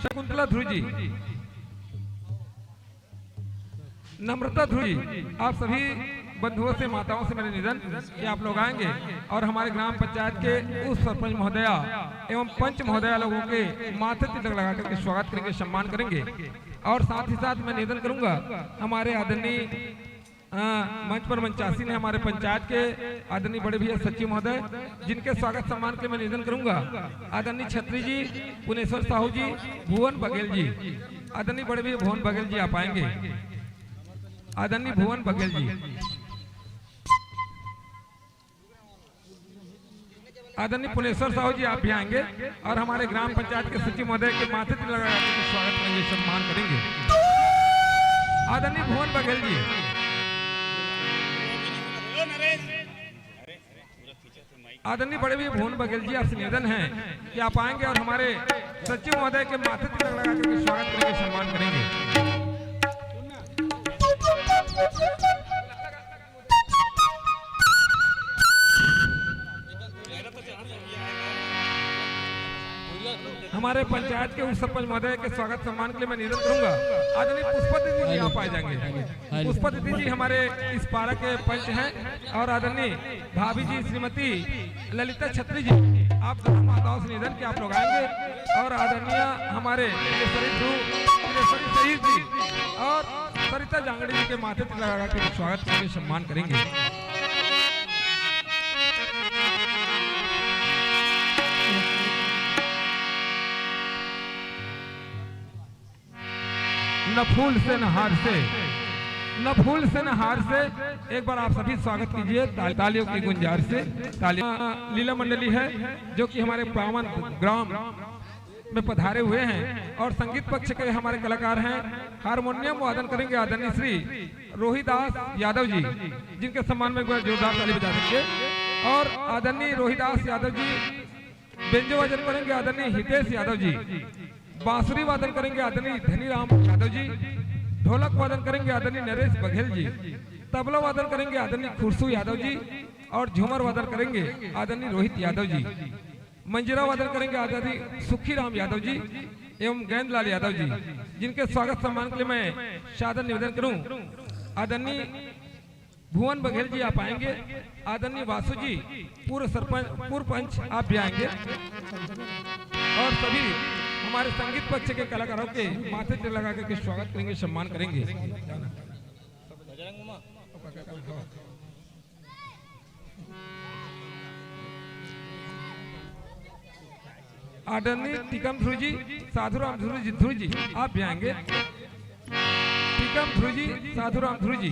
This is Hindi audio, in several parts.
शकुंतला ध्रुव जी, नम्रता ध्रुव जी, आप सभी बंधुओं से माताओं से मेरे निवेदन कि आप लोग आएंगे और हमारे ग्राम पंचायत के उस सरपंच महोदया एवं पंच महोदया लोगों के माथे तिलक लगा करके स्वागत करेंगे, सम्मान करेंगे। और साथ ही साथ मैं निवेदन करूंगा हमारे आदरणीय मंच पर मंचासी ने हमारे पंचायत के आदरणीय बड़े भैया सचिव महोदय, जिनके स्वागत सम्मान के मैं निवेदन करूंगा आदरणीय छत्री जी, पुनेश्वर साहू जी, भुवन बघेल जी, आदरणीय बड़े भैया भुवन बघेल जी आप आएंगे, आदरणीय भुवन बघेल जी, आदरणीय पुनेश्वर साहू जी आप भी आएंगे और हमारे ग्राम पंचायत के सचिव महोदय के माथे तिलक लगा कर स्वागत करेंगे, सम्मान करेंगे। आदरणीय भुवन बघेल जी, आदरणीय बड़े भैया भुवन बघेल जी आपसे निवेदन है कि आप आएंगे और हमारे सचिव महोदय के माथे तिलक लगा करके स्वागत करेंगे, सम्मान करेंगे। हमारे पंचायत के उप सरपंच महोदय के स्वागत सम्मान के लिए मैं निवेदन करूंगा आदरणीय पुष्पा दीदी जी आप आ जाएंगे। पुष्पा दीदी जी हमारे इस पारा के पंच हैं और आदरणीय भाभी जी श्रीमती ललिता छत्री जी, आप दोनों माताओं से निवेदन कि आप लोग आएंगे और आदरणीय हमारे शहीद जी और सरिता जांगड़ी जी के माथे तिलक लगा के स्वागत करेंगे, सम्मान करेंगे। न फूल से न हार से, न फूल से न हार से, एक बार आप सभी स्वागत कीजिए तालियों की गुंजार से। तालियां लीला मंडली है जो कि हमारे पावन ग्राम में पधारे हुए हैं और संगीत पक्ष के हमारे कलाकार हैं। हारमोनियम वादन करेंगे आदरणीय श्री रोहिदास यादव जी, जिनके सम्मान में जोरदार ताली बजा देंगे। और आदरणीय रोहिदास यादव जी बेंजो वादन करेंगे आदरणीय हितेश यादव जी, बांसुरी वादन करेंगे आदरणीय धनीराम यादव जी, ढोलक वादन करेंगे आदरणीय नरेश बघेल जी, तबला वादन करेंगे आदरणीय खुरसू यादव जी और झूमर वादन करेंगे आदरणीय रोहित यादव जी, मंजीरा वादन करेंगे आदरणीय सुखीराम यादव जी एवं गेंदलाल यादव जी, जिनके स्वागत सम्मान के लिए मैं सादर निवेदन करूं आदरणीय भुवन बघेल जी आप आएंगे, आदरणीय वासु जी पूर्व पंच आप भी आएंगे और सभी हमारे संगीत पक्ष के कलाकारों के माथे तिलक लगा करके स्वागत करेंगे, सम्मान करेंगे। आदरणीय टीकम ध्रुव जी, साधुराम ध्रुव जी आप भी आएंगे, टीकम ध्रुव जी, साधुराम ध्रुव जी,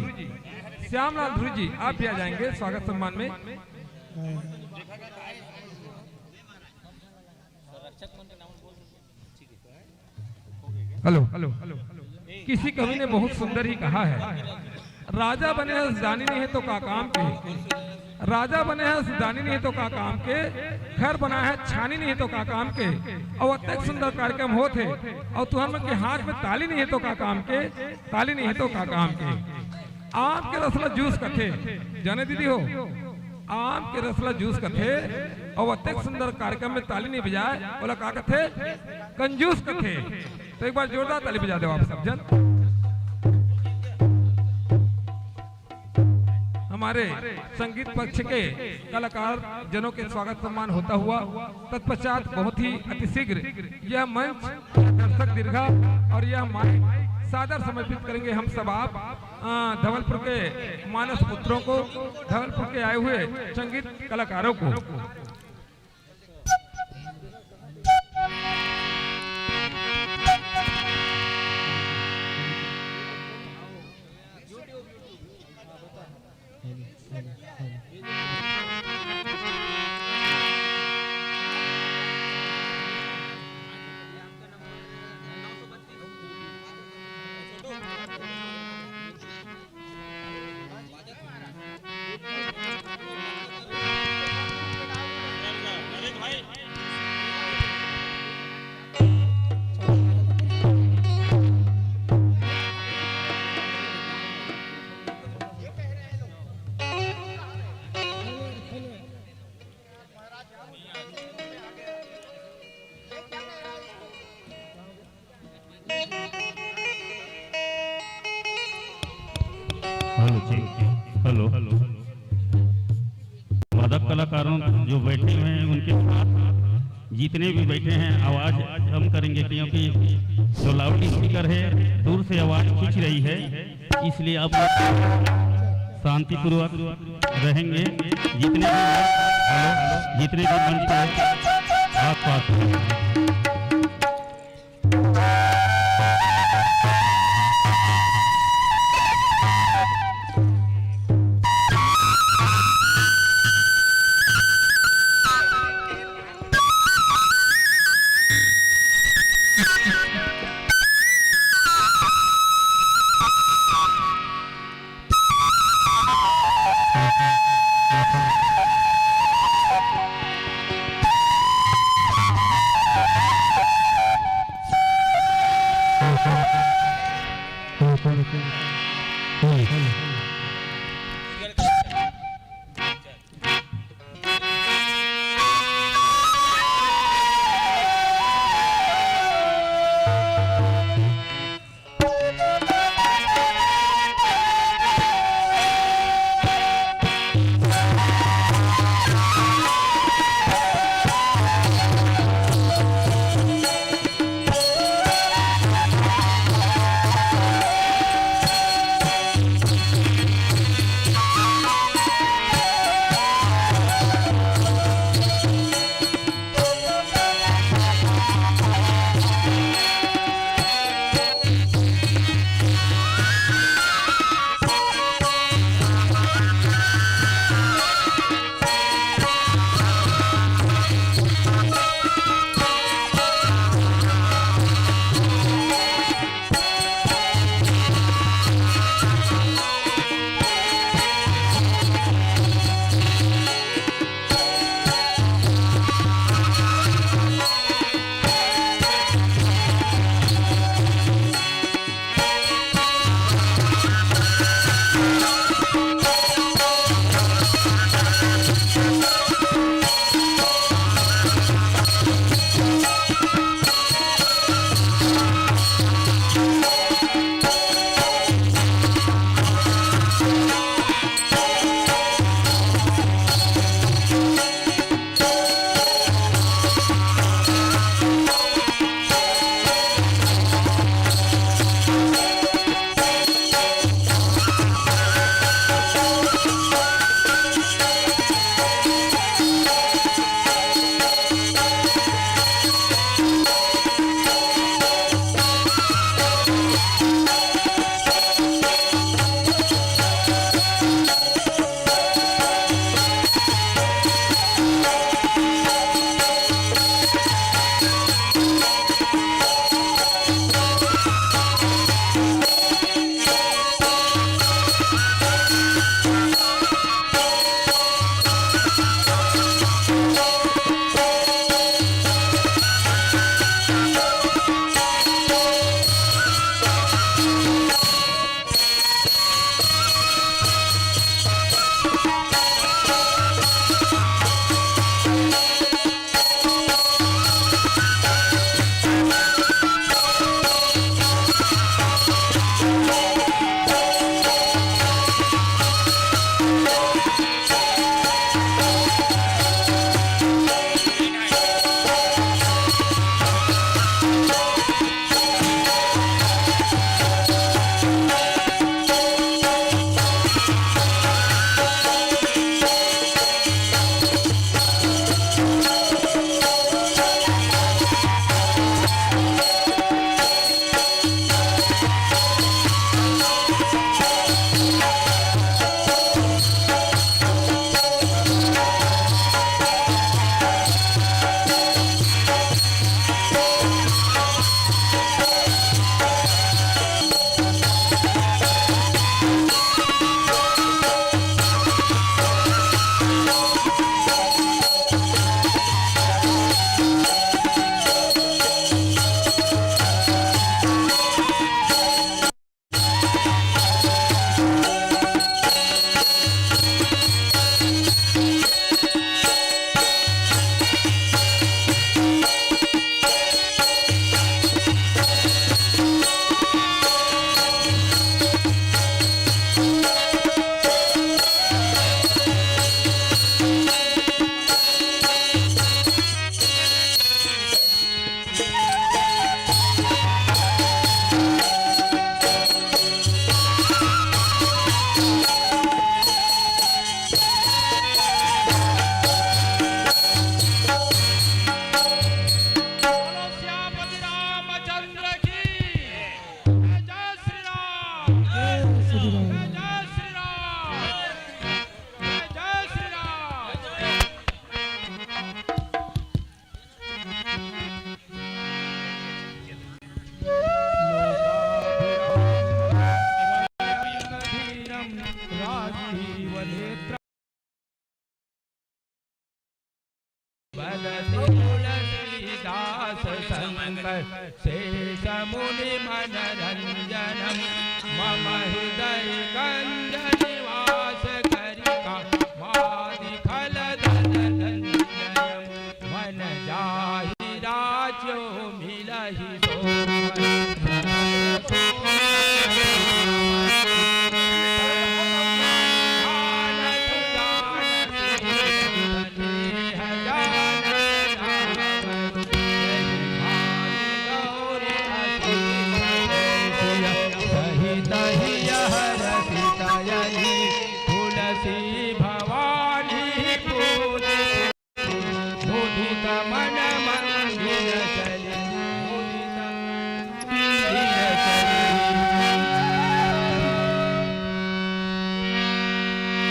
श्यामलाल ध्रुव जी आप भी आ जाएंगे स्वागत सम्मान में। हेलो हेलो, किसी कवि ने बहुत सुंदर ही कहा है, राजा बने हैं जानी नहीं है तो का काम के, राजा बने हैं जानी नहीं है तो का काम के, घर बना है छानी नहीं है तो का काम के, और अत्यंत सुंदर कार्यक्रम होते और तुहर के हाथ में ताली नहीं है तो का काम के, ताली नहीं है तो का काम के। आम के रसला जूस कथे जाने दीदी हो, आम के रसला जूस कथे और अत्यंत सुंदर कार्यक्रम में ताली नहीं बजाए, बोला का कथे कंजूस कथे। तो एक बार जोरदार ताली बजा दो आप सब जन। हमारे संगीत पक्ष के कलाकार जनों के स्वागत सम्मान होता हुआ तत्पश्चात बहुत ही अतिशीघ्र यह मंच दर्शक दीर्घा और यह माइक सादर समर्पित करेंगे हम सब आप धवलपुर के मानस पुत्रों को, धवलपुर के आए हुए संगीत कलाकारों को। Hello hello. वादक कलाकारों जो बैठे हुए हैं उनके साथ जितने भी बैठे हैं आवाज कम करेंगे, क्योंकि जो लाउड स्पीकर है दूर से आवाज खींच रही है, इसलिए आप शांतिपूर्वक रहेंगे। जितने भी मंच पे आस पास शेष मुनि मनरंजनम मम हृदय कंज निवास करिका मादि खल धनंजयम मन जाहि राजो मिलहि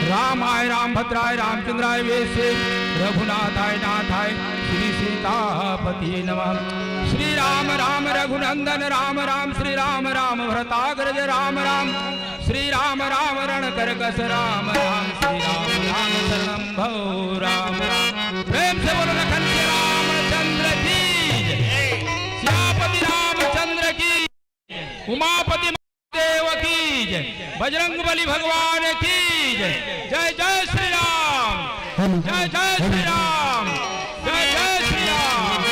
रामाय रामभद्राय रामचंद्राय वेशे रघुनाथाय नाथाय श्री सीतापति नमः। श्री राम राम रघुनंदन राम राम श्री राम राम भरताग्रज राम राम श्री राम राम रणकर कस राम राम श्री राम राम शरणं भो राम राम। प्रेम से बोलो लखन श्री रामचंद्र की श्यापति रामचंद्र की उमापति देव की जय बजरंग बली भगवान की जय। जय जय श्री राम जय जय श्री राम जय जय Shri Ram.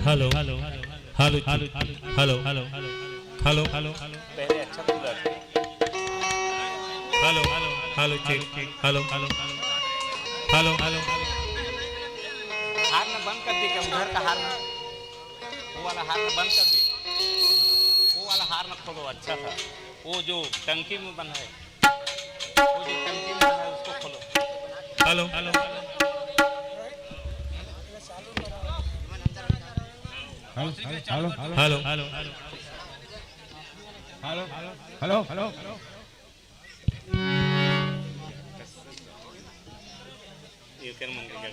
Hello hello hello hello hello hello hello hello पहले अच्छा तो लगा। Hello hello check hello hello hello hello हार में बंद कर दी क्या उधर का हार में वो वाला हार में बंद कर दी। वो वाला हार मत खोलो अच्छा था। वो जो टंकी में बना है वो जो टंकी में बना है उसको खोलो। Hello hello hello hello hello hello hello hello. ये कर मंगे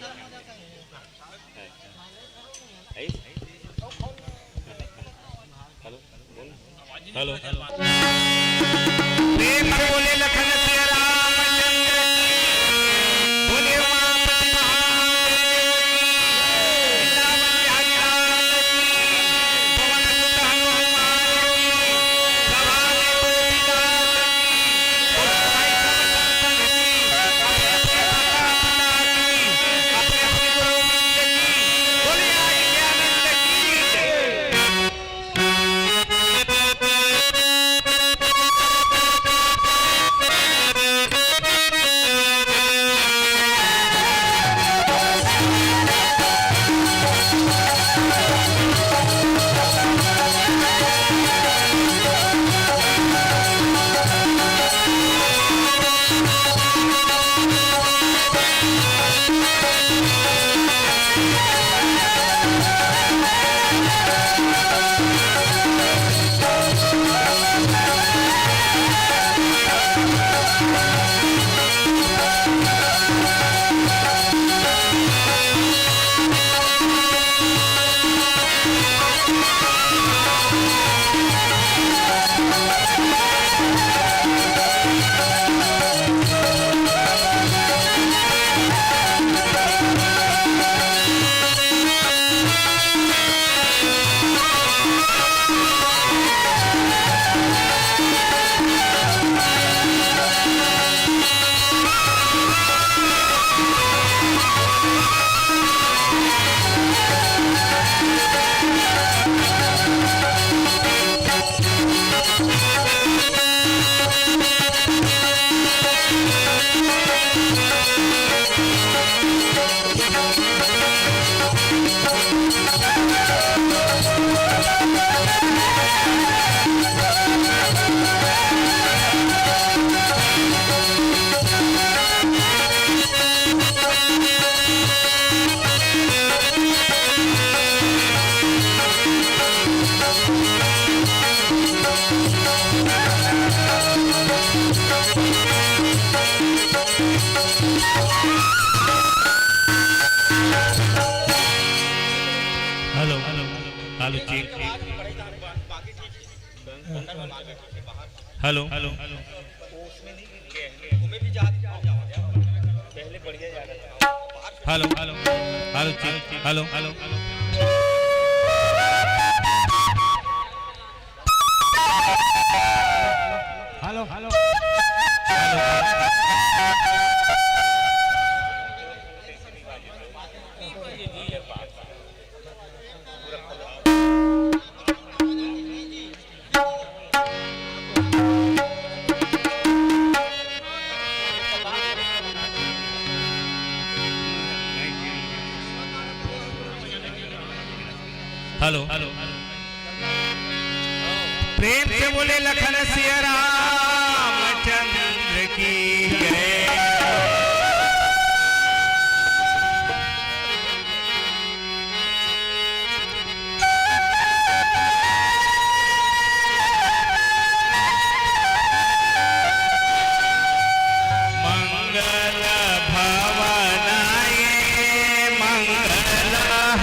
हेलो हेलो प्रेम से बोले लखन सिया रामचंद्र बोले Umapati hello hello check hello hello hello hello hello check hello hello hello hello hello hello प्रेम से बोले लखन सिया रामचंद्र की जय। मंगल भवनाय मंगलहारी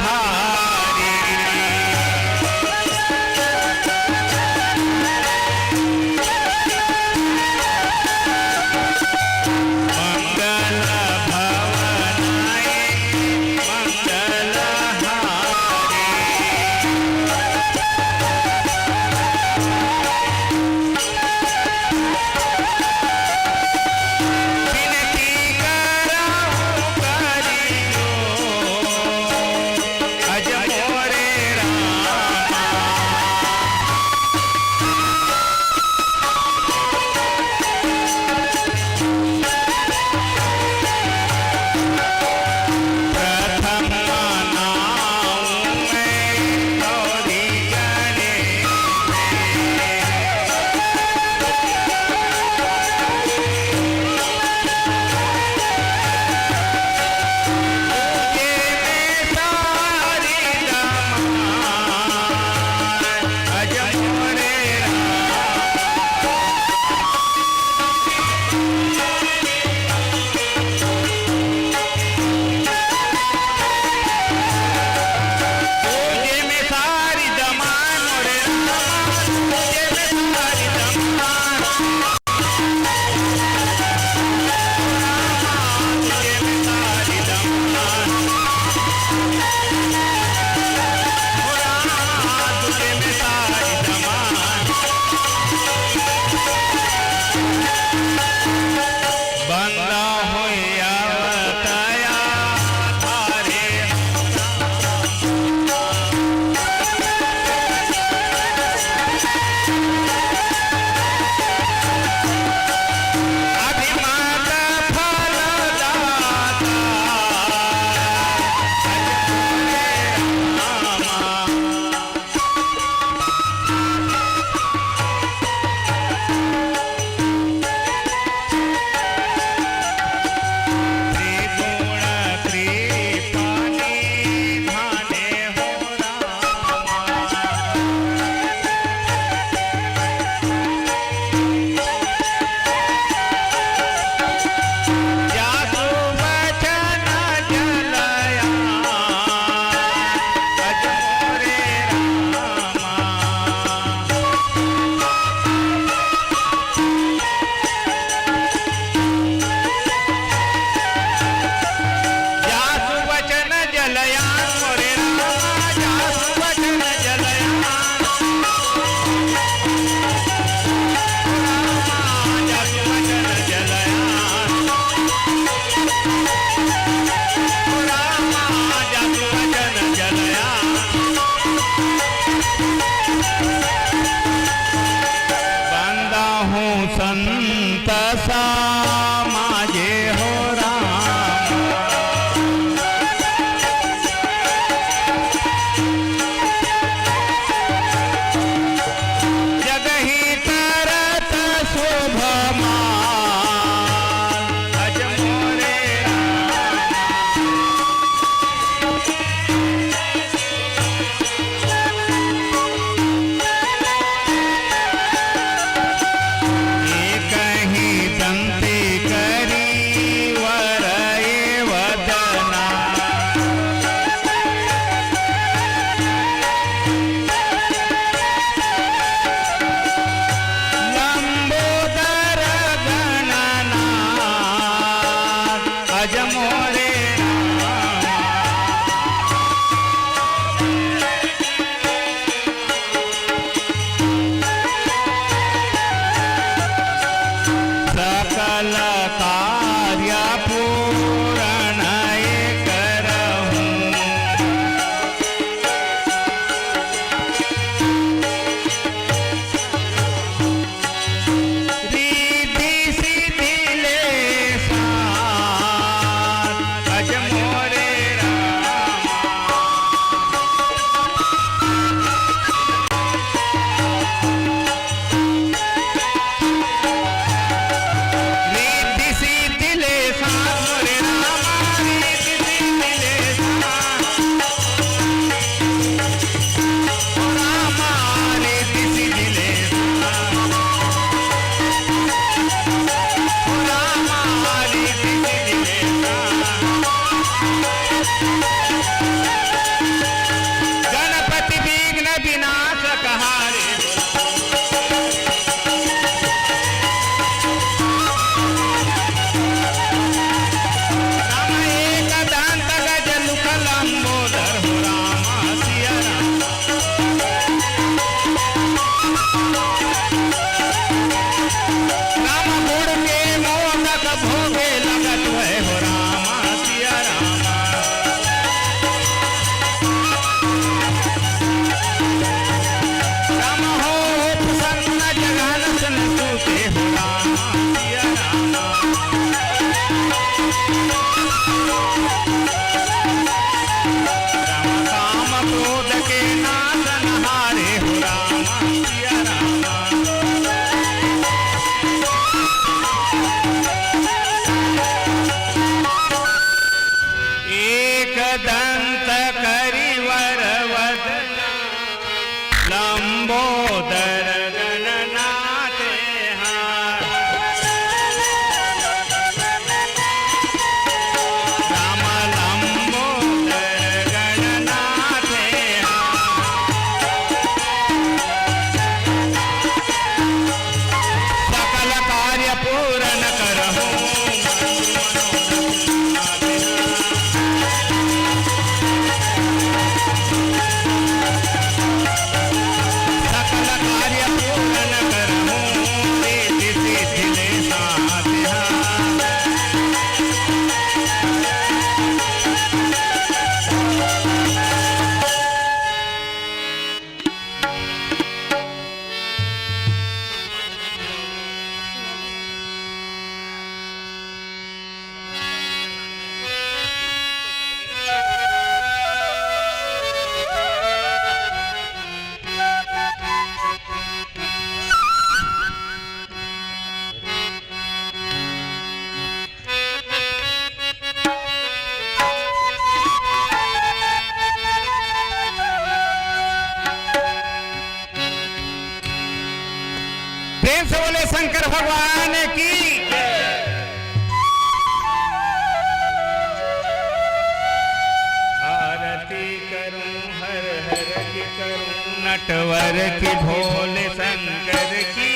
नटवर की भोले शंकर की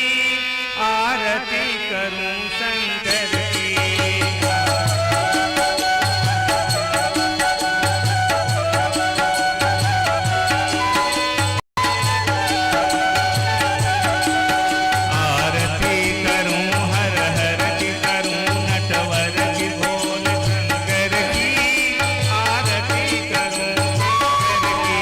आरती करूं शंकर की। आरती करूं हर हर की करूं नटवर की भोले शंकर की आरती करूं शंकर की।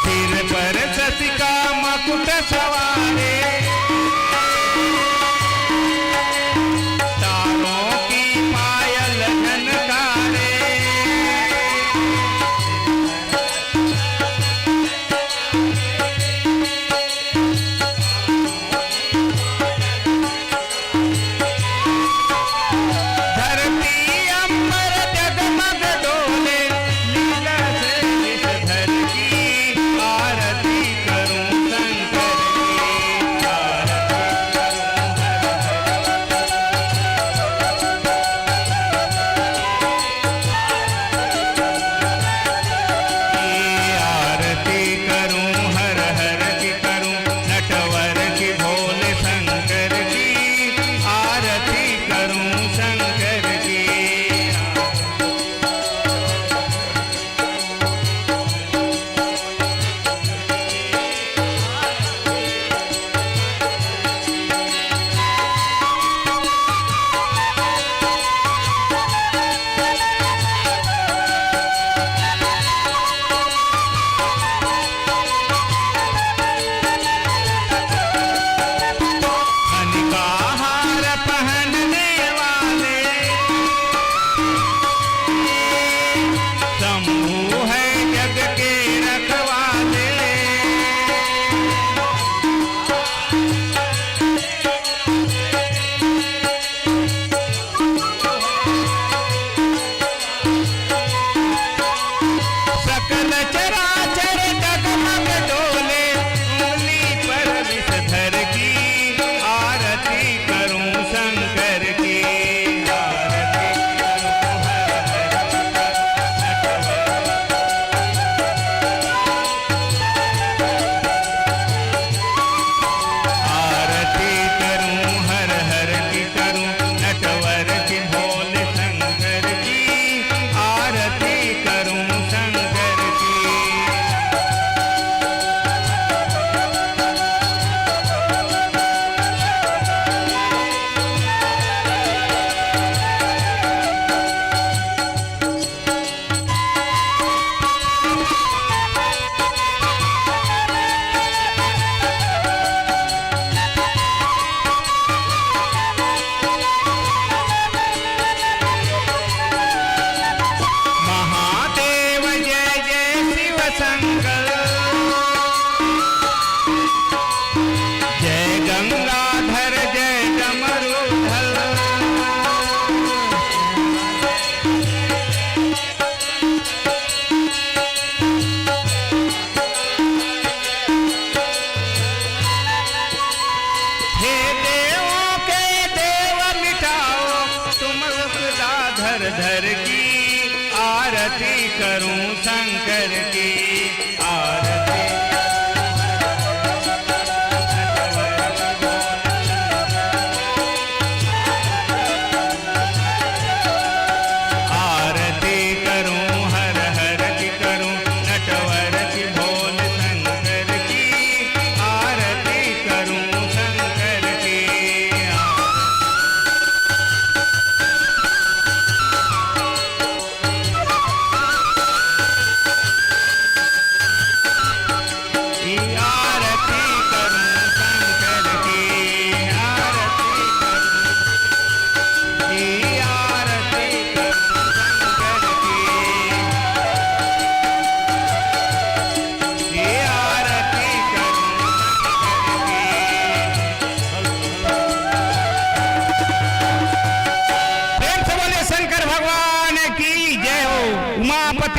सिर पर शशि का मकुट सवारे तारों की पायल झनकारे। धरती अंबर जगमग डोले लीला से विषधर की आरती करूं शंकर की। आरती करूं हर हर की करूं नटवर की भोले शंकर की आरती करूं शंकर की। धन का हार पहनने वाले शंभू है जग के रखवाले। सकल चराचर जगमग डोले उंगली पर विषधर की आरती करूं शंकर की। आरती करूं हर आरती करूं हर हर की करूं नटवर की भोले शंकर की आरती करूं शंकर की। महादेव जय जय शिव शंकर जय गंगाधर जय डमरूधर। हे देवों के देव मिटाओ तुम सदा धर धर की आरती करूं शंकर की। आरती आरती करूं हर हर की करूं नटवर की भोले शंकर की आरती करूं शंकर की।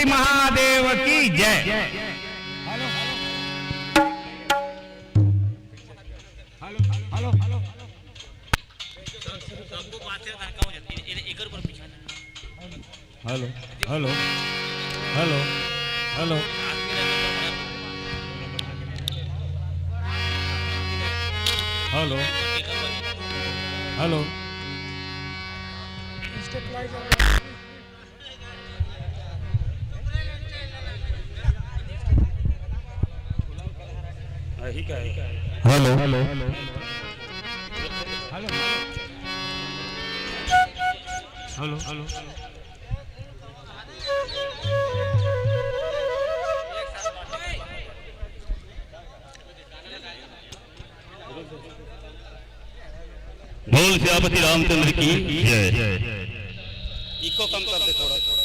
गणपति महादेव की जय। Hello hello hello hello hello hello hello hello hello hello बोल श्यामति रामचंद्र की जय। इको कम कर दे थोड़ा थोड़ा।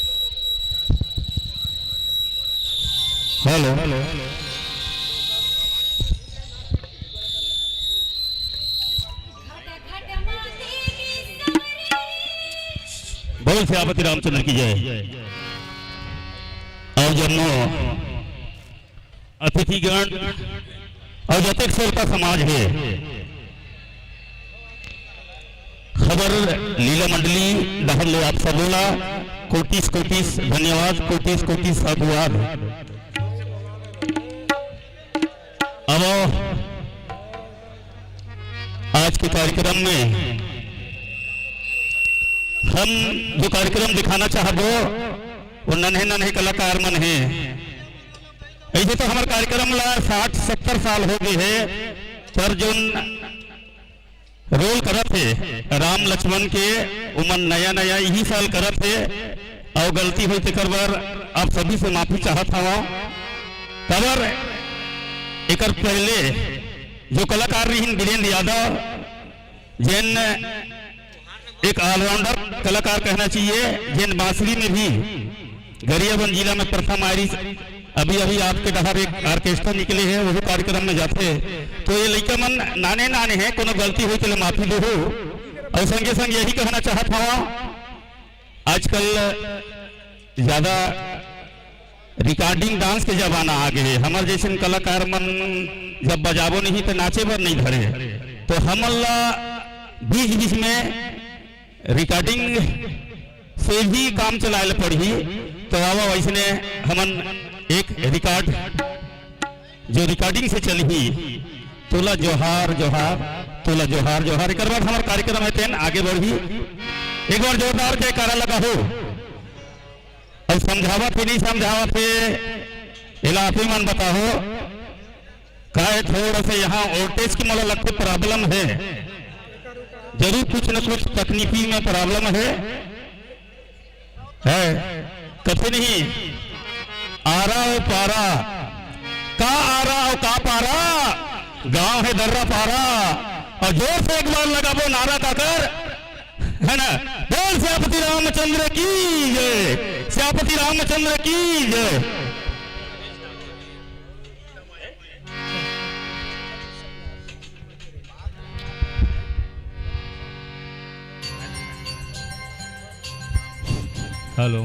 हेलो हेलो बोल श्यामति रामचंद्र की जय। और जन्मो अतिथिगण और जतेक सेवका समाज है, खबर लीला मंडली दहन लो आप सबोला कोटिस कोटिस धन्यवाद, कोटिस कोटिस साधुवाद। अब आज के कार्यक्रम में हम जो कार्यक्रम दिखाना चाहबो वो नन्हे नन्हे कलाकार मन है। ऐसे तो हमारे कार्यक्रम ला 60-70 साल हो गए है, पर जो रोल करत है राम लक्ष्मण के उमन नया नया यही साल करत है, और गलती हुई तेकर बार आप सभी से माफी चाहत हवा। तबर एकर पहले जो कलाकार रही वीरेंद्र यादव, जिन एक ऑलराउंडर कलाकार कहना चाहिए, जिन बांसुरी में भी गरियाबंद जिला में प्रथम आयरी। अभी अभी आपके डहर एक ऑर्केस्ट्रा निकले हैं, वही कार्यक्रम में जाते हैं। तो ये लड़का मन नाने नाने हैं, कोनो गलती हुई तो माफी दो। और संगे संग यही कहना चाहत हूँ, आजकल ज्यादा रिकॉर्डिंग डांस के जमाना आ गए है। हमारे जैसे कलाकार मन जब बजाबो नहीं तो नाचे बर नहीं धरे, तो हमन ला बीच बीच में रिकॉर्डिंग से भी काम चलाए पड़ी। तो आवा वैसने हमन एक रिकॉर्ड जो रिकॉर्डिंग से चली, तोला जोहार जोहार तोला जोहार जोहार। एक बाद हमारा कार्यक्रम है तेन आगे बढ़ी। एक बार जोरदार जयकारा लगा हो। अब समझावा थे नहीं समझावा थे इलाफी मन बताओ का थोड़ा सा यहाँ वोल्टेज की मतलब लगते प्रॉब्लम है, जरूर कुछ न कुछ तकनीकी में प्रॉब्लम है कथे नहीं। आरा हो पारा का आरा हो का पारा, गांव है दर्रा पारा। और जोर से एक बार लगा वो नारा का कर, है ना। बोल श्यामति रामचंद्र की जय, श्यामति रामचंद्र की जय। Hello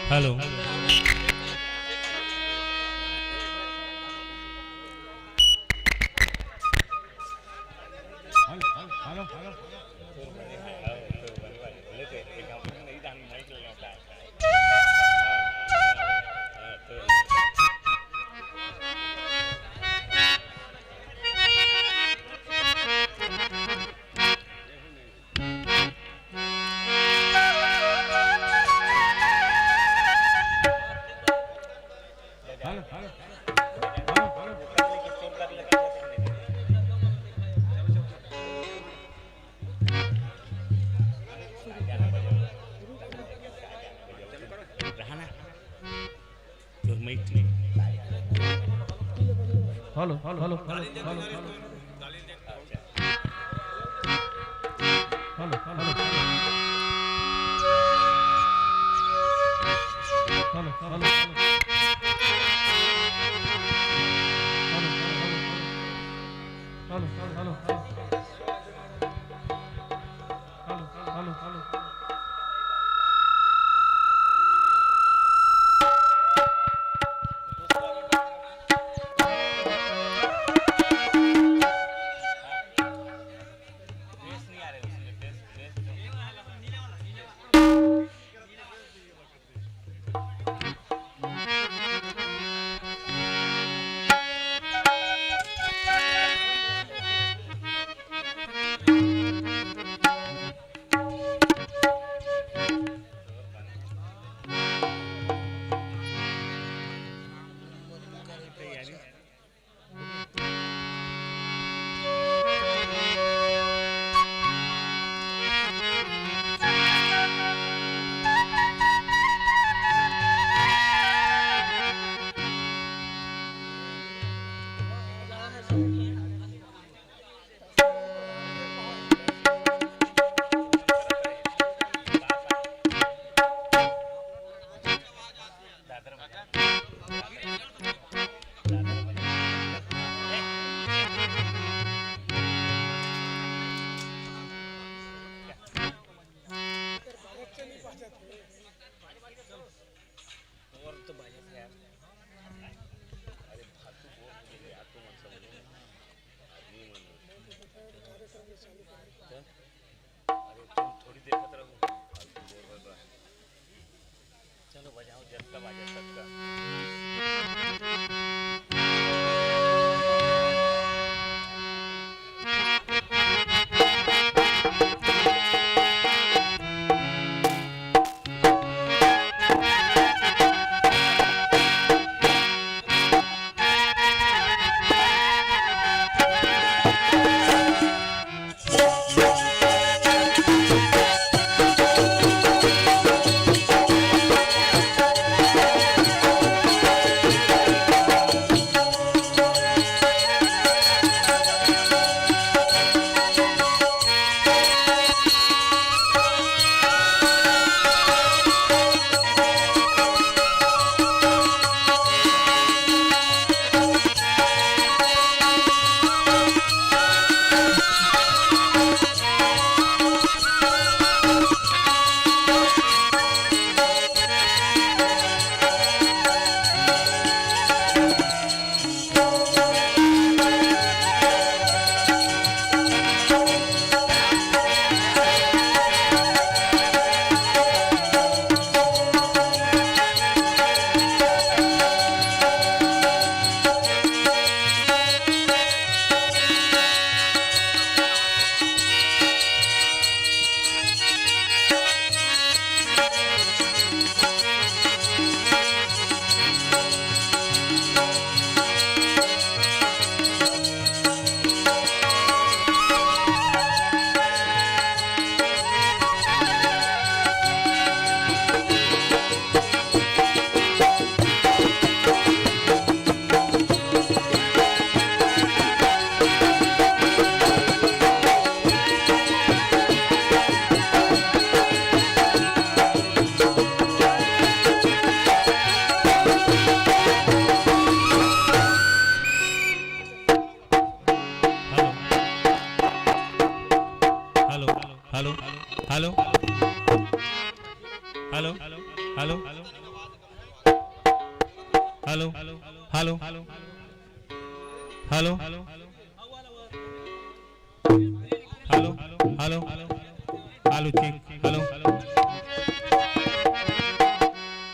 hello hello hello hello hello hello hello hello चलो बजाओ जब तक बाजा सबका hello hello hello hello hello hello hello hello hello hello check hello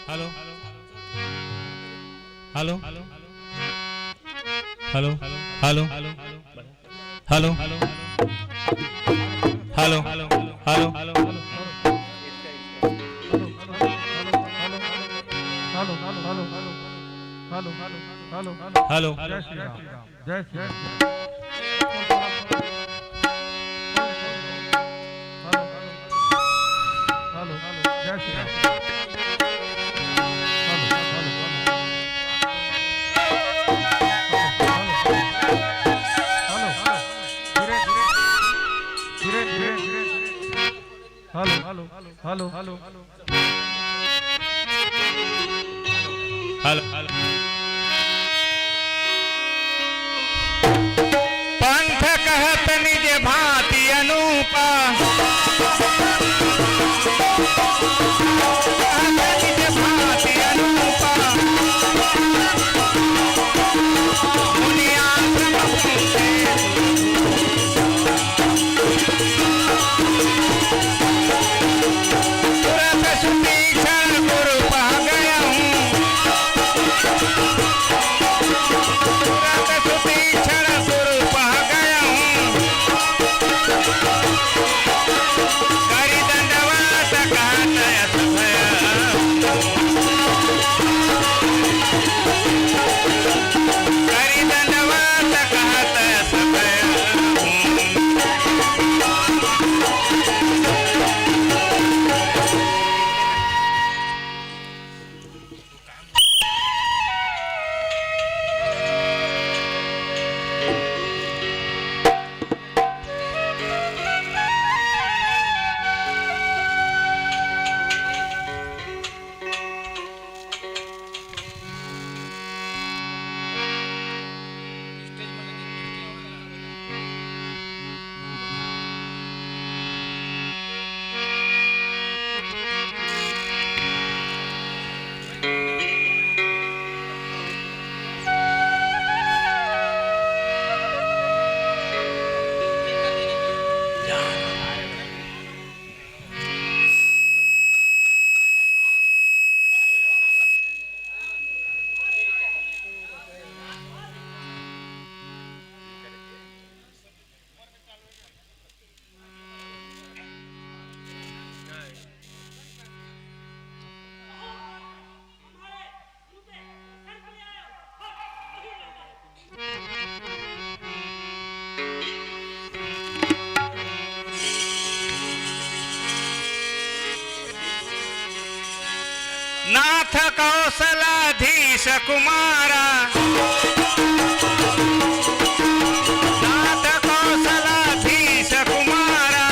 hello hello hello hello hello hello hello hello hello जय श्री राम जय श्री राम हेलो जय Shri Ram hello hello hello hello पंथ कहत निज भांति अनूपा निज भांति अनूपा मुनियाश्रम पूछे तुरंत सुतीक्षण गुरु पा गया हूँ तुरंत सुतीक्षण गुरु पा गया हूँ करि दंडवत कहत यश भया करि दंडवत कहत यश भया नाथ कौशलाधीश कुमारा नाथ कौशलाधीश कुमारा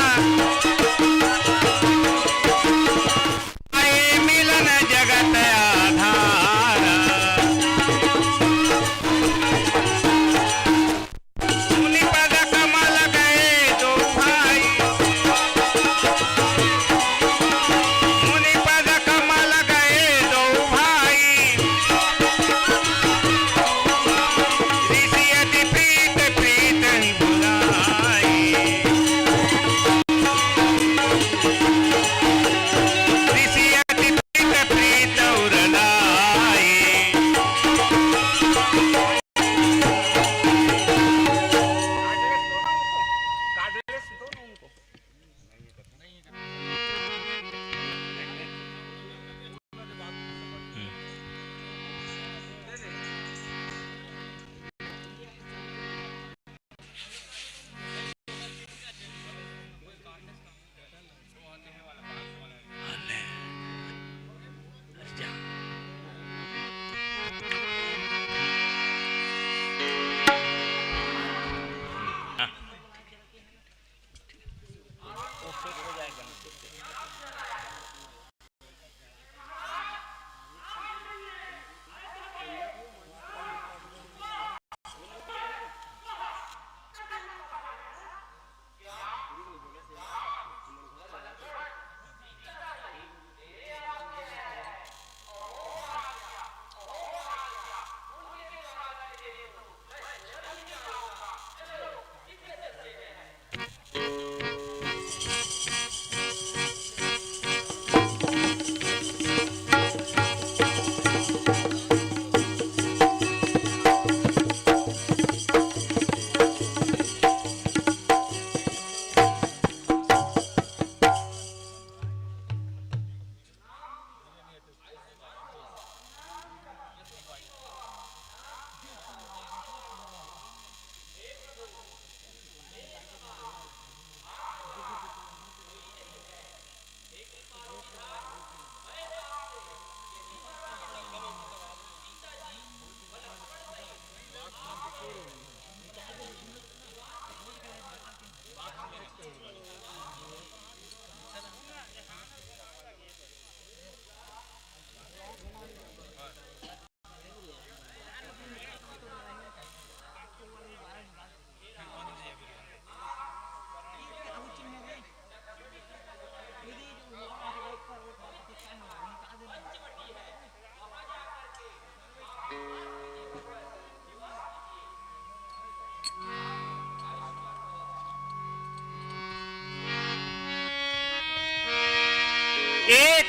आए मिलन जगत आधारा मुनि पद कमल गए दो भाई मुनि पद कमल गए दो भाई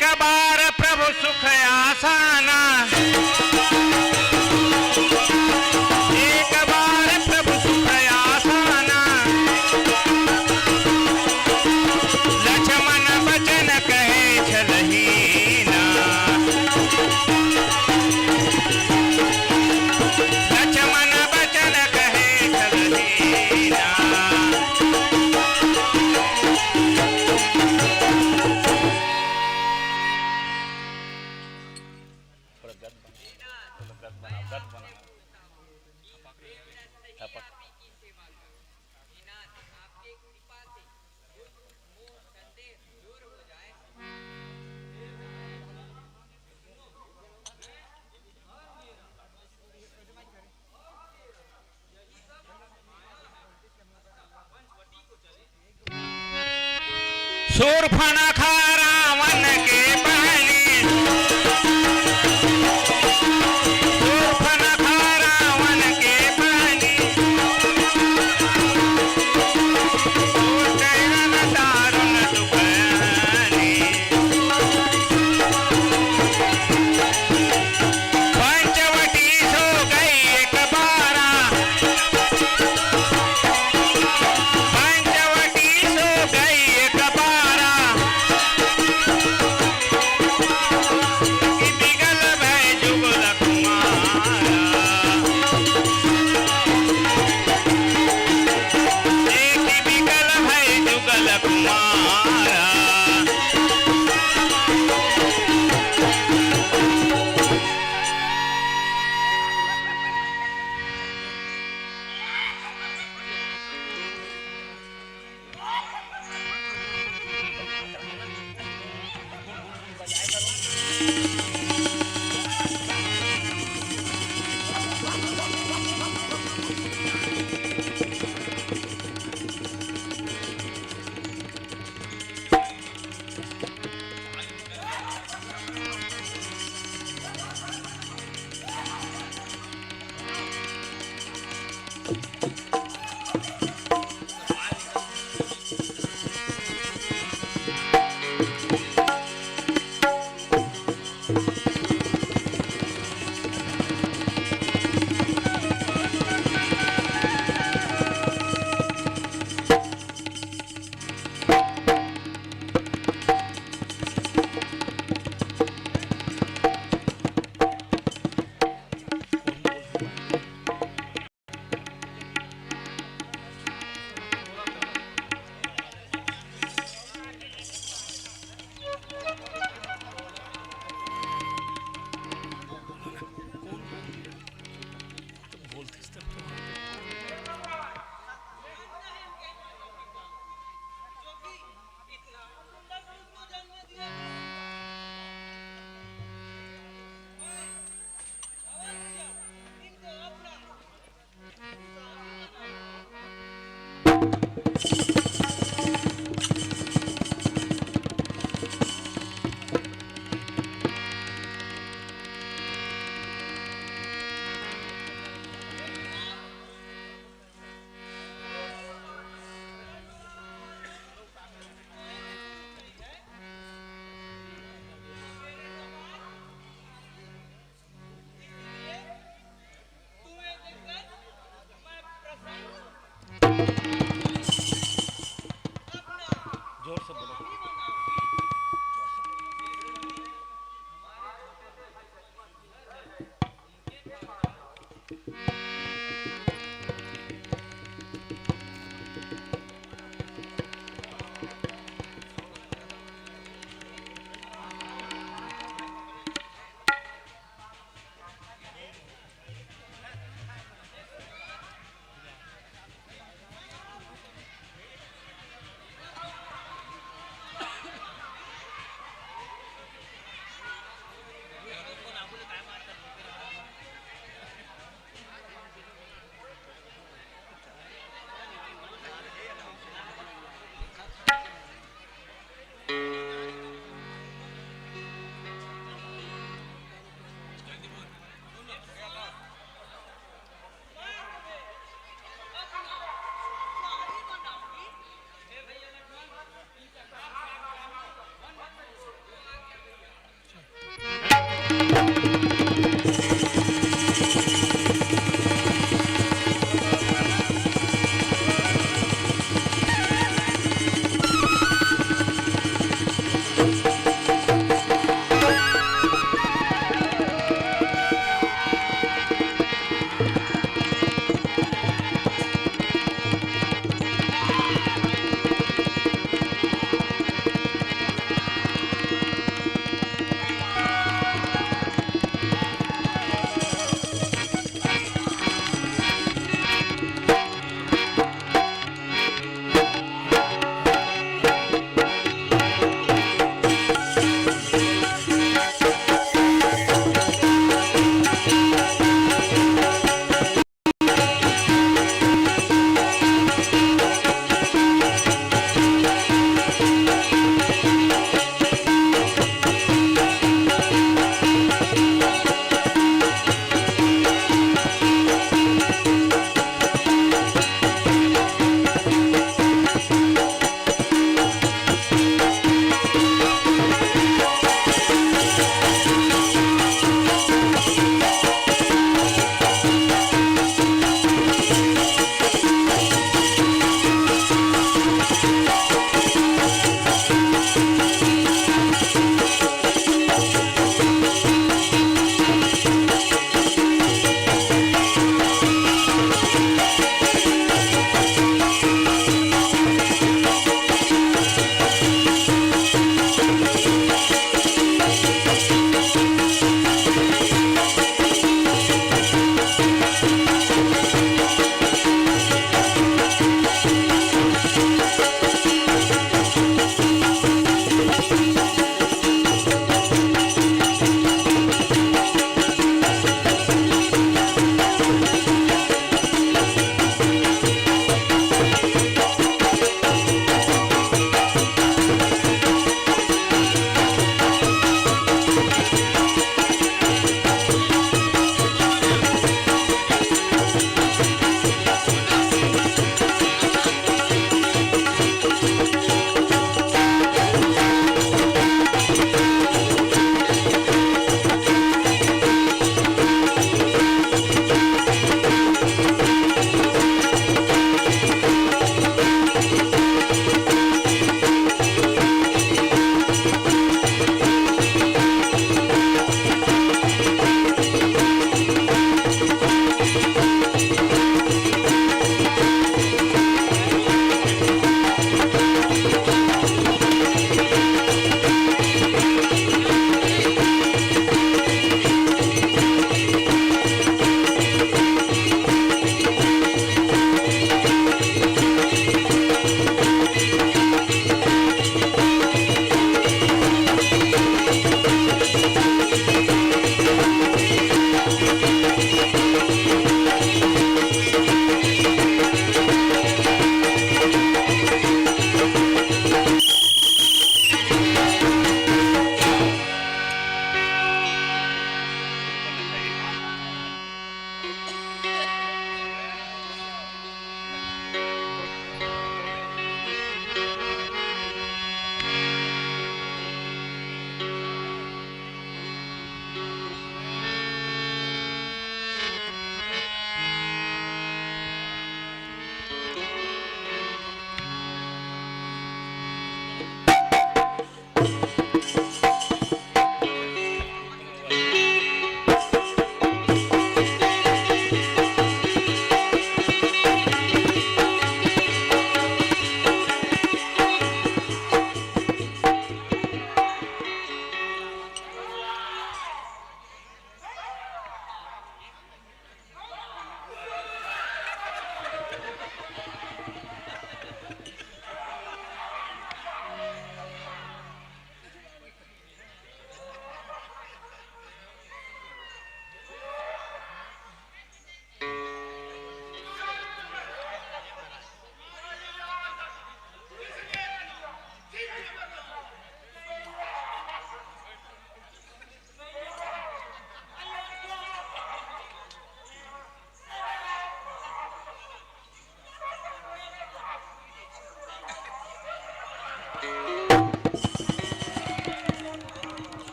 एक बार प्रभु सुख आसाना, एक बार प्रभु सुख आसाना, लक्ष्मण बचन कहे छलहीना, लक्ष्मण बचन कहे छलहीना। शूर्पणखा रावण के बहनी, शूर्पणखा रावण के बहनी, दुष्टैरन दारुण दुखनी, पंचवटी सो गई एक बारा, पंचवटी सो गई एक बारा, कि बिगल भय जुगल कुमारा, कि बिगल भय जुगल कुमारा।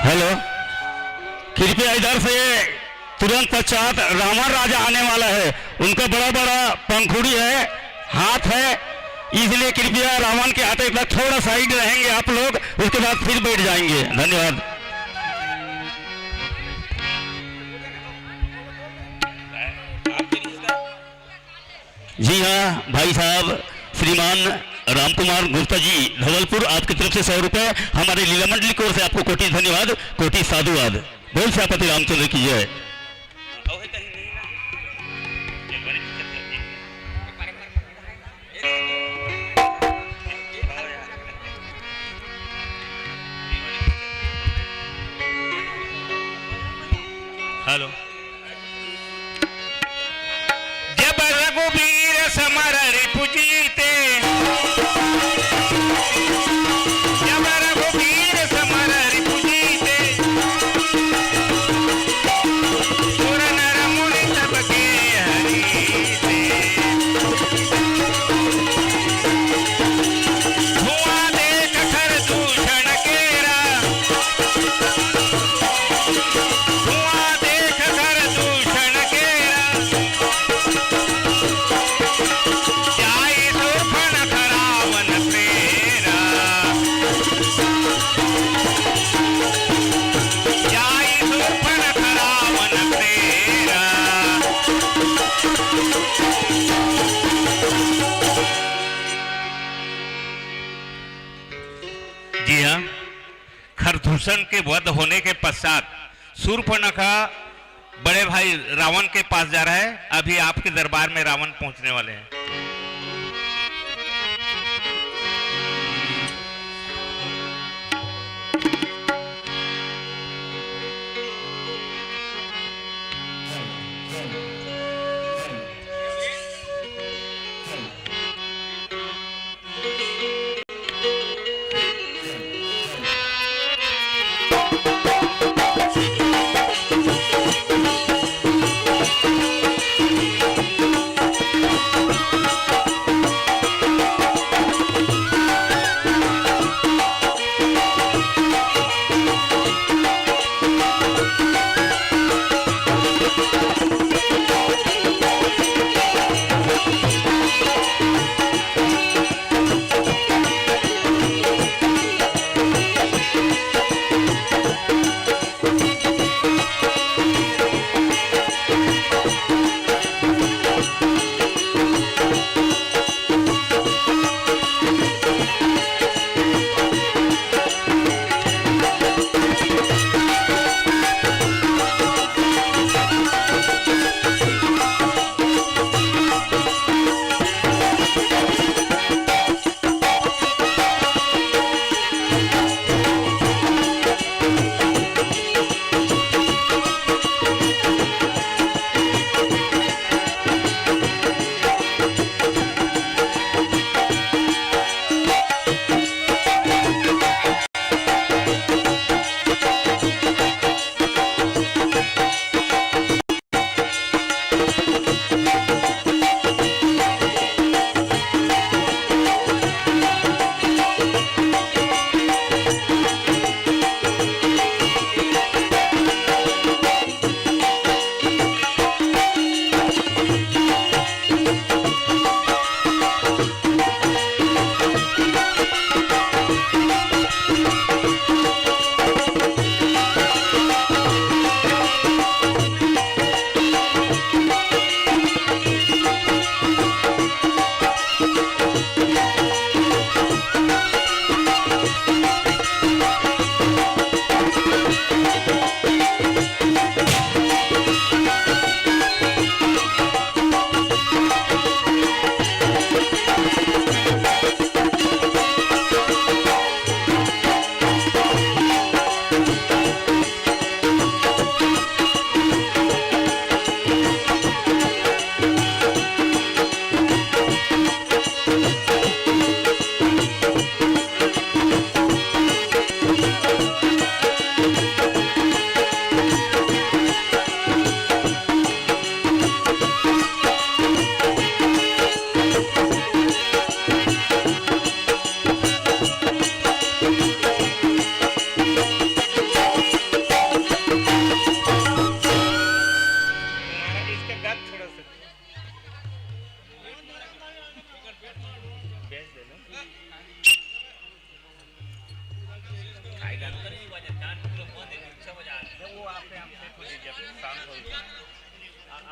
हेलो, कृपया इधर से तुरंत पश्चात रावण राजा आने वाला है। उनका बड़ा बड़ा पंखुड़ी है, हाथ है, इसलिए कृपया रावण के आते तक थोड़ा साइड रहेंगे आप लोग, उसके बाद फिर बैठ जाएंगे। धन्यवाद। जी हाँ भाई साहब, श्रीमान रामकुमार गुप्ता जी धवलपुर, आपकी तरफ से 100 रुपए हमारे लीला मंडली की ओर से आपको कोटि धन्यवाद, कोटि साधुवाद। बोल श्यापति रामचंद्र की जय। हेलो, जब रघुवीर समर रिपु जीते, जब रघुवीर समर रिपु जीते, सुर नर मुनि सबके हरीते, धुआं देख खर जी हाँ, खरदूषण के वध होने के पश्चात शूर्पणखा बड़े भाई रावण के पास जा रहा है। अभी आपके दरबार में रावण पहुंचने वाले हैं।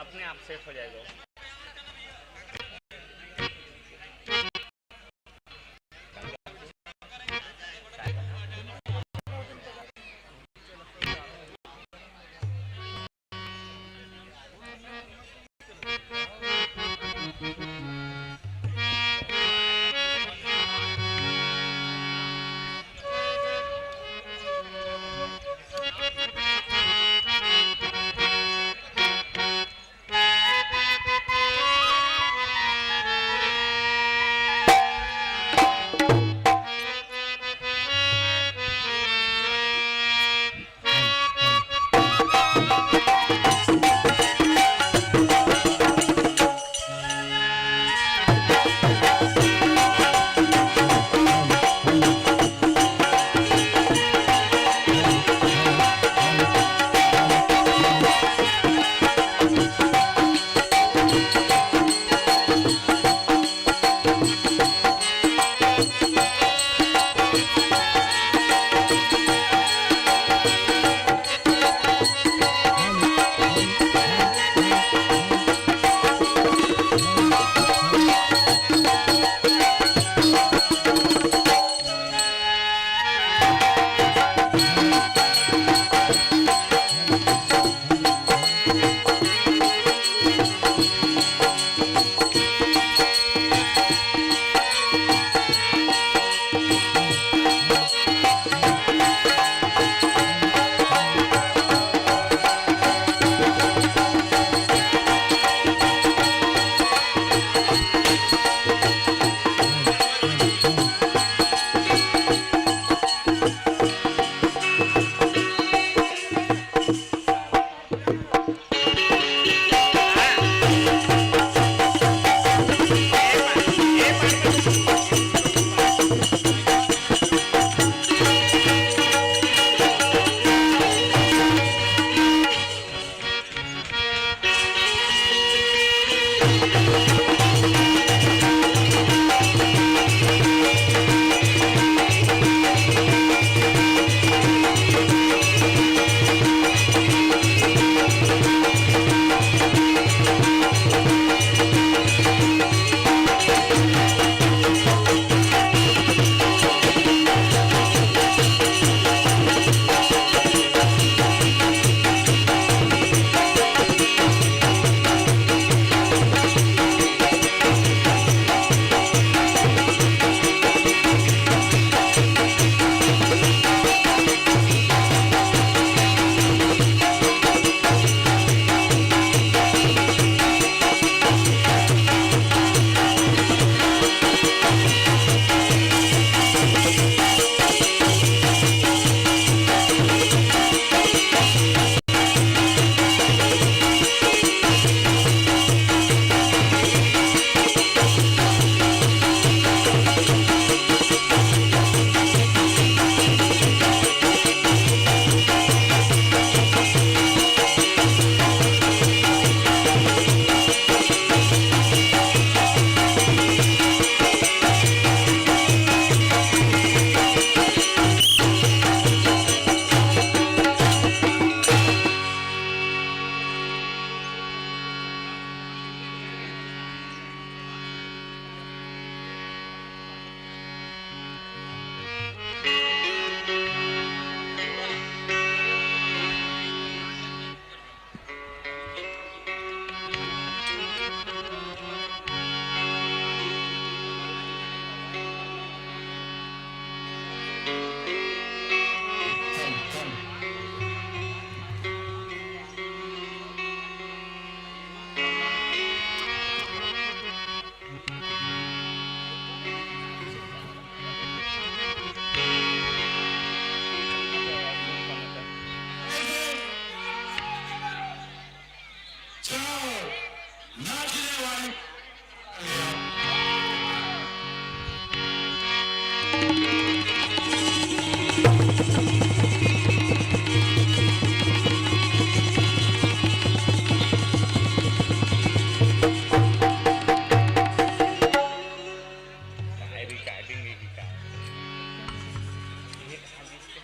अपने आप सेट हो जाएगा। रिकॉर्डिंग ही का ये कहाँ जिसके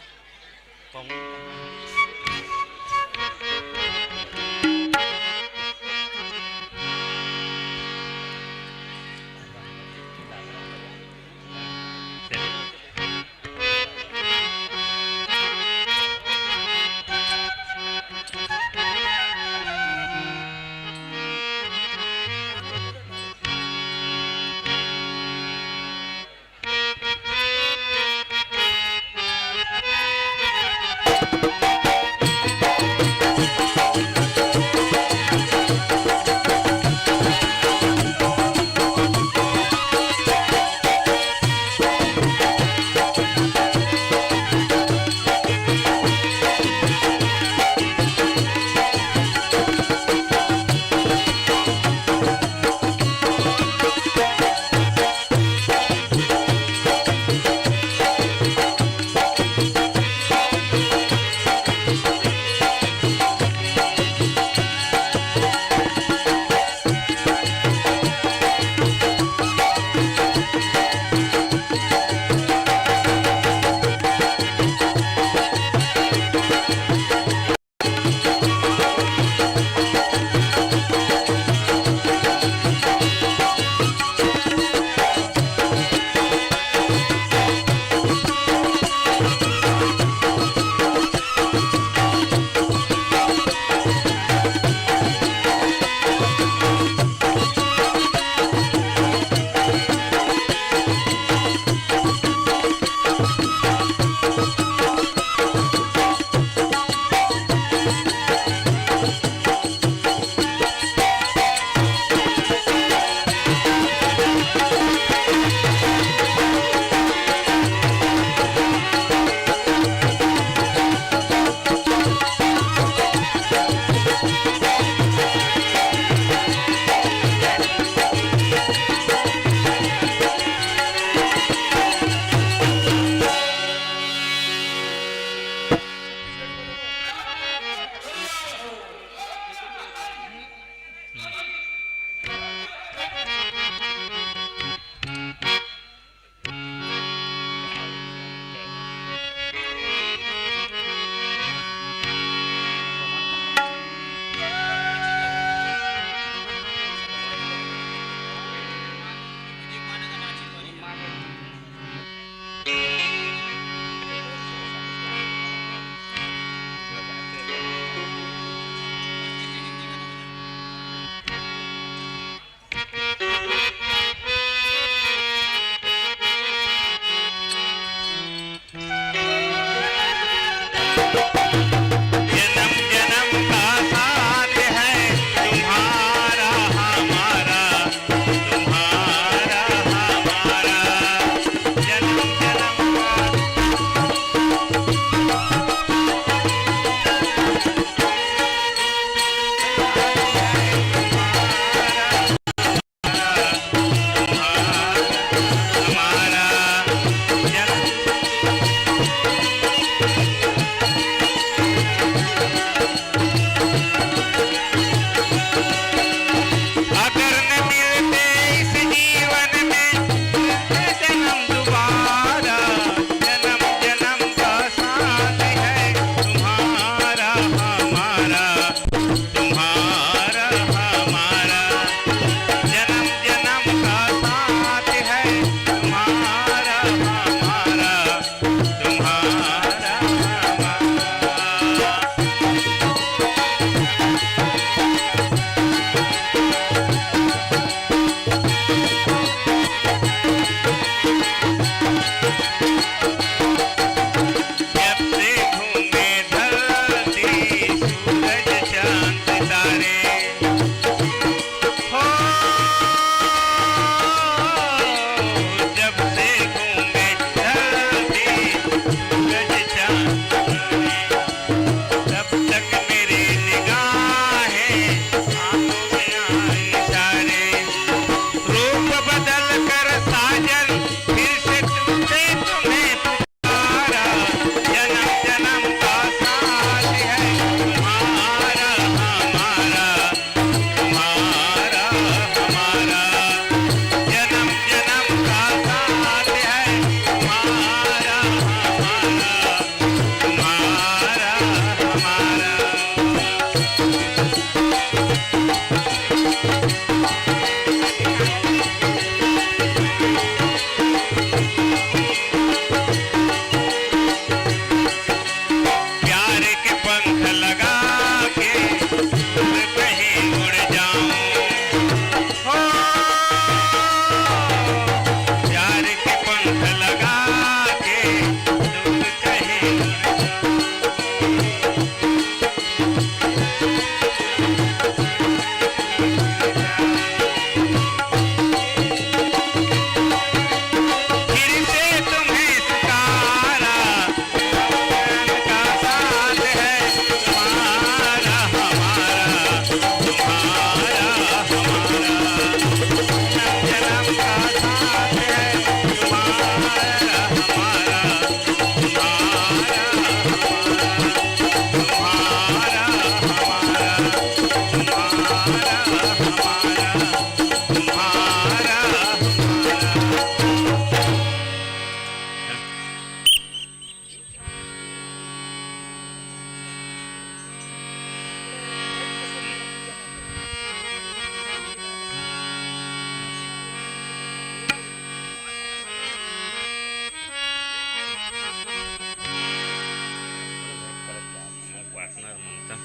वाटणार म्हणता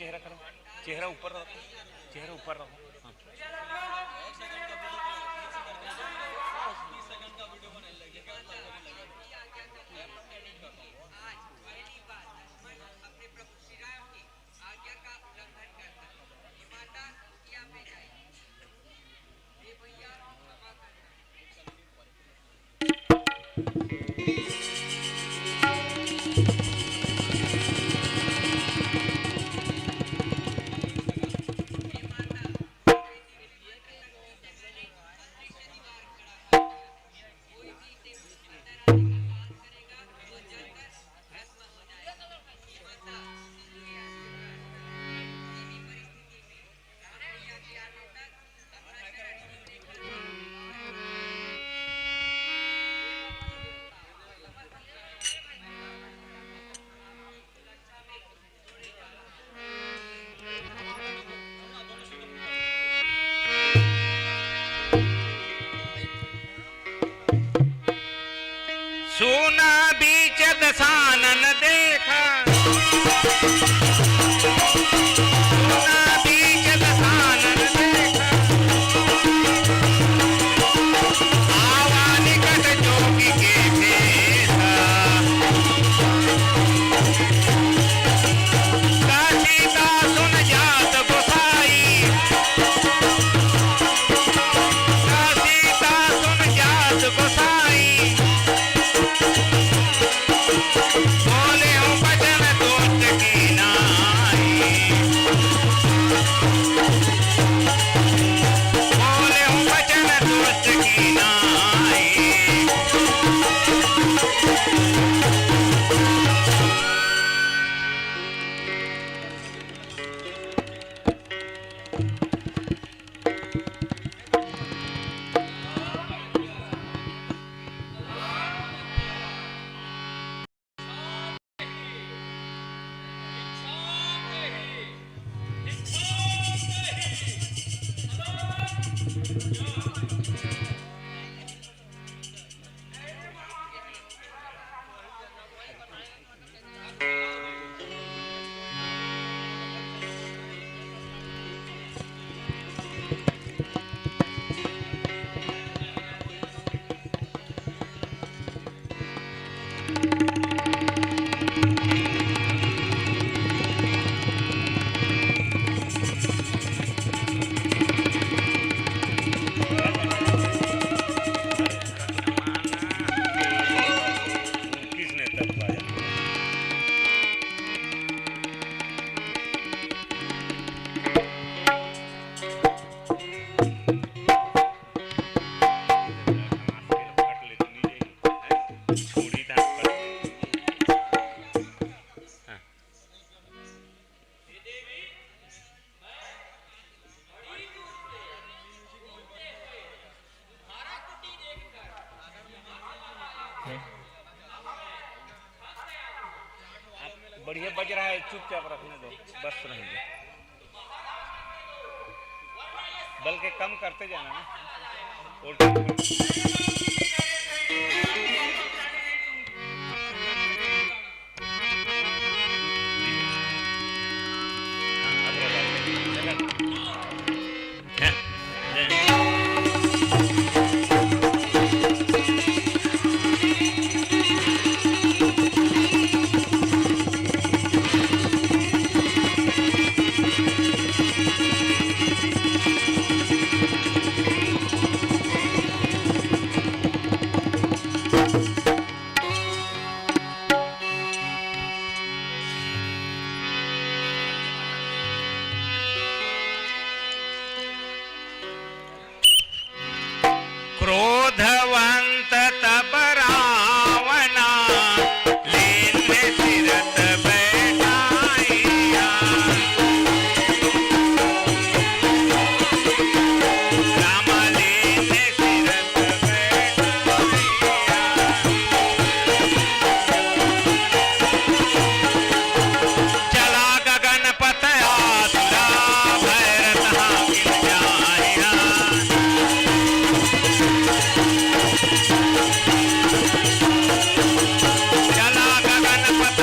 चेहरा करो, चेहरा ऊपर रखो, चेहरा ऊपर रखो। सोना बीच दसानन देखा, सोना बीच दसानन देखा, आवा निकट जोगी के भेसा, सीता सुन जात गोसाई, सीता सुन जात गोसाई, बोले हूँ बचन दोस्त की नाई, बोले हूँ बचन दोस्त की नाई। किसने तब पाया? छोड़ी था बढ़िया बज रहा है, चुपचाप रखने दो, बस रहेंगे, बल्कि कम करते जाना ना, उल्टा क्रोधवंत तब रावणा लेने सिरत बैठाइया, राम लेने सिरत बैठाइया, चला गगन पथ आतुरा भैरत हाकिम जाया, चला गगन पथ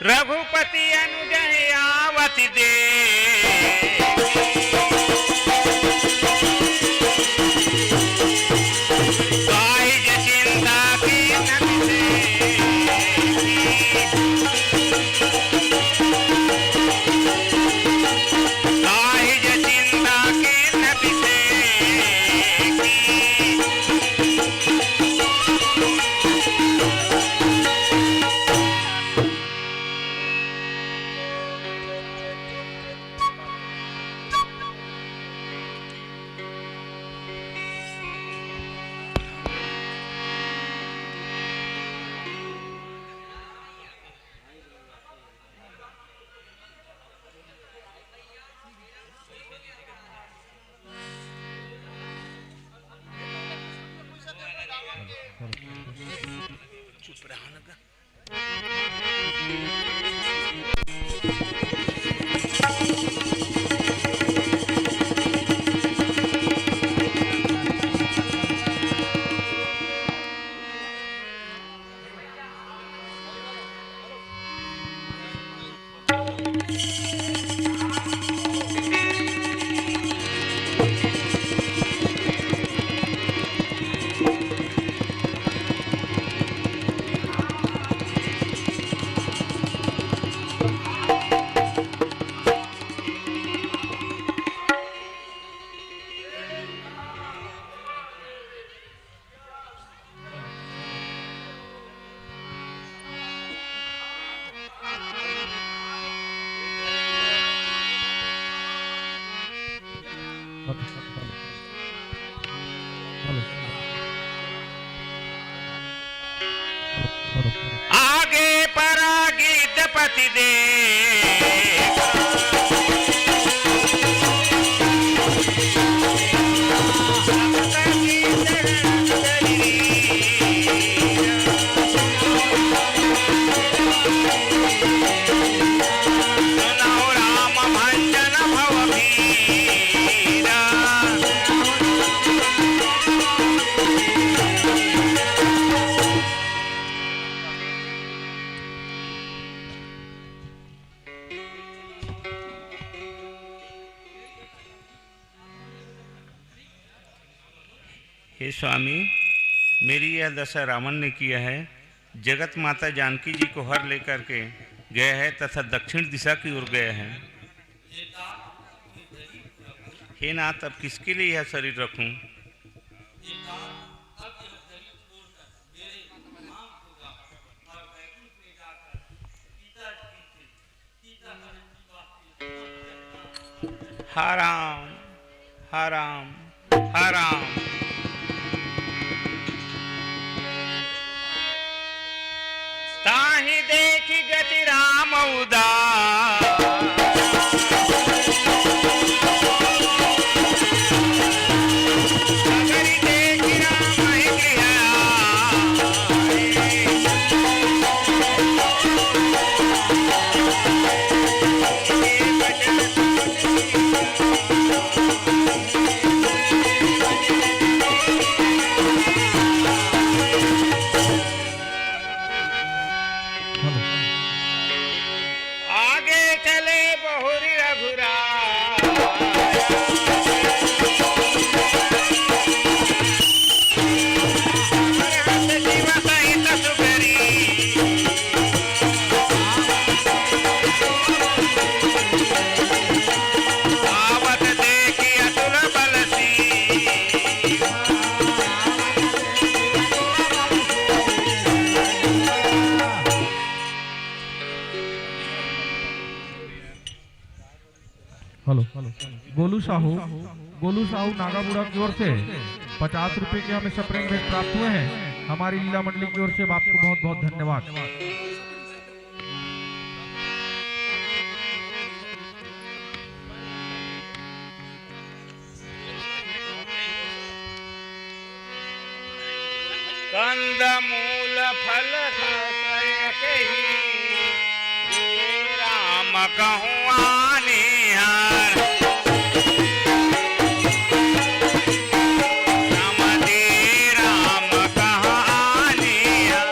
रघुपति अनुजय आवत दे काज चिंता की नभ से काज चिंता की नभ से आगे परागित पति दे राम भंजन भव भीरा हे स्वामी, मेरी यह दशा रावण ने किया है। जगत माता जानकी जी को हर लेकर के गया है तथा दक्षिण दिशा की ओर गया है। हे नाथ, अब किसके लिए यह शरीर रखूं? हराम हराम हराम। ताहि देखी गति राम उदार नगरी देखी राम आगे चले बहुरी रघुरा जीव सहित सुगरी आवत देखी अतुल बलसी हेलो गोलू साहू नागापुरा की ओर से 50 रुपए के हमें स्प्रिंग भेंट प्राप्त हुए हैं। हमारी लीला मंडली की ओर से आपको बहुत बहुत धन्यवाद। कंद मूल फल कही राम कहूँ आने हार राम दे राम कहाँ आने हार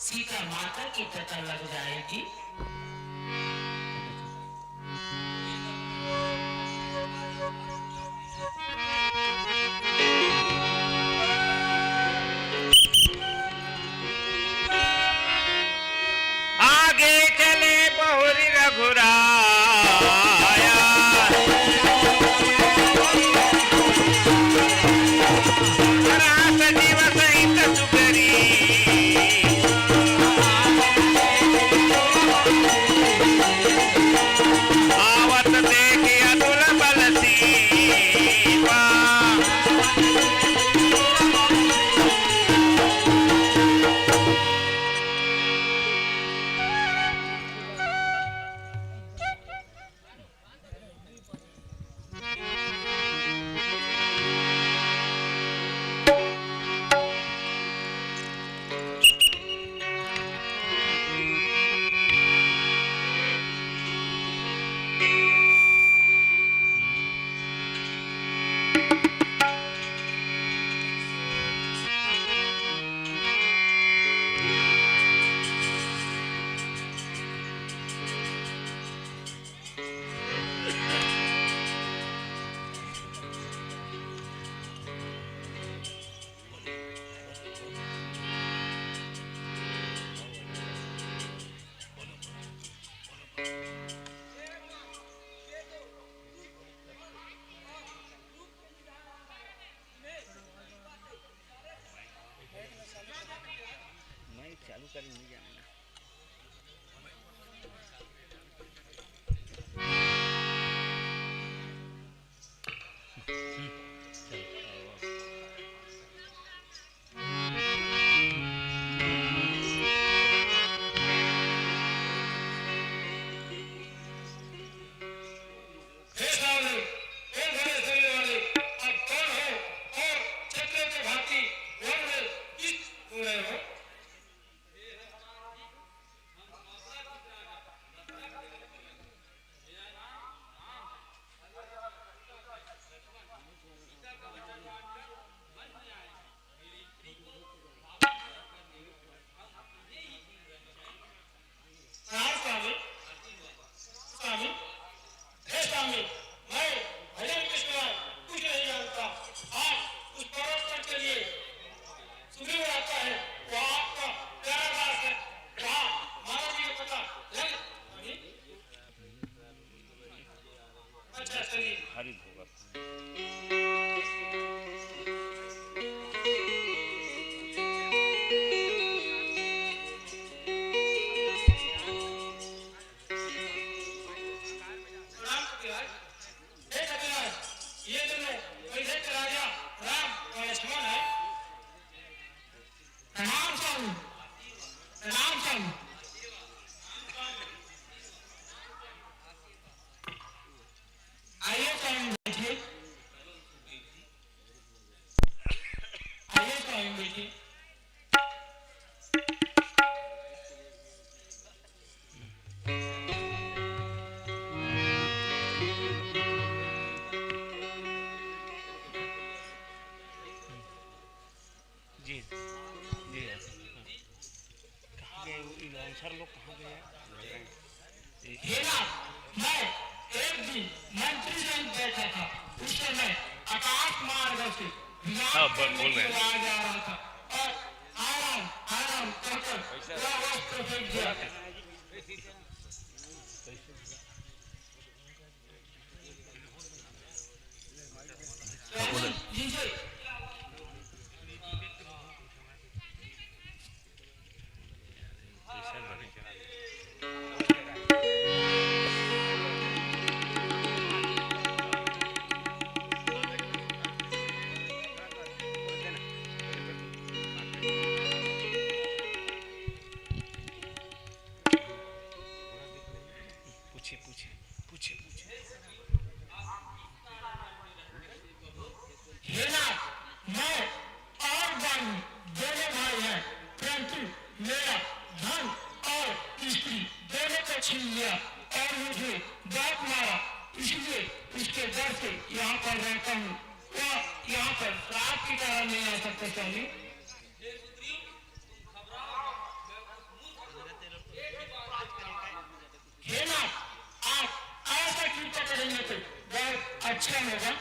सीता माता की पता लग जाएगी। रघुराया रास जीव सहित सुगरी आवत देखी अतुल बल सीवा चालू कर नहीं जाना हरित होगा जी जी कहाँ गए सर लोग कहाँ गए मैं एक दिन मंत्री से बैठा था उस समय आकाश मार्ग से हाँ बोल रहे हैं जा रहा था और आराम आराम कर वस्त्र फेंक दिया छीन लिया और मुझे दांत मारा, इसलिए इसके डर से यहाँ पर रहता हूँ। यहाँ पर रात की तरह नहीं आ सकता स्वामी। हे नाथ, आप ऐसा कृपा करेंगे तो बहुत अच्छा होगा।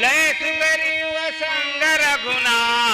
ले सुंदरी वसंग रघुनाथ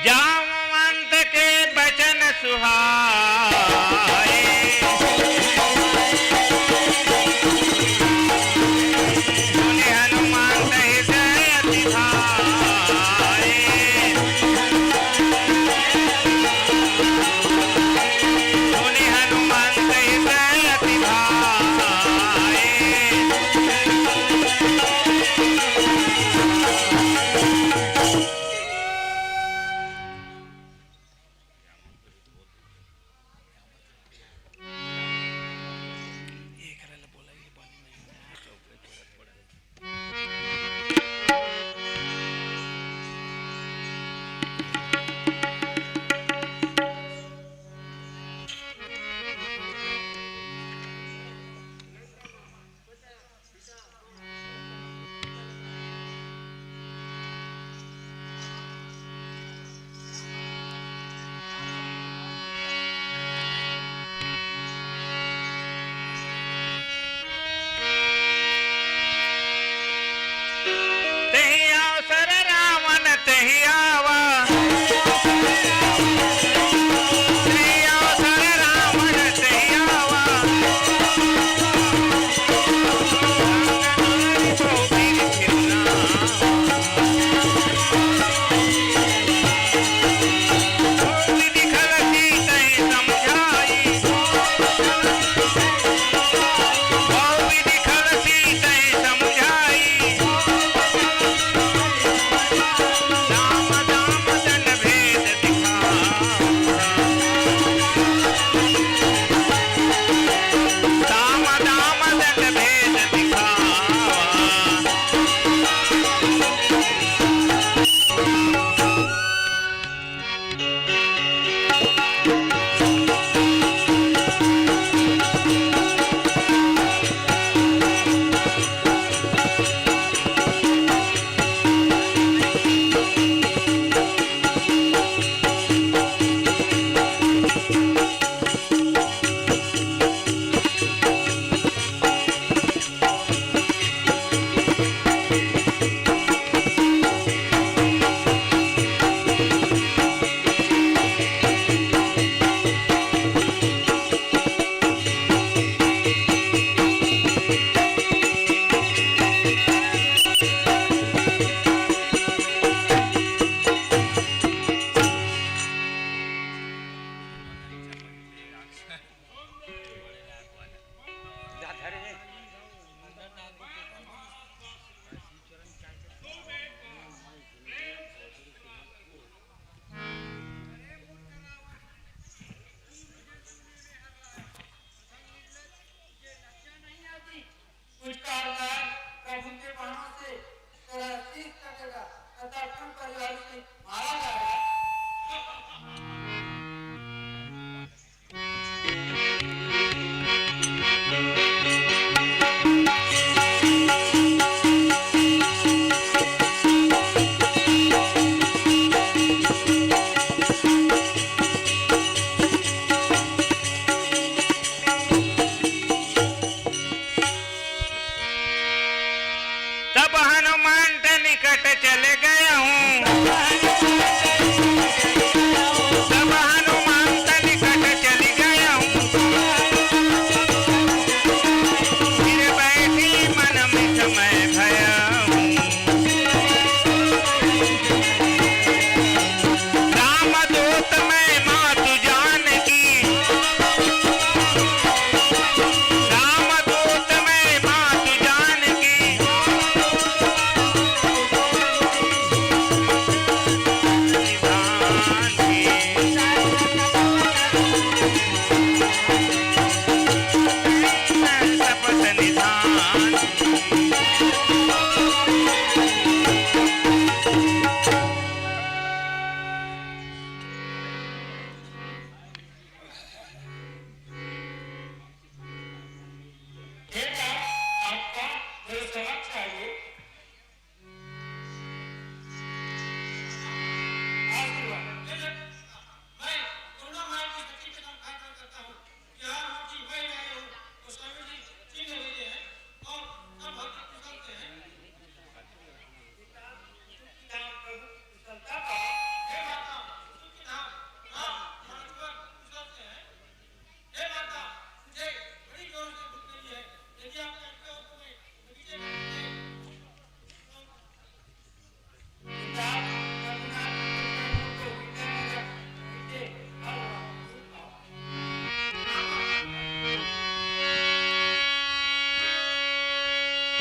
जामवंत के बचन सुहाए, सुने हनुमान हृदय अति भाए, सुने हनुमान हृदय अति भाए।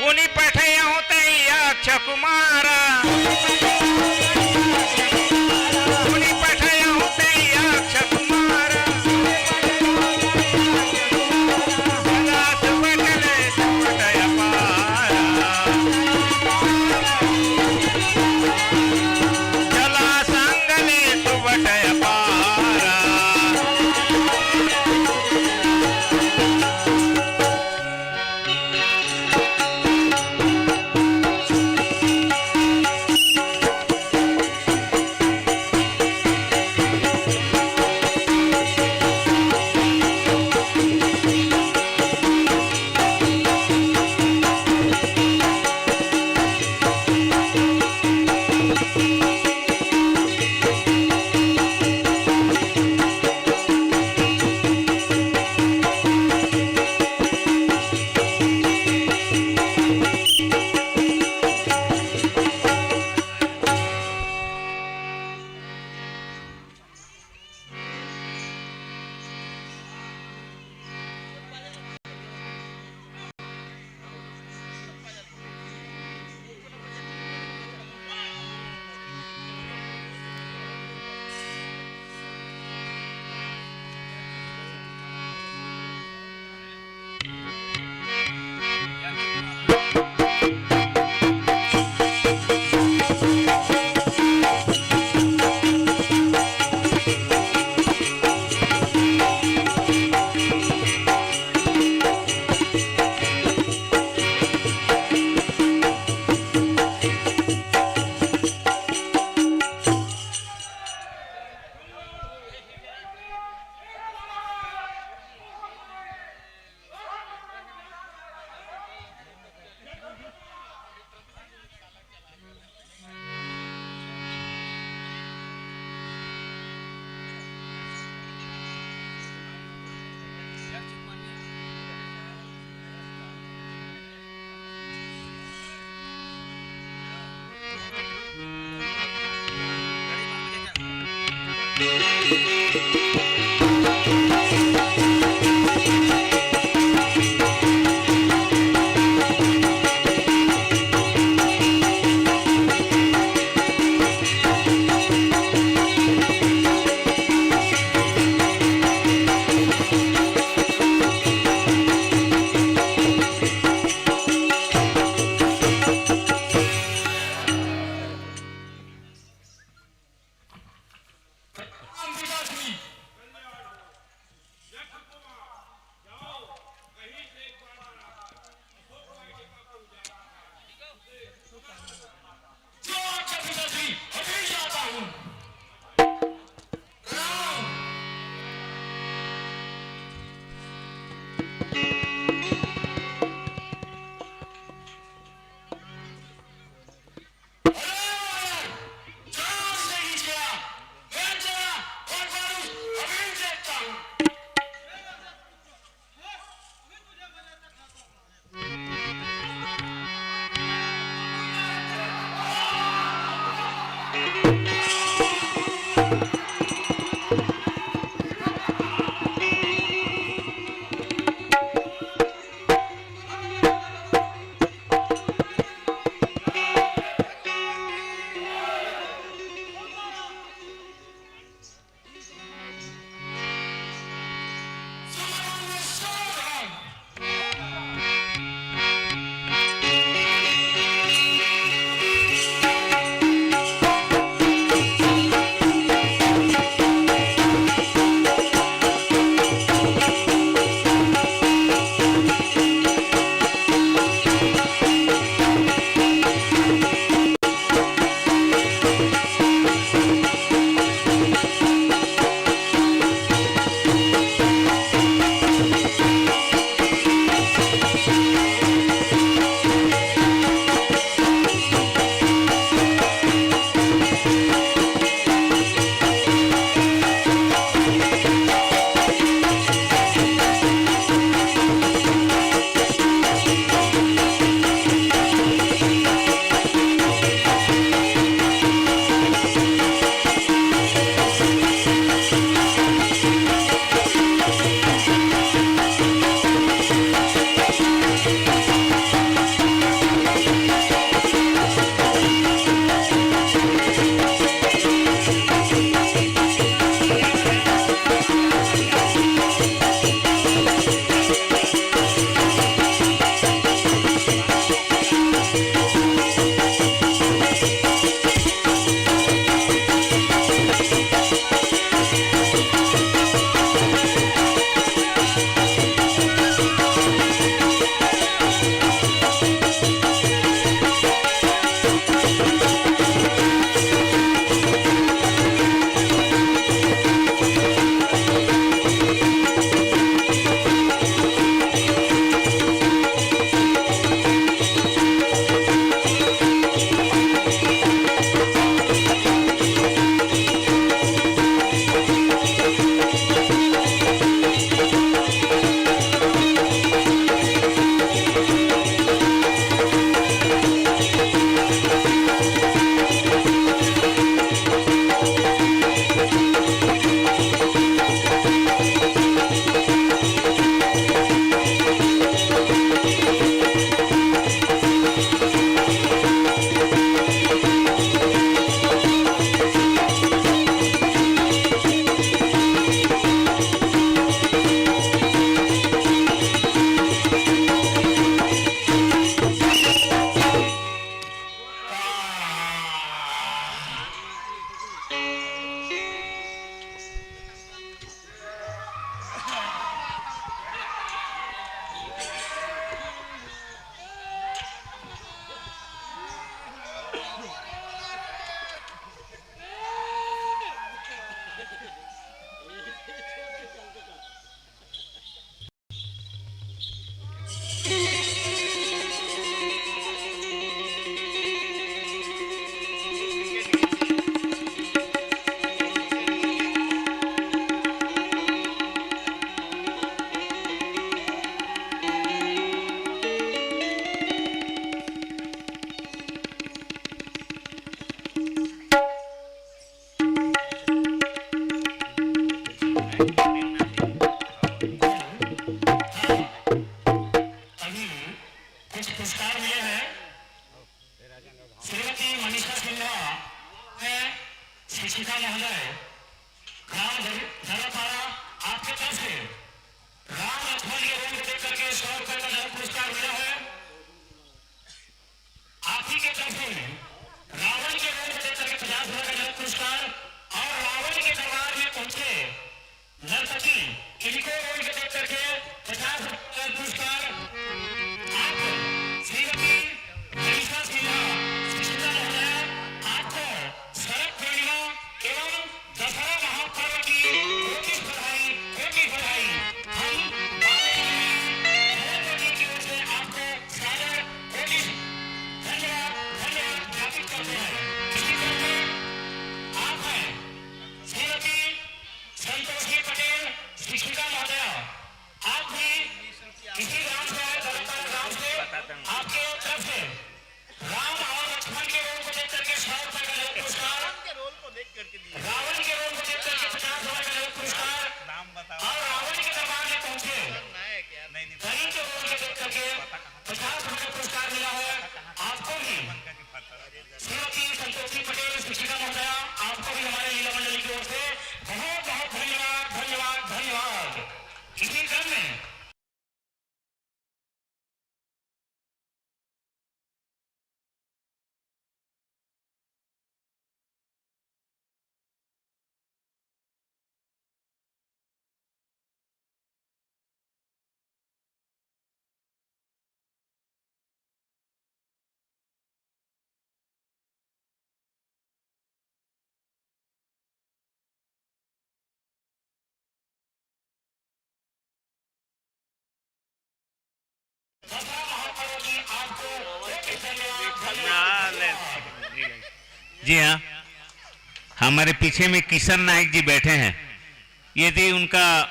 उन्हीं पठया होते अक्षय कुमार उन्हीं पठया होते अक्षय कुमार जलास बटले सुबटय पारा जलासंगले सुबटय पारा शिक्षिका महोदय ग्राम धर्मपाड़ा आपके तरफ से राम लक्ष्मण के रोल को देख करके 100 रुपए का नगद पुरस्कार मिला है। आप ही के तरफ से रावण के रोल को देख करके 50 रुपए का नगद पुरस्कार और रावण के दरबार में पहुंचे नरपति इनको रोल को देख करके 50 रुपए का पुरस्कार। आप श्रीमती मनीषा सिन्हा शिक्षिका महोदय आपको शरद पूर्णिमा एवं दशहरा महापर्व की कोटि बधाई। हम की ओर से आपको सादर कोटि धन्यवाद ज्ञापित करते हैं। इसी क्रम में आप हैं श्रीमती संतोषी पटेल शिक्षिका महोदय, आप भी इसी ग्राम से आए, धर्मपाड़ा ग्राम से, आपके तरफ से राम और लक्ष्मण के रोल को देख करके 100 रुपए का नगद पुरस्कार, रावण के रोल को देख करके 50 रुपए का नगद पुरस्कार और रावण के दरबार में पहुंचे कहीं के रोल को देख करके 50 रुपए पुरस्कार मिला है। आपको भी श्रीमती संतोषी पटेल शिक्षिका महोदया, आपको भी हमारे लीला मंडली की ओर से बहुत बहुत धन्यवाद। इसी क्रम में जी हाँ, हमारे पीछे में किशन नायक जी बैठे हैं। यदि उनका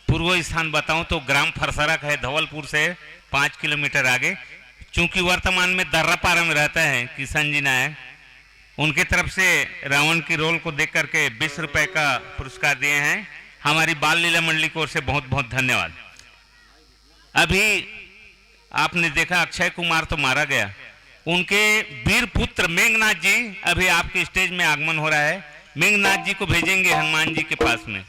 पूर्व स्थान बताऊं तो ग्राम फरसरक है, धवलपुर से 5 किलोमीटर आगे। चूंकि वर्तमान में दर्रापारा में रहता है किशन जी नायक, उनके तरफ से रावण की रोल को देख करके 20 रुपए का पुरस्कार दिए हैं। हमारी बाल लीला मंडली की ओर से बहुत बहुत धन्यवाद। अभी आपने देखा अक्षय कुमार तो मारा गया, उनके वीर पुत्र मेघनाथ जी अभी आपके स्टेज में आगमन हो रहा है। मेघनाथ जी को भेजेंगे हनुमान जी के पास में।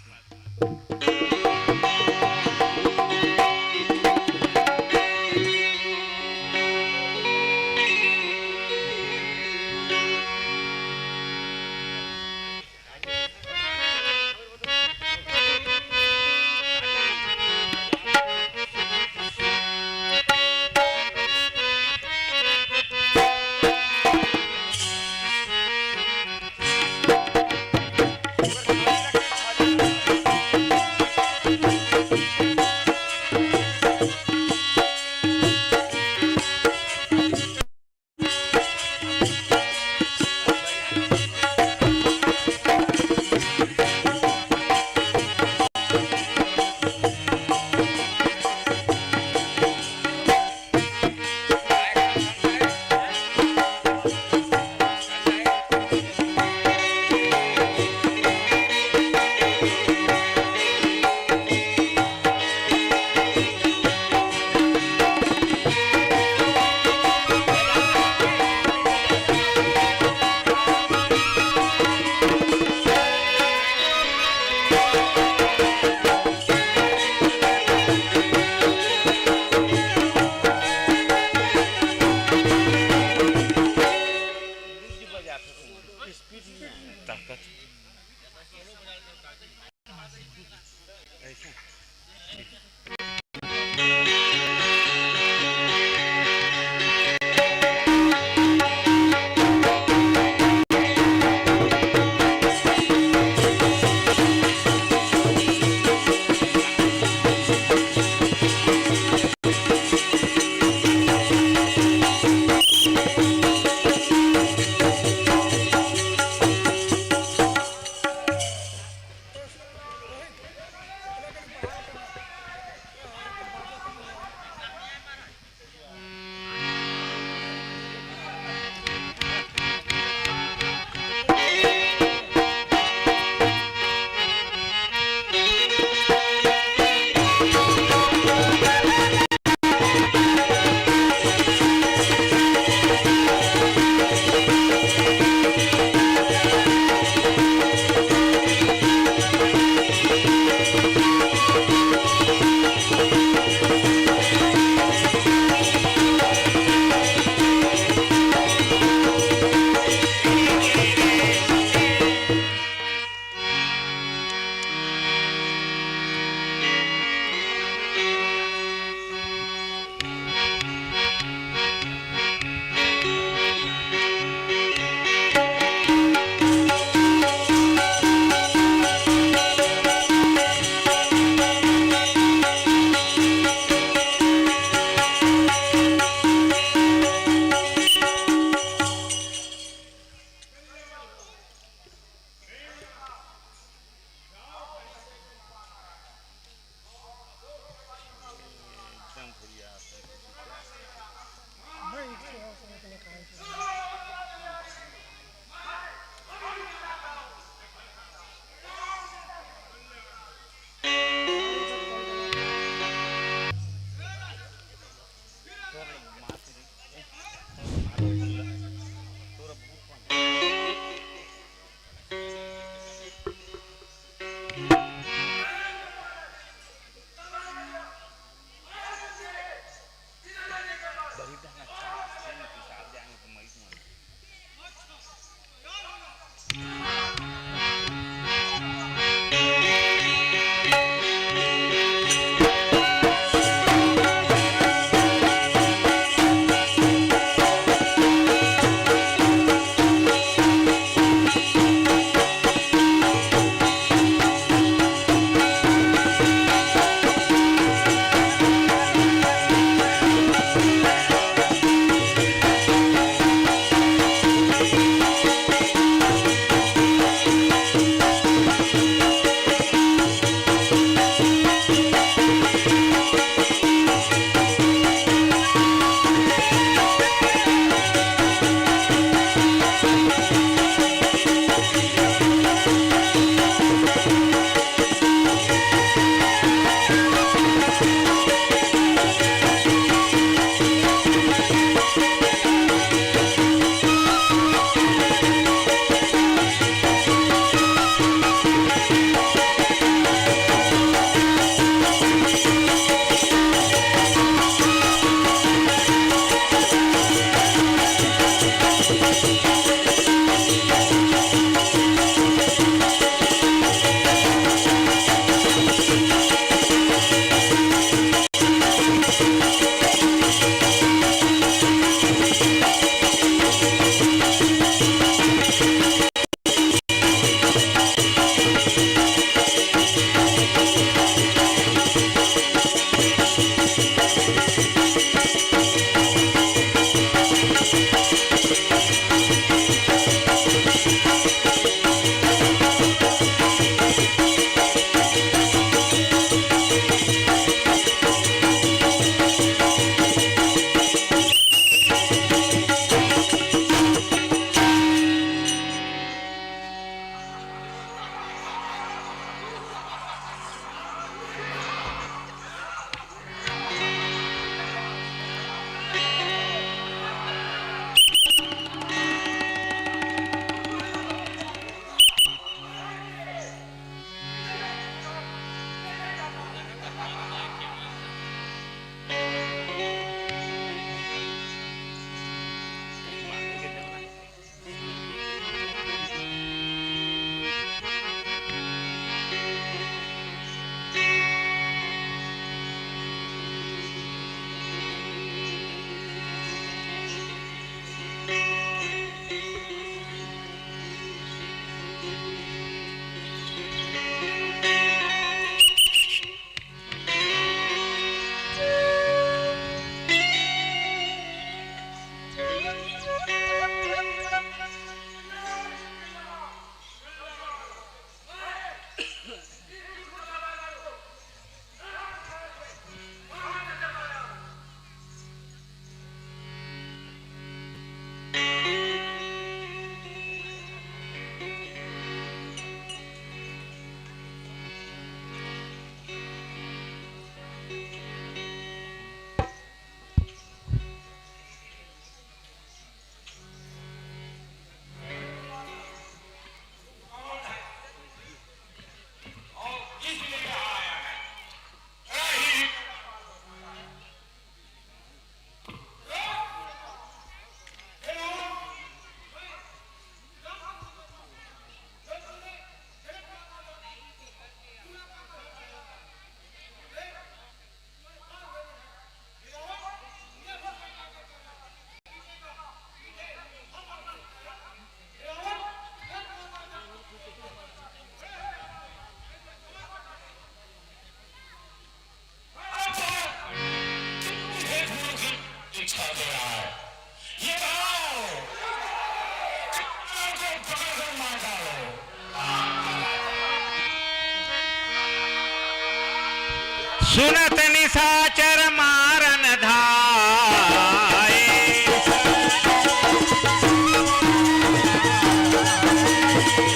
सुनत निशाचर मारन धाय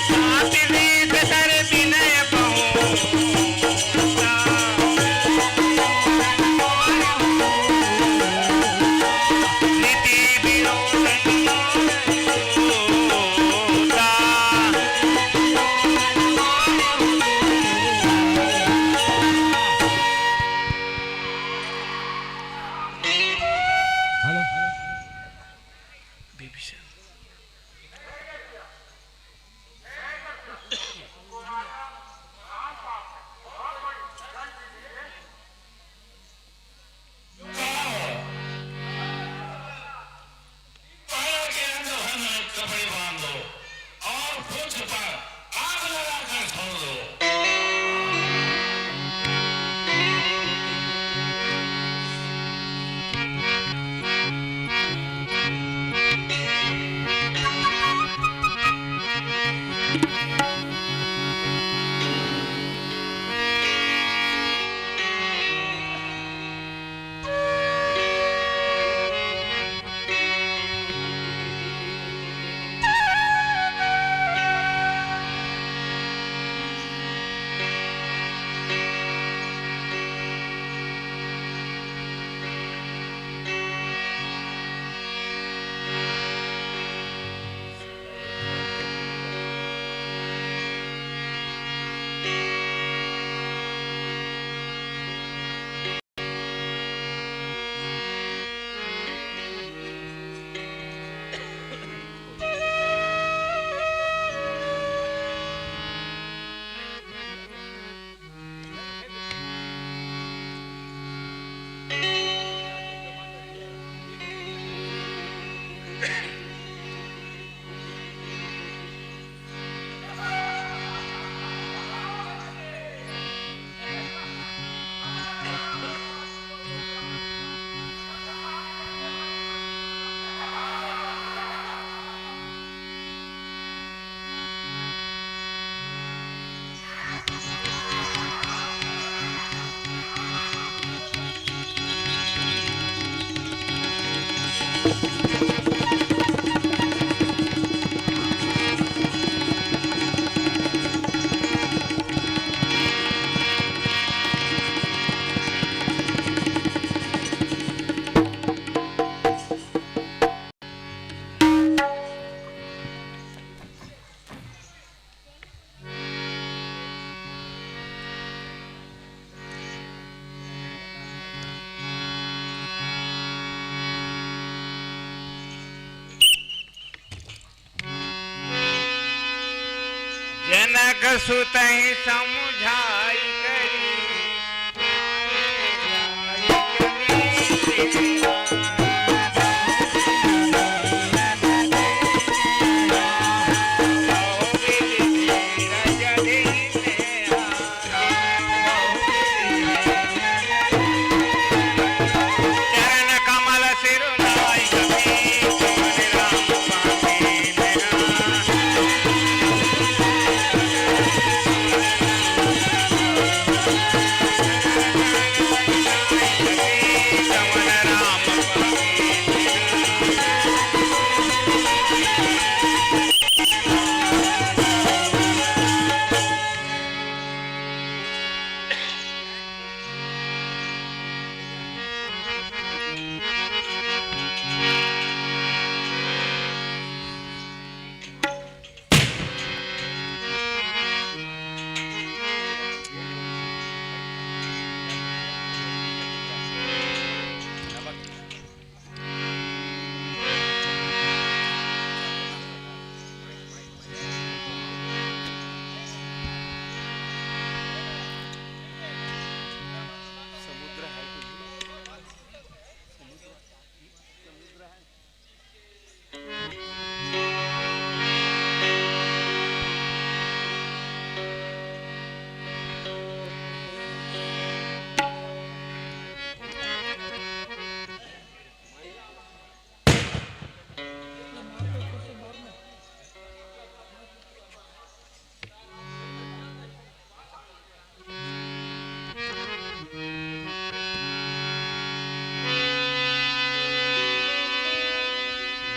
सात वेद तर विनय बहुता नीति विरोध होता पैर के अंदर कपड़े बांध दो और पूछ पर आग लगाकर छोड़ दो। जनक सुतहि समुझाई करी चरण कमल सिरुनाई कभी राम पाती कमल राम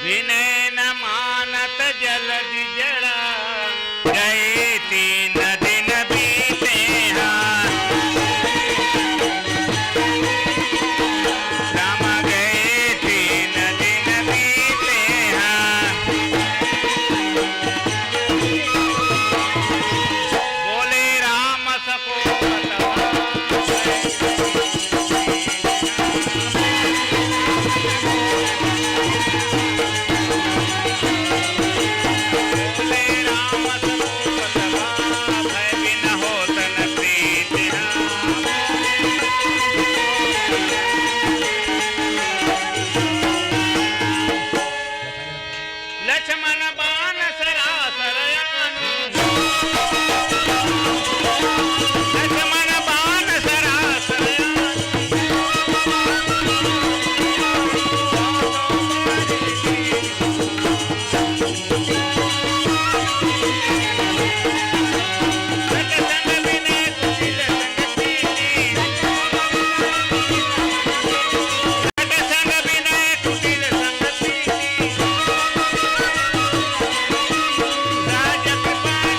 विनय न मानत जलदि जड़ा गए 3 दिन बीते हाँ राम गए 3 दिन बीते हाँ बोले राम सको बोले राम सको भय बिन होत न प्रीत लक्ष्मण बाण सरासर लक्ष्मण बाण सरासर संग बिने कुटिल संगति संग बिने कुटिल संगति राजक बाण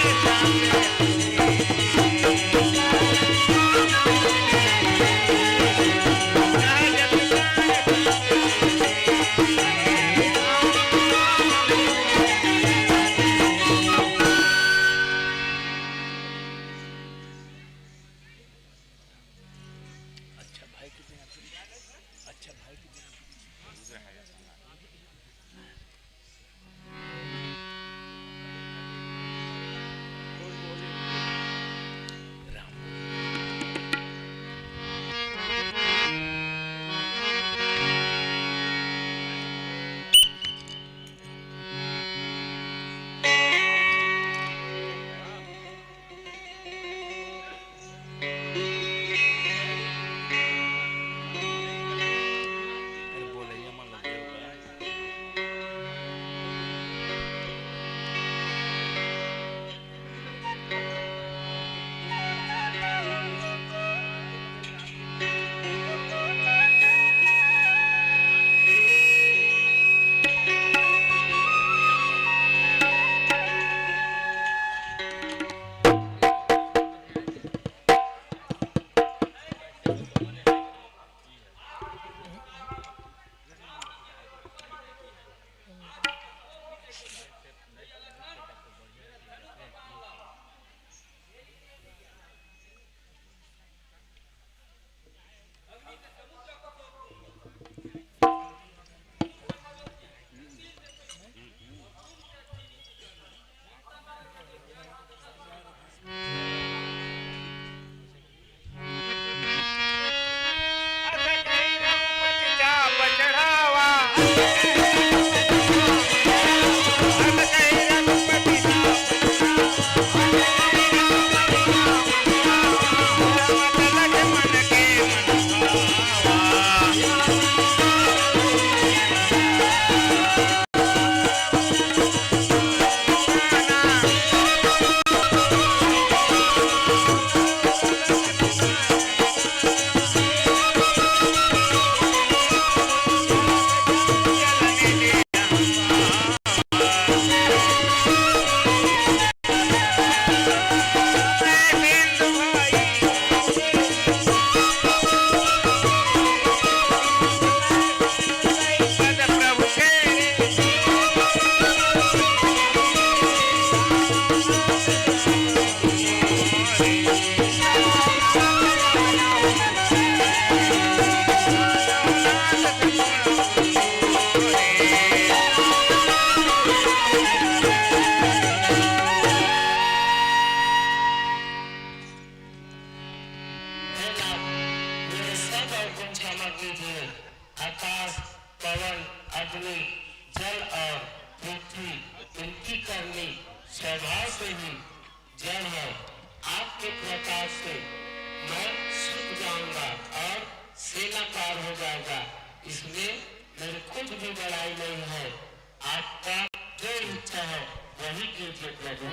आकाश पवन अग्नि जल और पृथ्वी इनकी करनी स्वभाव से ही जड़ है। आपके प्रकाश से मैं सूख जाऊंगा और सेनाकार हो जाएगा, इसलिए मेरी कुछ भी बड़ाई नहीं है। आपका जो इच्छा है वही कीजिए प्रभु।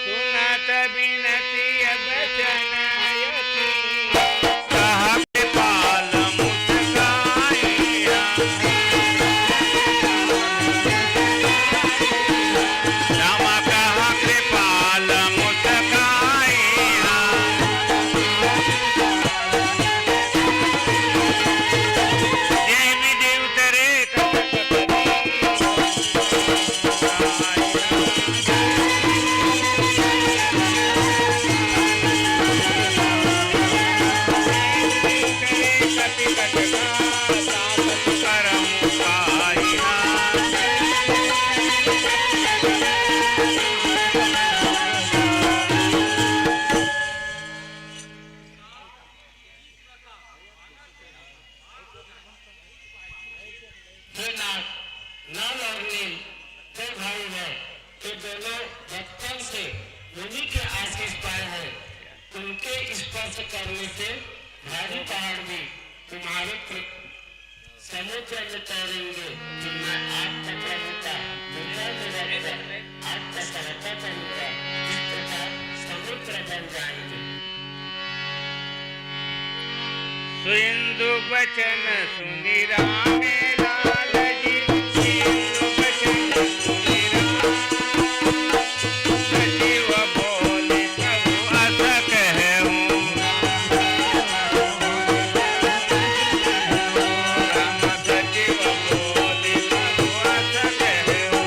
सुनत बिनती बचन यति साहब पाल मुझ गाया। फिर नाल और नील दो भाई हैं, ये दोनों बचपन से उन्हीं के आशीष पाए हैं। उनके स्पर्श करने से भारी पहाड़ भी तुम्हारे समुद्र में तैरेंगे। मैं आज तक रहता आज तक रहता तरीका इस प्रकार समुद्र बन जाएंगे। सिंधु बचन सुनी रामे लाल जी, सिंधु बचन सुनी राम, सजीव बोले प्रभु अस कहूँ, राम सजीव बोले प्रभु अस कहूँ।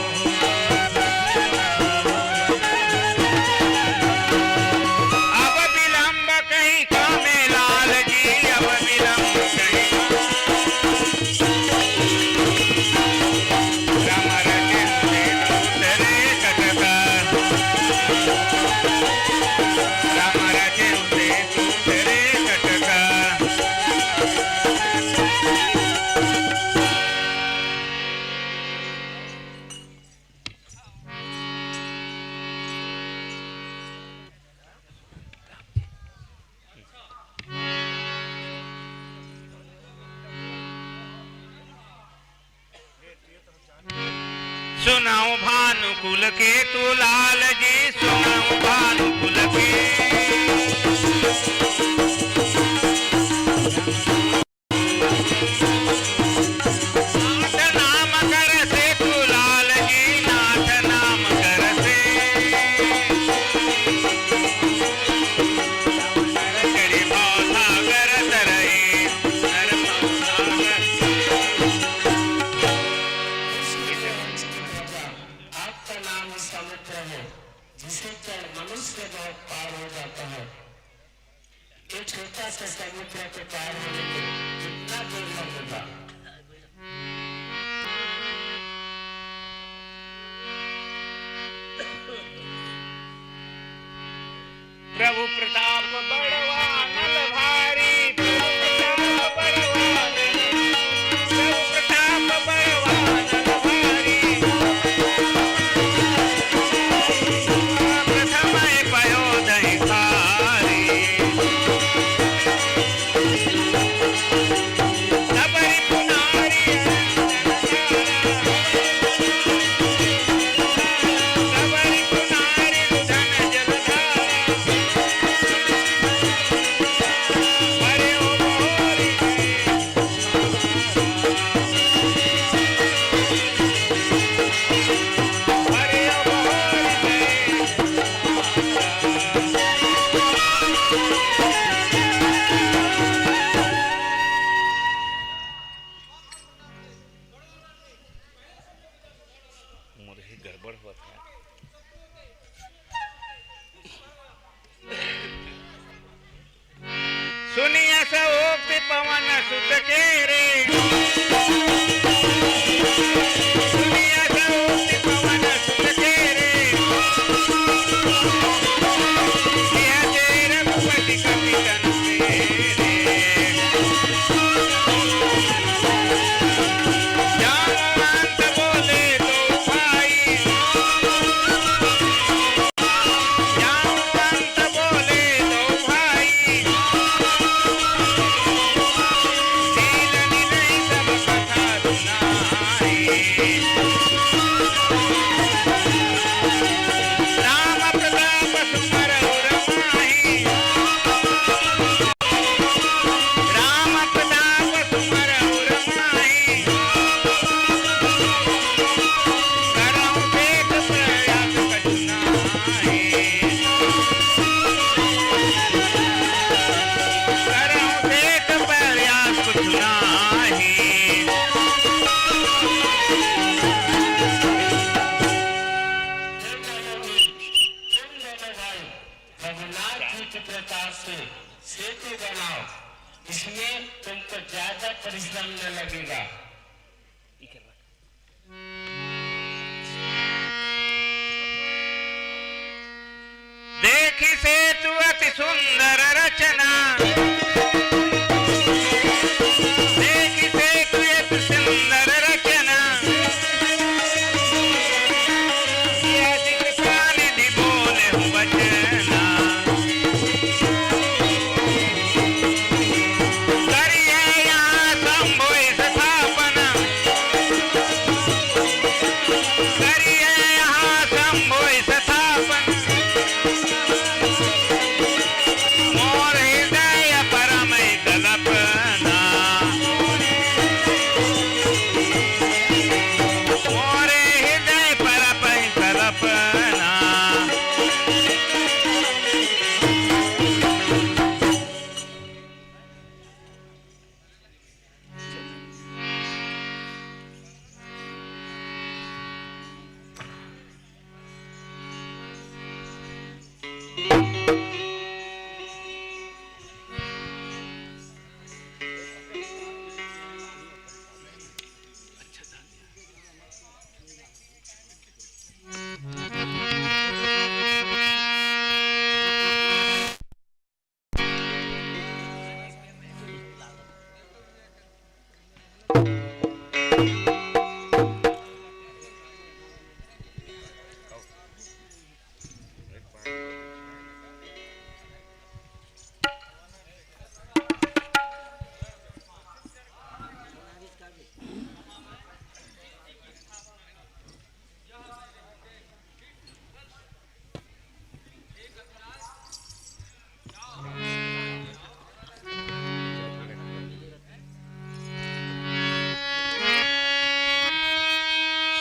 अब विलंब कहीं कामे लाल जी, अब विलंब कहीं राम रचे से दूसरे कटका, राम रचे से दूसरे कटका। सुनाओ भानुकुल के तू लाल जी, सुनाओ भानुकुल के, नाथ नाम कर से तू लाल जी, नाथ नाम कर से, चढ़ी भाव सागर तरही, नर भाव सागर। आपका नाम समुद्र है, जिसे चढ़ मनुष्य बहुत पार हो जाता है। एक छोटा सा समुद्र के पार होने में कितना दूर लगेगा। प्रभु प्रताप बड़वा नल भारी, प्रभु प्रताप बड़वा नल, प्रभु प्रताप बड़वा नल भारी, प्रथम पयो दही खारी, सबरी पुनारी सबरी पुनारी धन जलधारा, हरे ओ मोरी हरे ओ मोरी मुरही गड़बड़ हुआ था। सुनिया सओक्ति पवन सुत के रे, सुनिया सओक्ति पवन सुत के रे, यह ते रघुपति कपि तन तेरे, जामवंत बोले दो भाई, जामवंत बोले दो भाई, नील निलय सब कथा सुनाई, राम प्रताप सुमरऊ रमाई, राम प्रताप सुमरऊ रमाई, करऊं देख प्रयास कछु नाहि, करऊं देख प्रयास कुछ नाहि। रघुनाथ जी के प्रताप से सेतु बनाओ, इसमें तुमको ज्यादा परिश्रम न लगेगा। देखी से तू अति सुंदर रचना, देखी से तू अति सुंदर रचना, ऐसी कृपा निधि बोले हूँ बचना, करिए यहाँ शंभु स्थापना, करिए यहाँ शंभु स्थापना, मोर हृदय परम कल्पना, मोर हृदय परम कल्पना।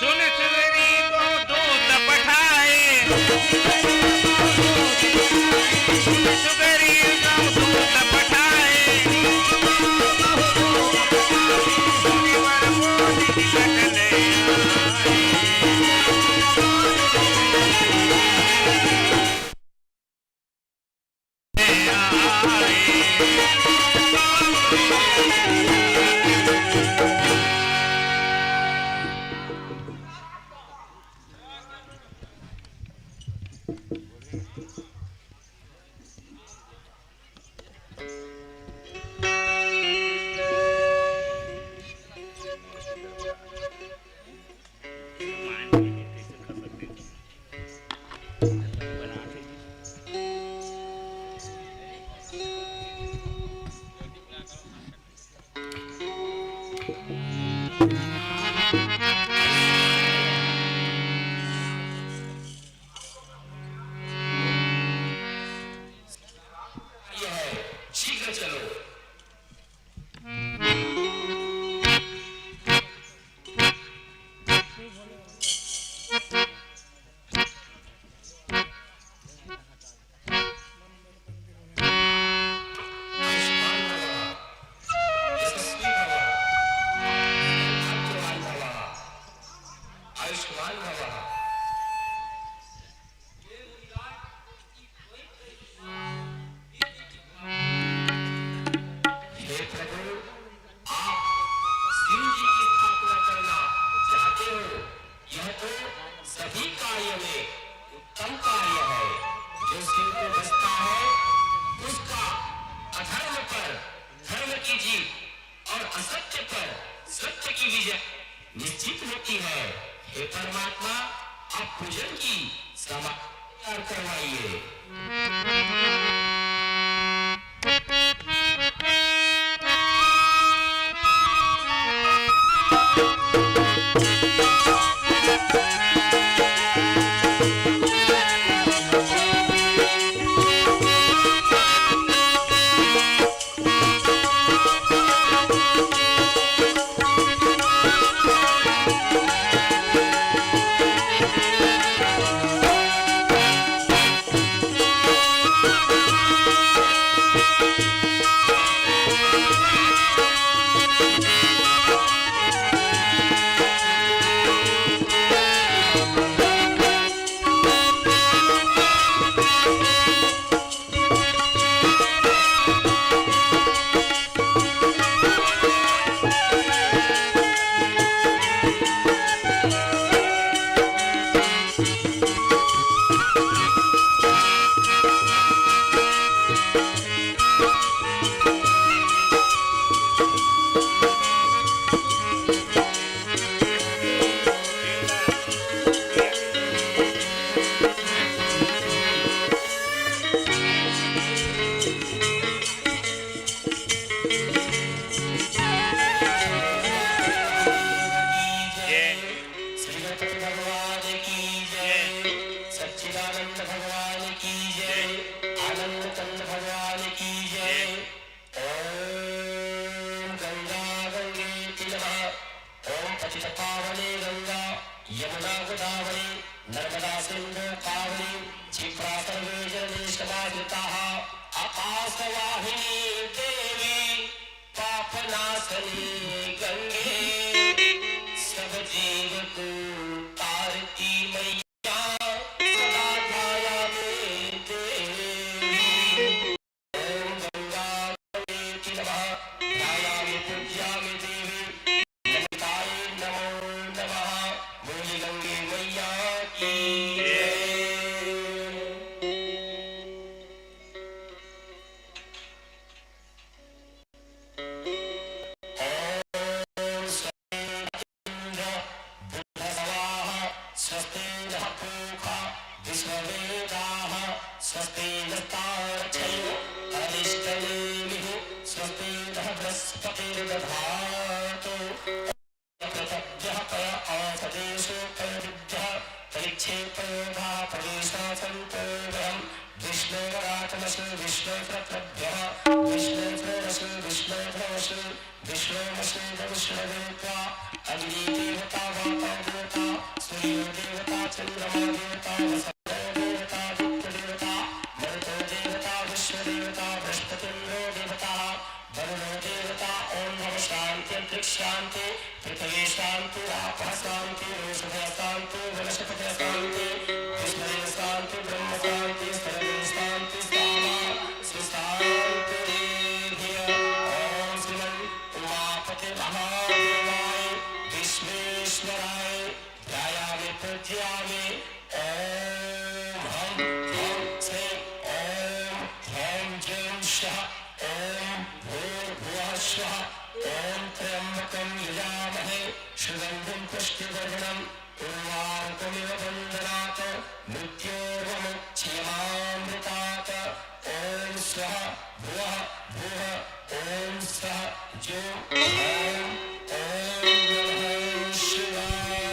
सुन सुगरी को दूत पठाए, सुन सुगरी को दूत पठाए, मुनिवर मोदी निकट ले शीघ्र चलो। आयुष्मान भवा। हे प्रभु, आप शिव जी की स्थापना करना चाहते हो, यह तो सभी कार्य में उत्तम कार्य है। जो शिव को बसता है उसका अधर्म पर धर्म की जीत और असत्य पर सत्य की विजय निश्चित होती है। हे परमात्मा, आप पूजन की समाप्ति करवाइए। समाहिताः आकाशवाहिनी देवी पापनाशनी गंगे सब जीव को तारती मैया सदा ध्यायामि देवी ओम गंगा गणपति नमः ध्यायामि पूज्यामि देवी नमिताय नमो नमः बोली गंगे मैया की जय। शांति पृथ्वी शांति आपः शांति औषधय शांति वनस्पति शांति विष्णु शांति ब्रह्म शांति सर्व शांति सामा सुशांति ओम श्रीमन् उमापति महादेवाय विश्वेश्वराय ध्यायामि पूज्यामि ओम हम श्री ओम ह्रीं ज्रीं शः ओम भूर्भुवः स्वः ओम त्र्यंबकं यजामहे सुगंधिं पुष्टिवर्धनम् उर्वारुकमिव बन्धनात् मृत्योर्मुक्षयमामृतात् ओम स्वः भुवः भुवः ओम स्वः ज्यों ओम नमः शिवाय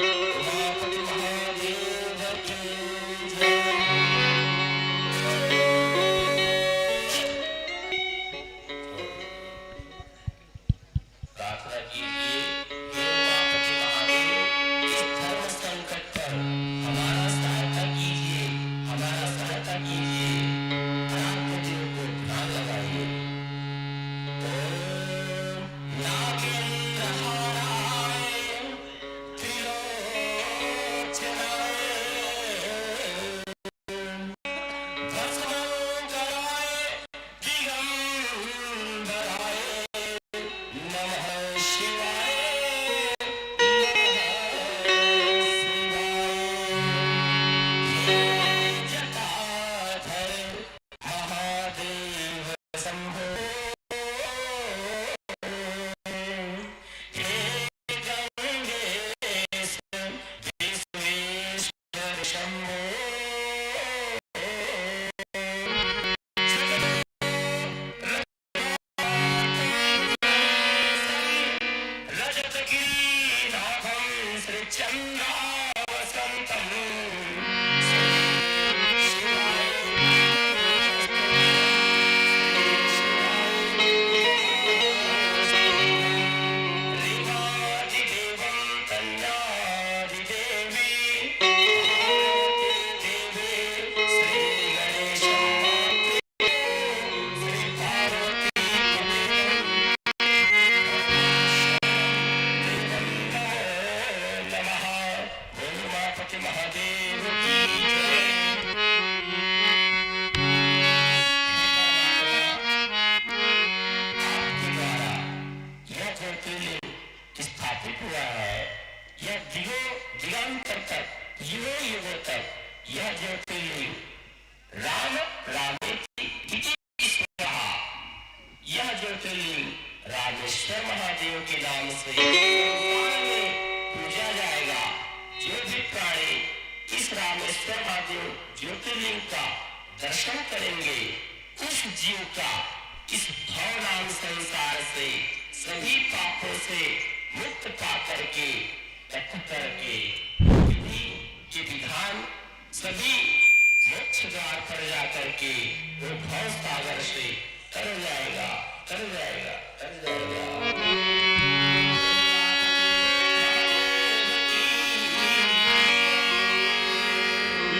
उमापति महादेव की जय। प्रार्थना कीजिए हे उमापति महादेव इस धर्म संकट पर हमारा सहायता कीजिए, हमारा सहायता कीजिए। अनाथ जीव को ध्यान लगाइए। ओम नागेंद्र हाराय त्रिलोचनाय भस्मांकराय दिगंबराय नमः शिवाय जटाधर महादेव शंभो हे गंगेश विश्वेश्वर शंभो रजतगिरिनाथं श्रीचन्द्रावसन्तं रीवादिदेवं कन्यादिदेवी देवी श्रीगणेशं श्रीपार्वती नमः उमापति महादेव की जय। आपके द्वारा यह ज्योतिर्लिंग स्थापित हुआ है। यह दिगांतर तक युगों युगों तक यह ज्योतिर्लिंग राम रामेति इति स्वाहा यह ज्योतिर्लिंग रामेश्वर महादेव के नाम से संसार में पूजा जाएगा। जो भी प्राणी इस रामेश्वर महादेव ज्योतिर्लिंग का दर्शन करेंगे उस जीव का इस भवनाम संसार से सभी पापों से मुक्त पा करके तत्व करके विधि के विधान सभी मोक्ष द्वार पर जाकर के वो भव सागर से तर जाएगा तर जाएगा तर जाएगा।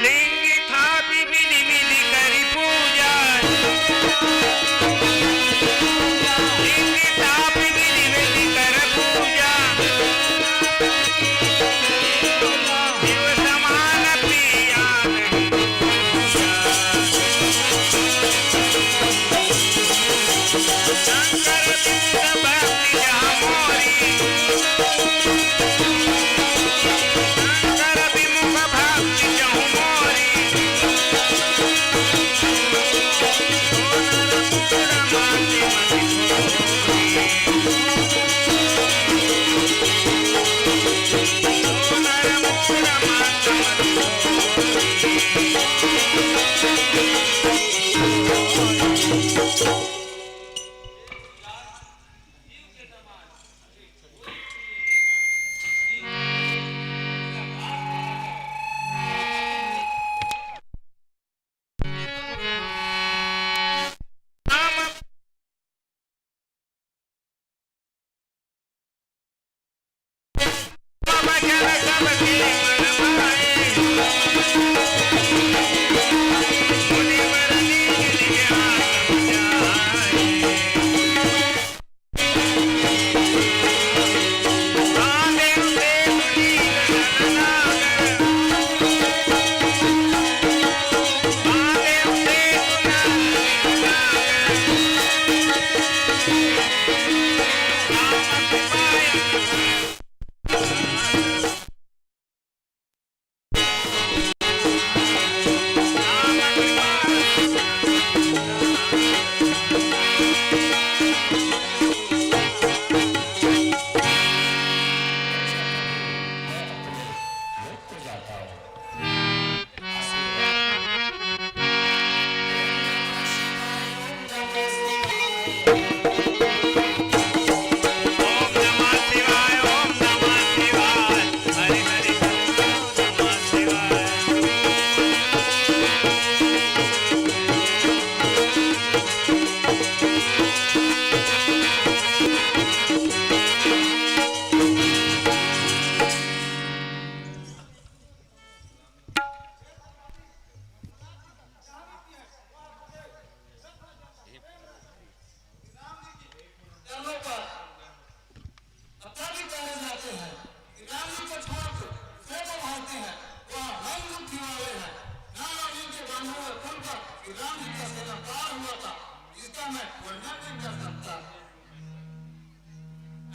लिंग था मिली मिली कर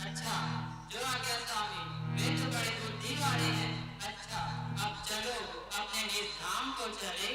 अच्छा जो आ गया स्वामी वे तो बड़े बुद्धि वाले हैं। अच्छा अब चलो अपने निज धाम को चले।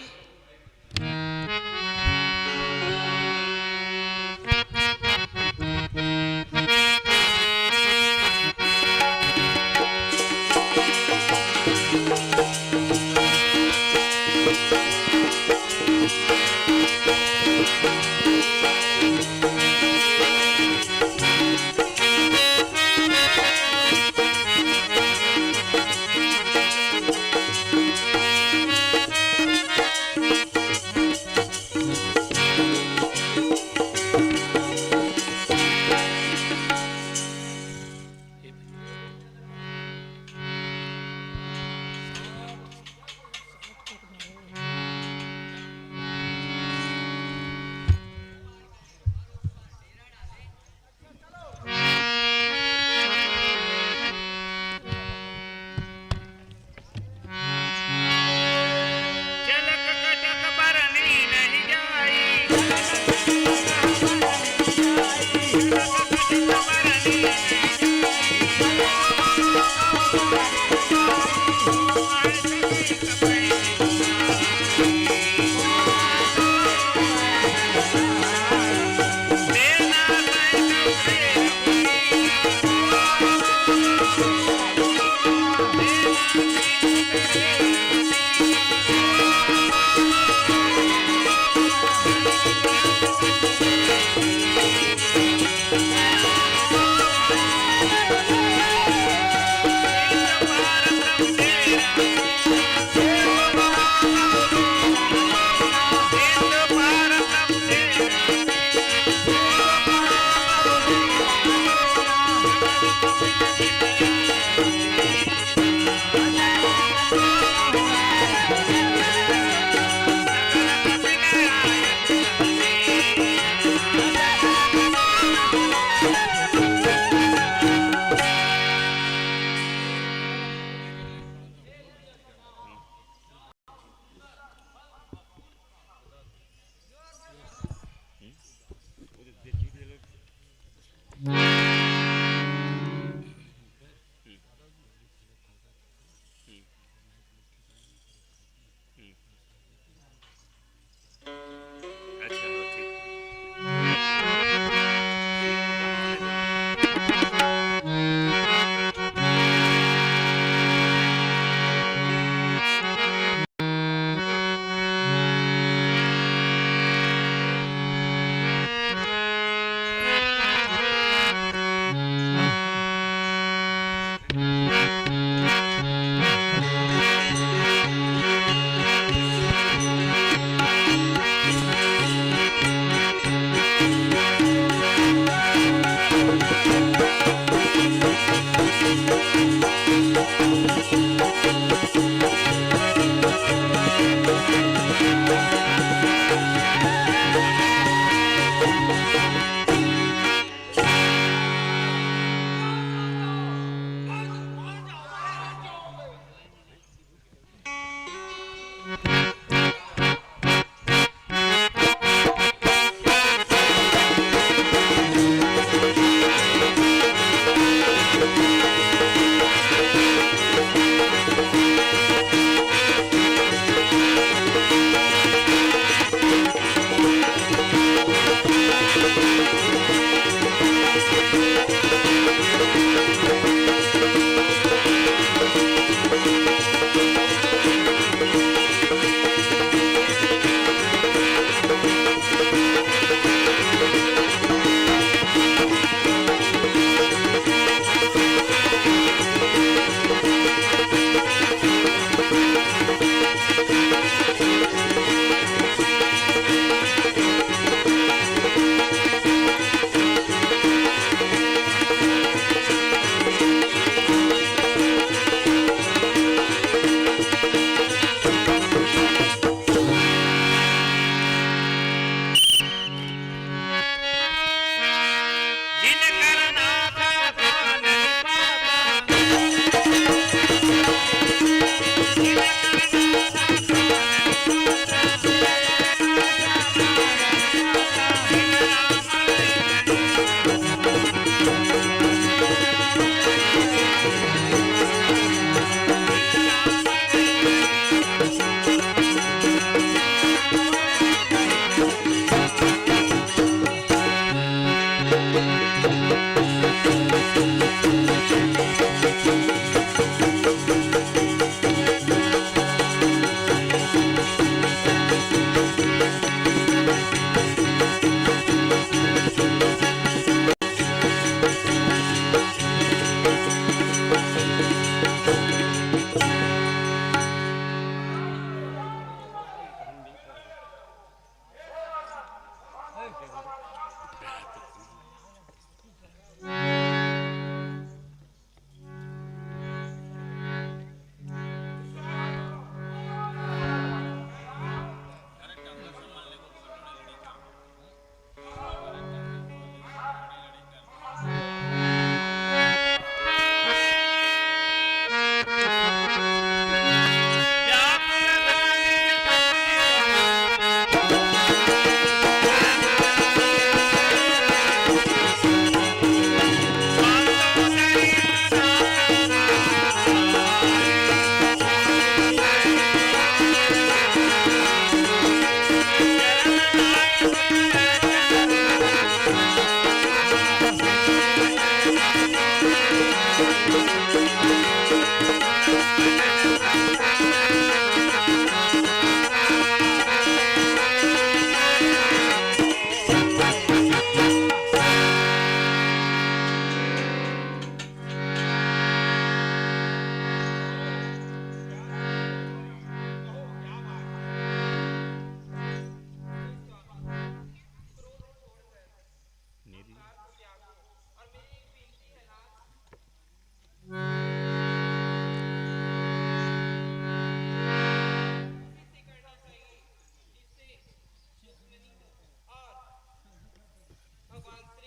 Thank you.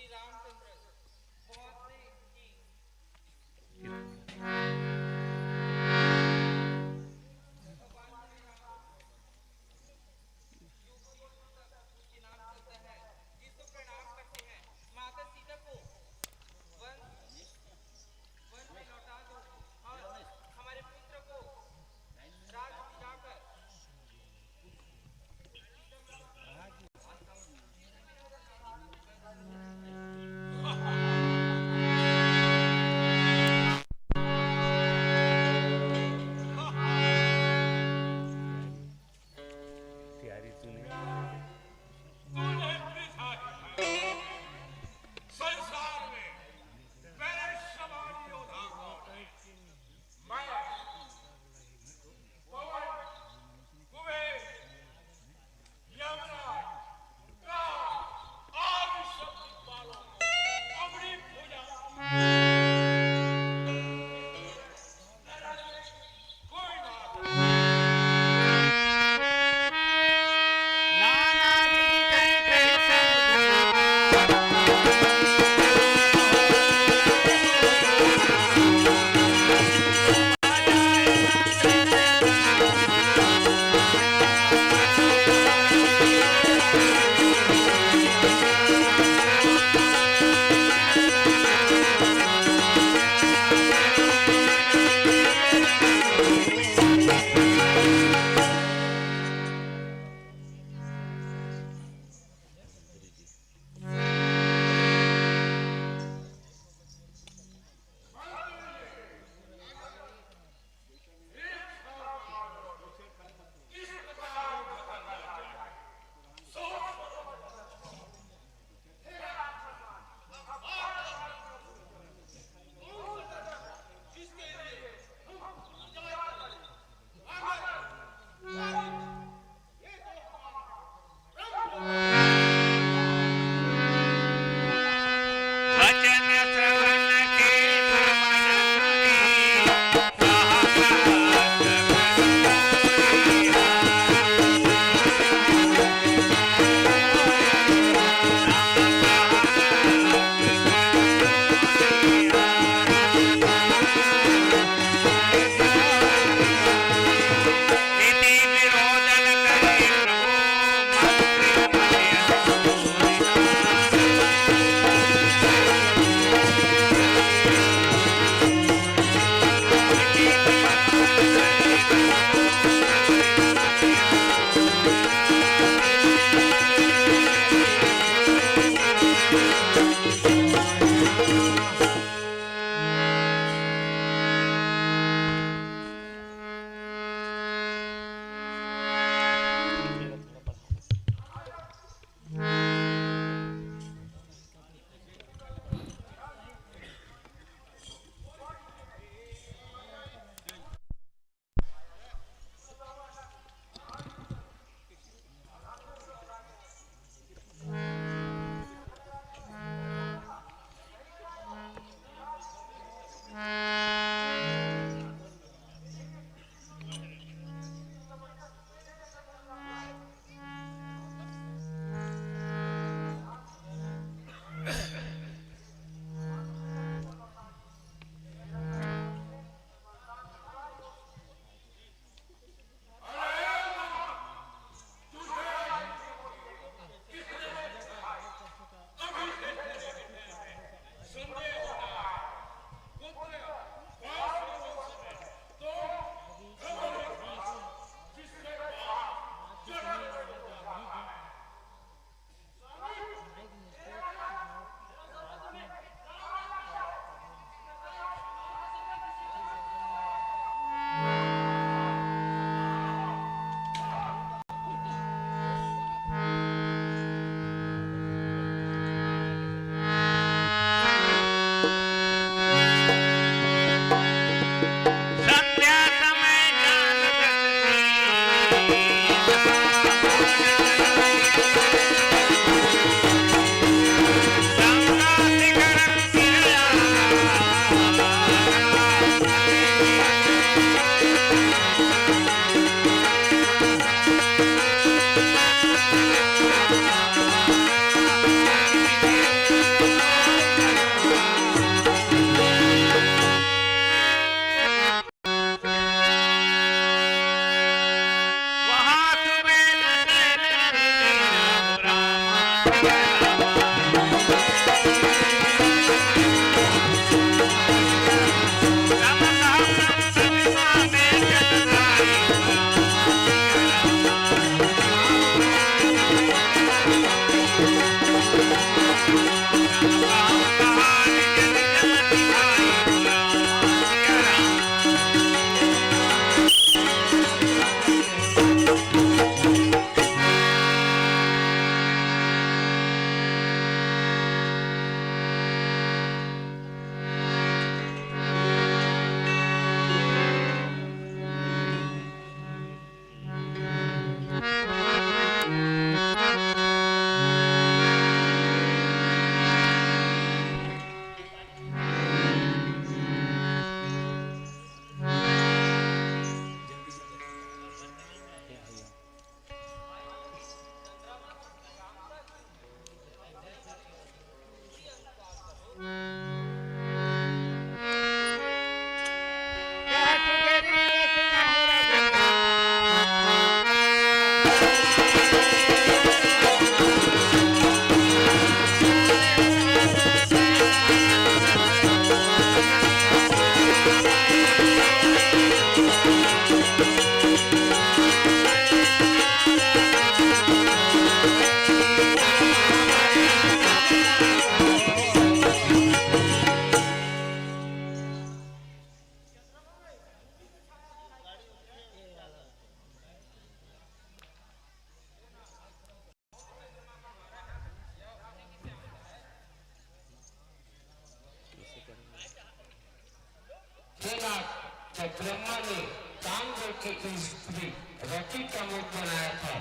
जब ब्रह्मा ने काम करके कोई स्त्री रति का मुख बनाया था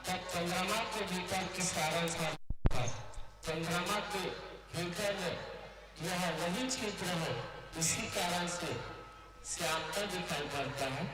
तब चंद्रमा के भीतर किस कारण था? चंद्रमा के भीतर यह वही क्षेत्र है, इसी कारण से श्यामता दिखाई पड़ता है।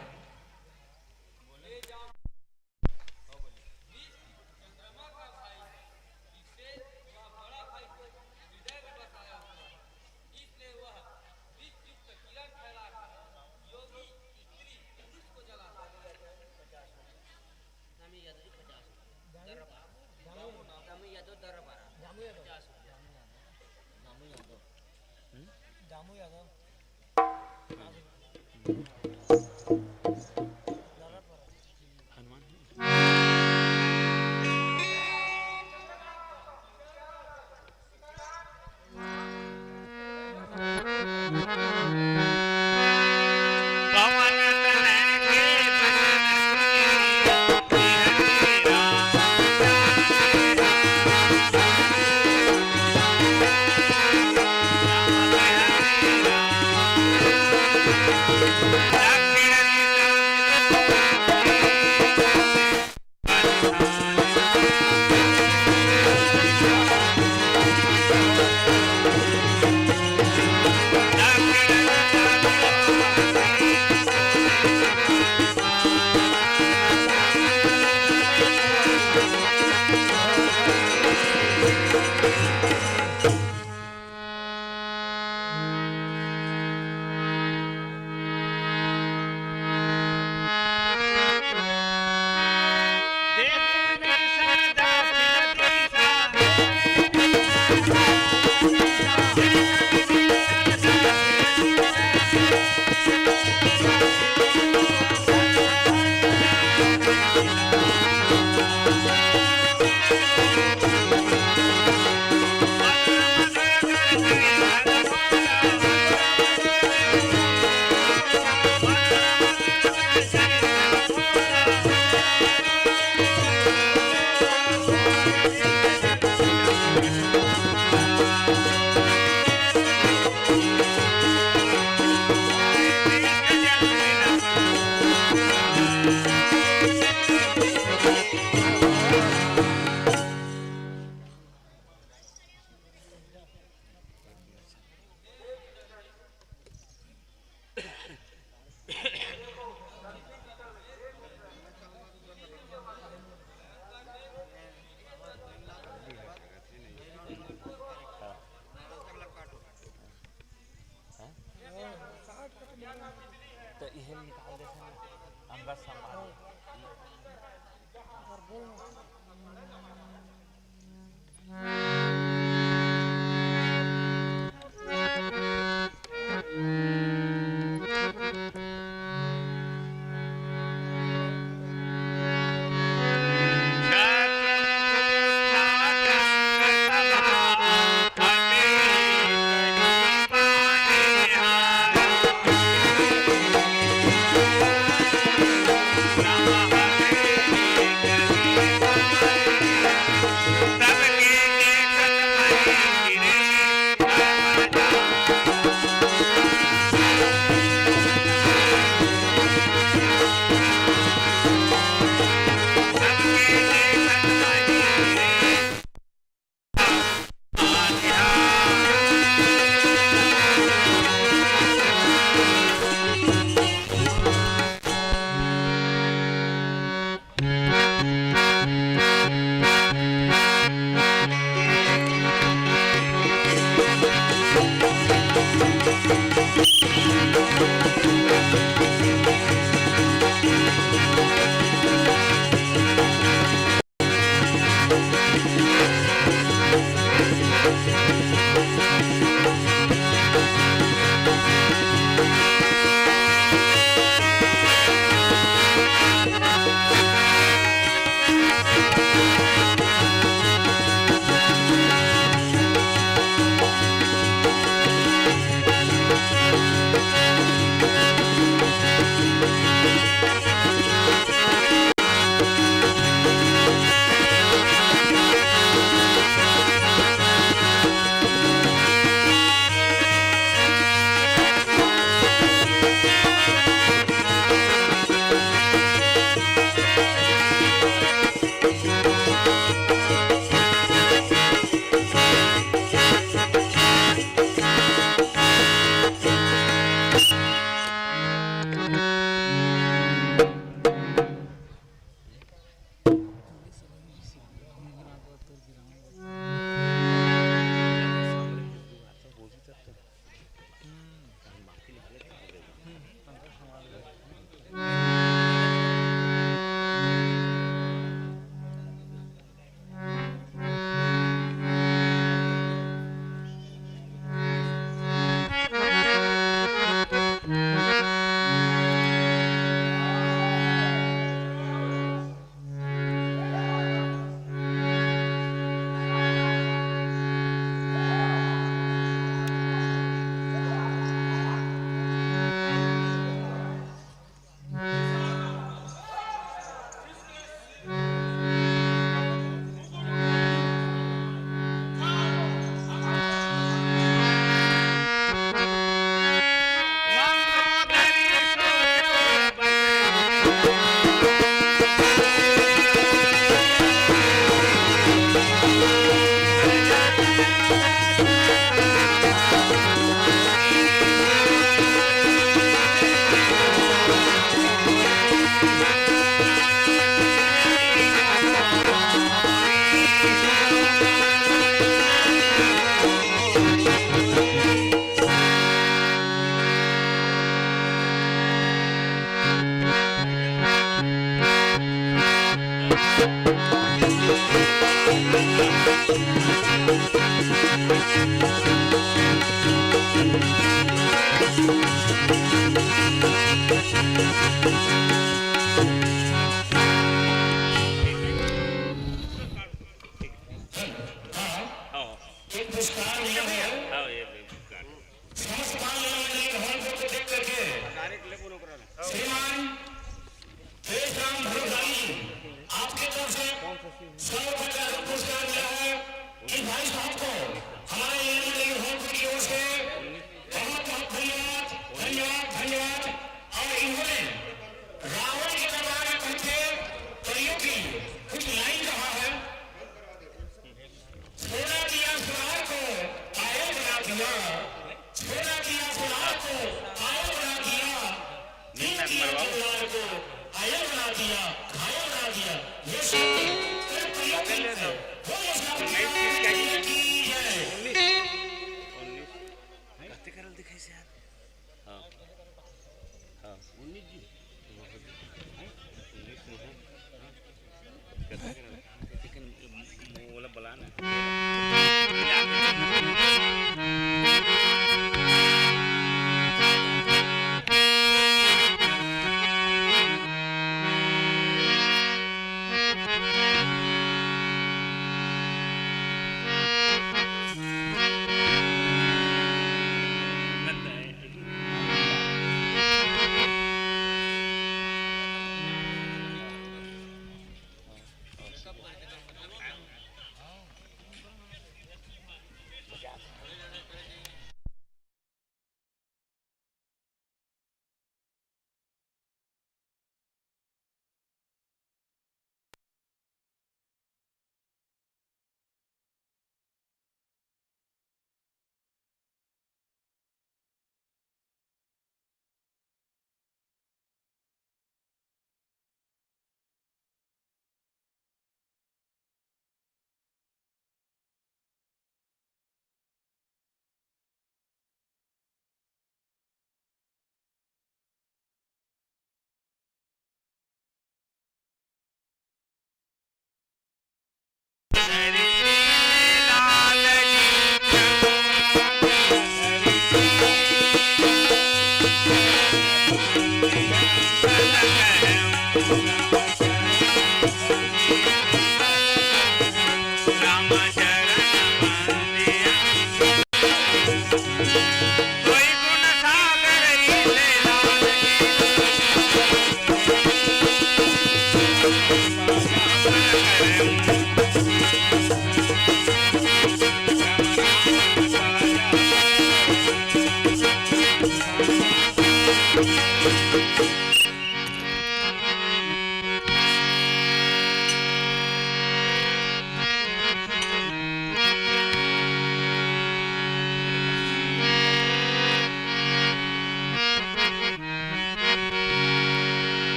एक पुरस्कार मिला है समस्त बाल लीला मंडली हॉल को देख करके श्रीमान राम भरोदाई आपके तरफ से 100 रुपए का पुरस्कार मिला है। इन भाई साहब को हमारे लीला मंडली हॉल की ओर से बहुत बहुत धन्यवाद धन्यवाद धन्यवाद। और इन्होंने रावण के दरबार में पहुंचे परियों की कुछ लाइन कहा है। छोड़ा दिया सुनार को पायल बना दिया, छोड़ा दिया सुनार को पायल बना दिया, नींद दिया जलाल को पायल बना दिया, घायल बना दिया। ये सब तेरे प्रिय दिल से वो ये सब की है।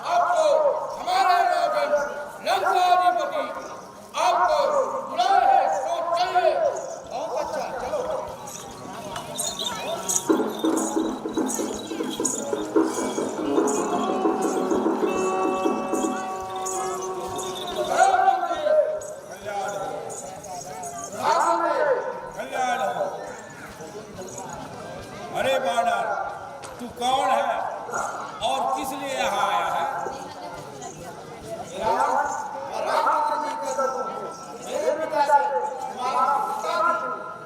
आपको हमारे राजन लंकाधिपति आपको बुलाए हैं, तो चलिए। बहुत अच्छा, चलो। कल्याण हो। अरे बानर, तू कौन है और किस लिए यहाँ आया है?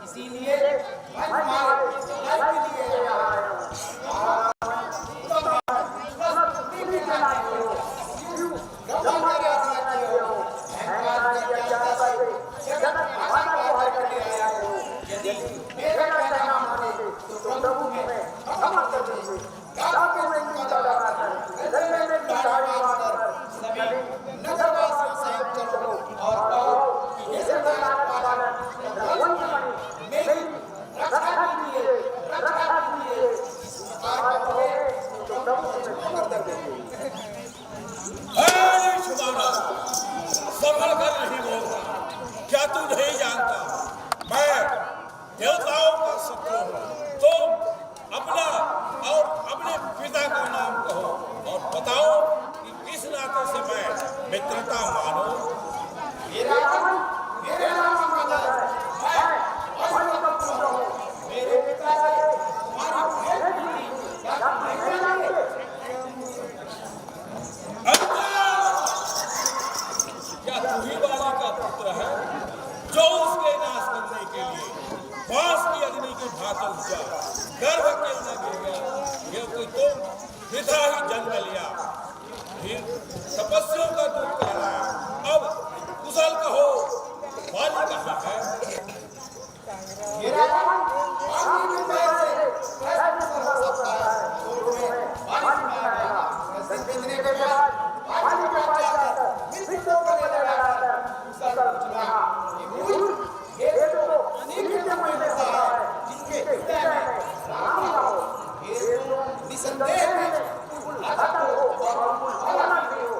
इसीलिए मैं तुम्हारे भलाई के लिए आया हूं। अरे शुभाना, संभल कर नहीं बोलता। क्या तू नहीं जानता मैं देवताओं का शत्रु हूँ? तुम अपना और अपने पिता का नाम कहो और बताओ कि किस नाते से मैं मित्रता मानो। मेरा नाम मदन है। मैं मेरे पिता से हमारी भेंट हुई। क्या तू ही बाला का पुत्र है जो उसके नाश करने के लिए बांस की अग्नि के भांति हुआ, गर्भ के न गिर गया, क्योंकि तुम पिता ही जन्म लिया, फिर तपस्वियों का दूध कहलाया। अब कुशल कहो, बाली कहाँ है? मेरा नाम पानी में कैसे हो सकता है? पानी में आया। कितने के बाद पानी के पास जाकर मित्रों को ले लगाकर कुशल पूछना। ये तो नीचे में रहता है जिसके हृदय में राम ना हो। ये तो निसंदेह में अतल हो और अलग भी हो।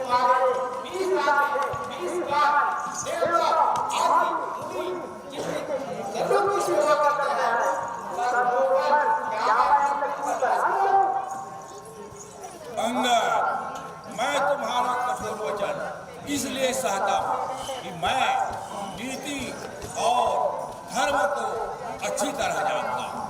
हमारे 20 लाख देवता आदि मुनि जिसके सर्वों की सेवा करते हैं। अंगद, मैं तुम्हारा कठोर वचन इसलिए सहता हूँ कि मैं नीति और धर्म को अच्छी तरह जानता हूँ।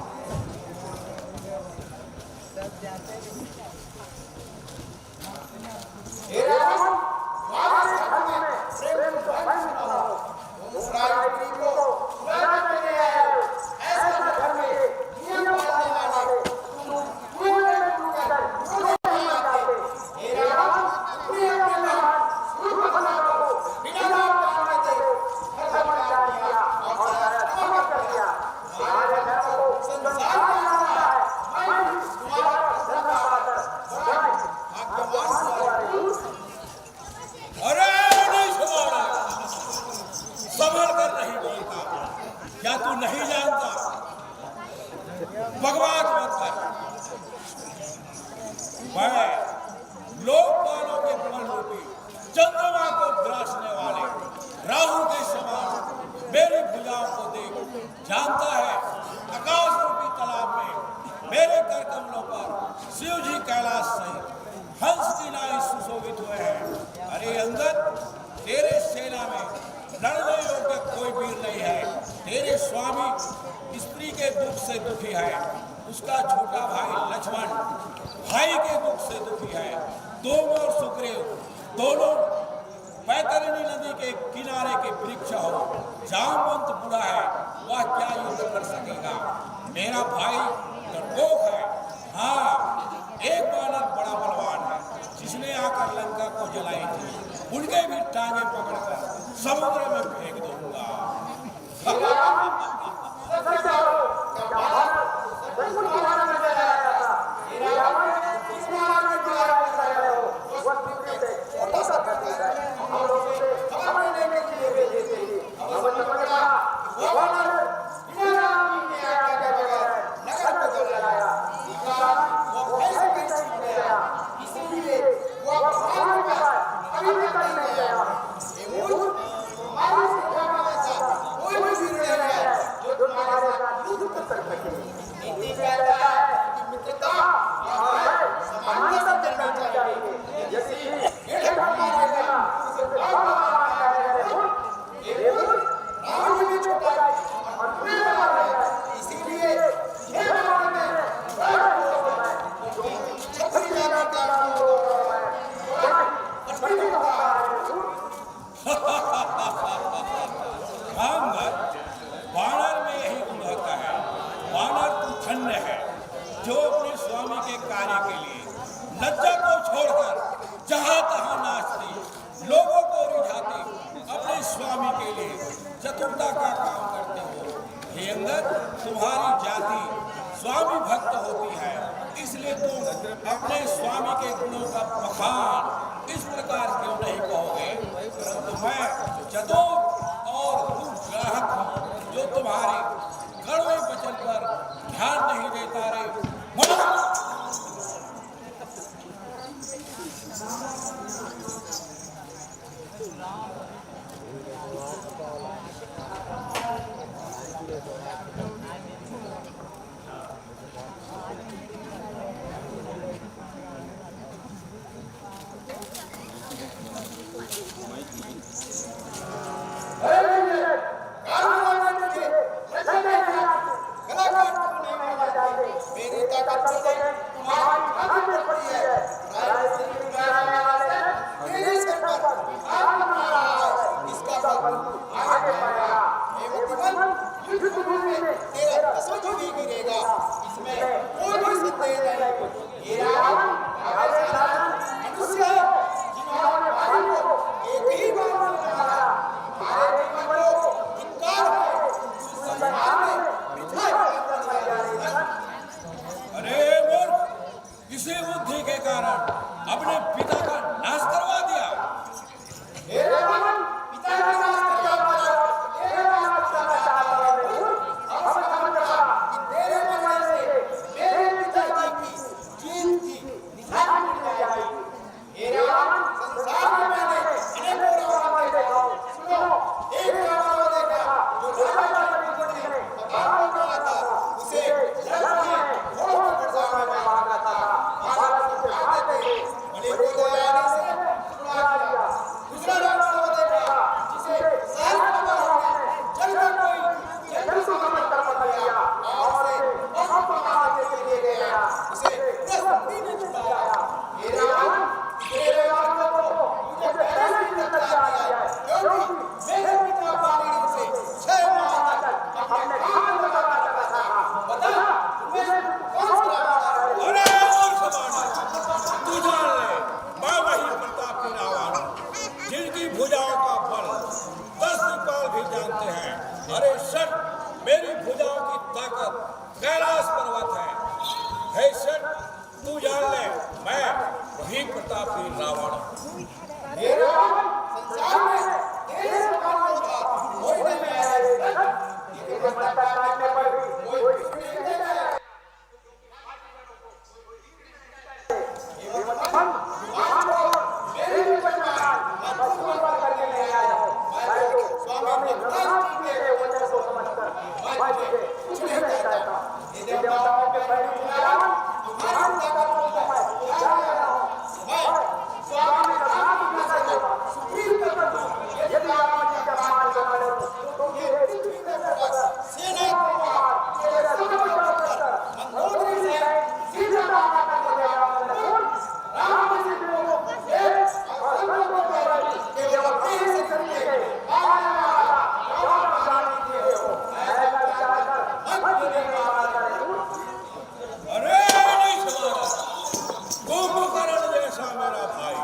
क्या तू नहीं जानता? भगवान मत कर। मैं लोकपालों के फल रूपी चंद्रमा को ग्रासने वाले राहु के समान मेरी भुजाओं को देख जानता है। आकाश रूपी तालाब में मेरे कर कमलों पर शिव जी कैलाश सहित हंस की नाई सुशोभित हुए हैं। अरे अंगद, तेरे सेना में लड़ने योग्य कोई वीर नहीं है। तेरे स्वामी स्त्री के दुख से दुखी है, उसका छोटा भाई लक्ष्मण भाई के दुख से दुखी है। दोनों और सुग्रीव दोनों बैतरणी नदी के किनारे के वृक्ष हो। जामवंत बूढ़ा है, वह क्या युद्ध कर सकेगा? मेरा भाई डरपोक है। हाँ, एक बालक बड़ा बलवान है जिसने आकर लंका को जलाई थी। उनके भी टांगे पकड़कर समुद्र में फेंक दूंगा। अभी भी कर नहीं गया। ये मूर्ख हमारी शिक्षा में ऐसा कोई भी निर्णय नहीं है जो तुम्हारे साथ युद्ध कर सके। नीति कहता है कि मित्रता और समानता करनी चाहिए। यदि ये धर्म मानेगा तो भगवान कहेंगे मूर्ख, ये मूर्ख राम भी छोटा है और फिर मानेगा। इसीलिए ये मानने बड़ा होता है जो छपरी जाना का होता है बड़ा कठिन होता है। वानर में यही गुण होता है। वानर तू धन्य है जो अपने स्वामी के कार्य के लिए लज्जा को छोड़कर जहां तहां नाचती, लोगों को रिझाती, अपने स्वामी के लिए चतुरता का काम करते हो। हे अंगद, तुम्हारी जाति स्वामी भक्त होती है, इसलिए तुम अपने स्वामी के गुणों का बखान इस प्रकार क्यों नहीं कहोगे? परंतु मैं चतुर और ग्राहक हूँ जो तुम्हारे कड़वे वचन पर ध्यान नहीं देता रे। मेरी ताकत से तुम्हारी हाथ में पड़ी है। राजनीति में आने वाले मेरे सर पर हाथ मारा है, इसका फल आगे पाएगा। हे बुद्धिमान, युद्ध भूमि में तेरा सच भी गिरेगा, इसमें कोई भी संदेह नहीं। ये रावण हमारे साथ मनुष्य है जिन्होंने भाई को एक ही बार में मारा। हमारे जीवन को धिक्कार है, उस संसार में मिथ्या करना जाएगा। अरे मूर्ख, इसी बुद्धि के कारण अपने पिता का नाश करवा दिया। हे रावण, पिता का नाश करवा दिया, तेरा नाश करना चाहता है मूर्ख। अब समझ पड़ा कि तेरे वजह से मेरे पिताजी की जीत की निशानी मिल जाएगी। हे रावण, संसार में मैंने अनेकों रावण देखा। सुनो, एक रावण देखा जो राजा बनी बुद्धि में बड़ा बड़ा था, उसे जग में बहुत बड़ा में मारा था। महाराज से भागते थे, बड़े गोदानी से छुड़ा दिया। दूसरा रावण देखा जिसे साल भर जल में कोई जंतु समझकर पकड़ लिया और उसे बहुत मारने के लिए गया, उसे प्रकृति ने छुड़ाया। हे रावण, तेरे रावण को मुझे पहले ही नजर आ गया है, क्योंकि मेरे पिता बाली से 6 माह तक अपने खान में दबा रखा था। बता तुम्हें कौन सा रावण है? अरे मूर्ख बानर, तू जान ले, मैं वही प्रतापी रावण हूँ जिनकी भुजाओं का बल 10 दिक्पाल भी जानते हैं। अरे शट, मेरी भुजाओं की ताकत कैलाश पर्वत है। हे शट, तू जान ले, मैं वही प्रतापी रावण हूँ। हे रावण, संसार में तेरे समान होगा कोई नहीं है। तेरे मन का काटने पर भी कोई नहीं है। मेरे भी बचना मजबूर करके ले आया हूँ। स्वामी ने मेरे वचन को समझकर मैं तुझे कुछ नहीं कहता। ये देवताओं के पहले रावण, तुम्हारी ताकत को मैं जान रहा हूँ। मैं स्वामी का नाम न करूँगा, सुप्रीम कर दूँ। यदि रावण जी का मान बना लूँ तो मेरे पृथ्वी में सेना को मार, तेरा सब बचाव कर मंदोदरी से सीधे रावण को ले जाऊँगा। राम जी को देश और संतों को बड़ी केवल तेरे शरीर के आने वाला चौदह जानी किए हो। ऐसा चाहकर मत देने वाला करे। अरे नहीं समारा, कुंभकर्ण जैसा मेरा भाई,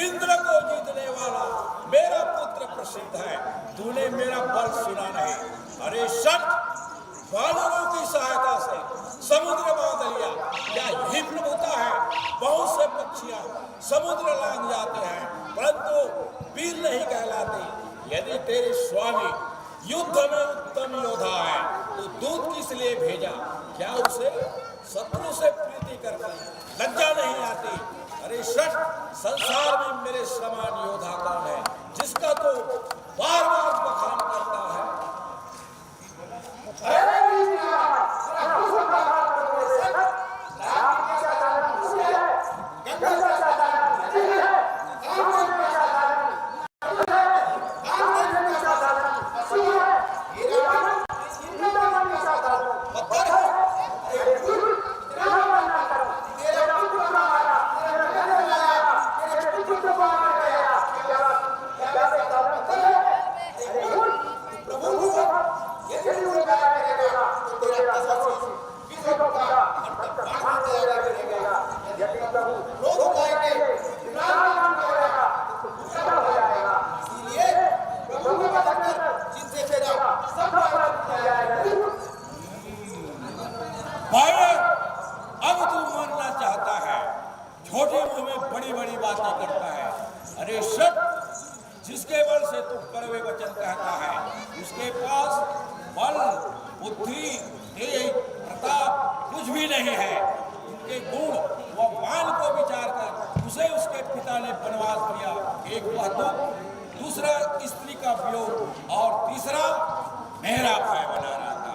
इंद्र को जीतने वाला मेरा पुत्र प्रसिद्ध है। तूने मेरा बल सुना नहीं। अरे शट, वानरों की सहायता से समुद्र बांध लिया। क्या यही प्रभुता है? बहुत से पक्षियां समुद्र लांग जाते हैं परंतु वीर नहीं कहलाते। यदि तेरे स्वामी युद्ध में उत्तम योद्धा है तो दूत किस लिए भेजा? क्या उसे शत्रु से प्रीति करके लज्जा नहीं आती? अरे शट, संसार में मेरे समान योद्धा कौन है जिसका तो बार बार बखान करता है। अब तू मानना चाहता है, छोटे मुंह में बड़ी बड़ी बातें करता है। अरे शट, जिसके बल से तू कड़वे वचन कहता है उसके पास बल, बुद्धि, तेज, प्रताप कुछ भी नहीं है। उनके गुण व मान को विचार कर उसे उसके पिता ने वनवास दिया। एक वह दुख, दूसरा स्त्री का वियोग और तीसरा मेरा भय बना रहा था।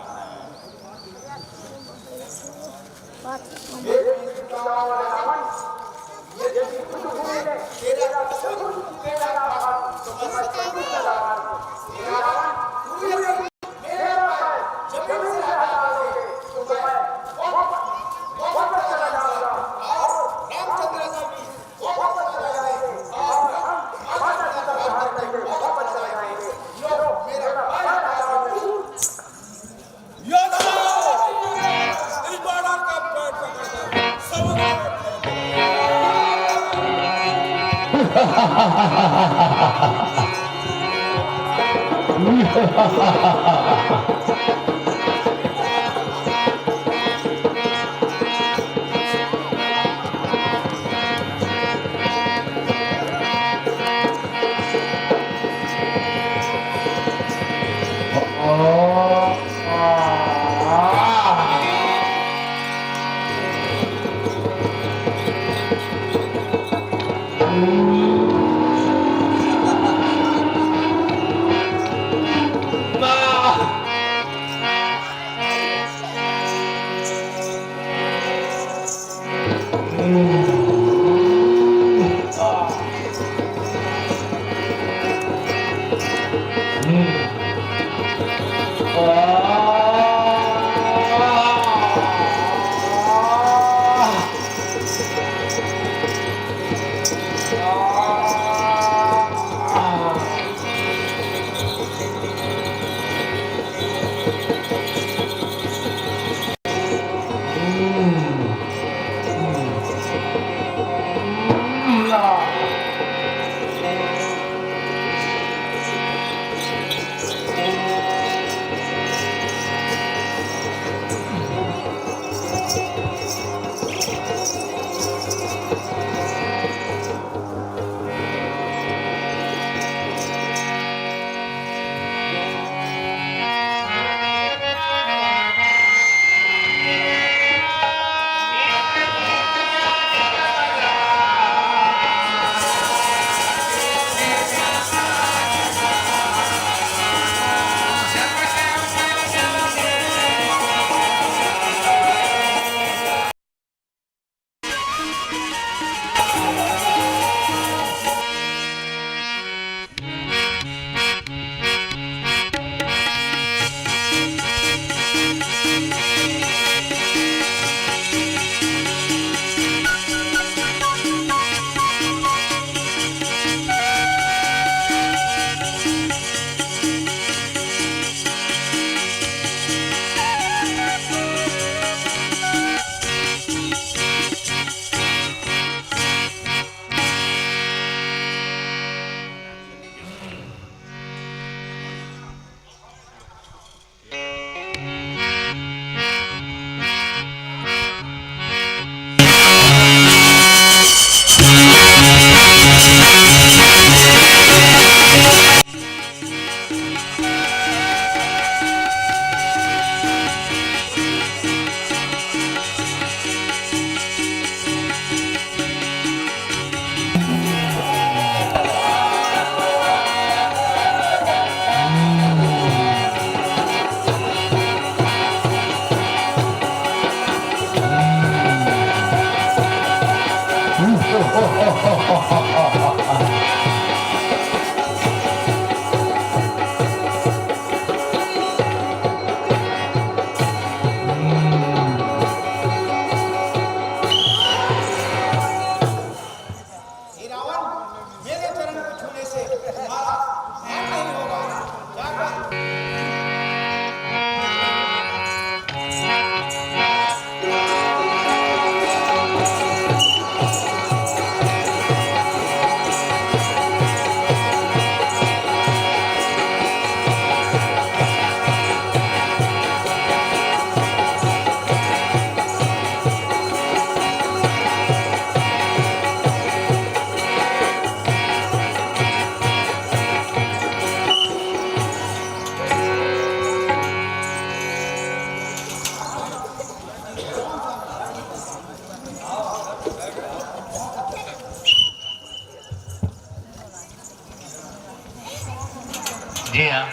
जी हाँ,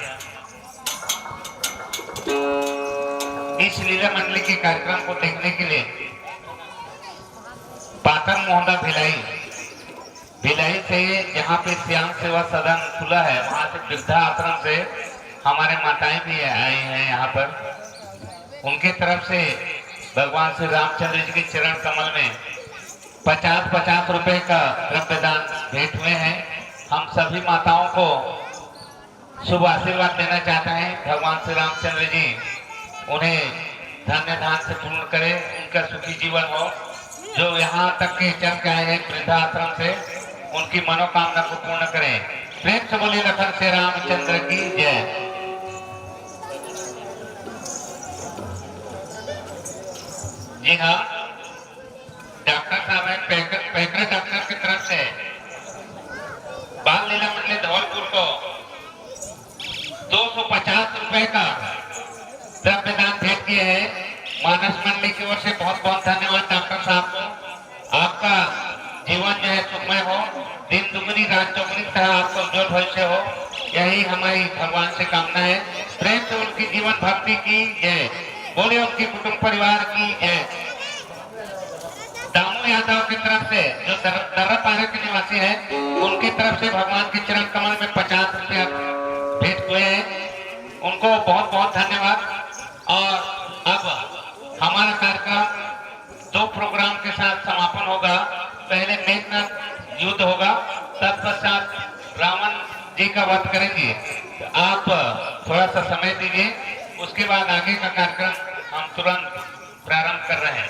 इस लीला मंडली के कार्यक्रम को देखने के लिए पाटन मोहल्ला भिलाई से जहाँ पे श्याम सेवा सदन खुला है, वहां से वृद्धा आश्रम से हमारे माताएं भी आई हैं यहाँ पर। उनके तरफ से भगवान श्री रामचंद्र जी के चरण कमल में 50-50 रुपए का द्रव्यदान भेंट हुए हैं। हम सभी माताओं को शुभ आशीर्वाद देना चाहते हैं। भगवान श्री रामचंद्र जी उन्हें धन्य धान से पूर्ण करे, उनका सुखी जीवन हो। जो यहाँ तक के चल के आए हैं वृद्धाश्रम से, उनकी मनोकामना को पूर्ण करें। प्रेम से बोले लखन से रामचंद्र की जय। जी हाँ, डॉक्टर साहब है पैकरे डॉक्टर की तरफ से बाल लीला मंडली धौलपुर को 250 रुपए का द्रव्यदान भेंट किए हैं। मानस मंडली की ओर से बहुत बहुत धन्यवाद डॉक्टर साहब को। आपका जीवन जो है सुखमय हो, दिन दुगनी रात चौगुनी तरह आपका उज्जवल भविष्य हो, यही हमारी भगवान से कामना है। प्रेम से उनकी जीवन भक्ति की जय। बोले उनके कुटुंब परिवार की जय। दामू यादव की तरफ से जो दर्रापारा के निवासी है, उनकी तरफ से भगवान के चरण कमल में 50 रुपया भेंट हुए हैं। उनको बहुत बहुत धन्यवाद। और अब हमारा कार्यक्रम 2 प्रोग्राम के साथ समापन होगा। पहले मेघनाथ युद्ध होगा, तत्पश्चात रावण जी का वध करेंगे। तो आप थोड़ा सा समय दीजिए, उसके बाद आगे का कार्यक्रम हम तुरंत प्रारंभ कर रहे हैं।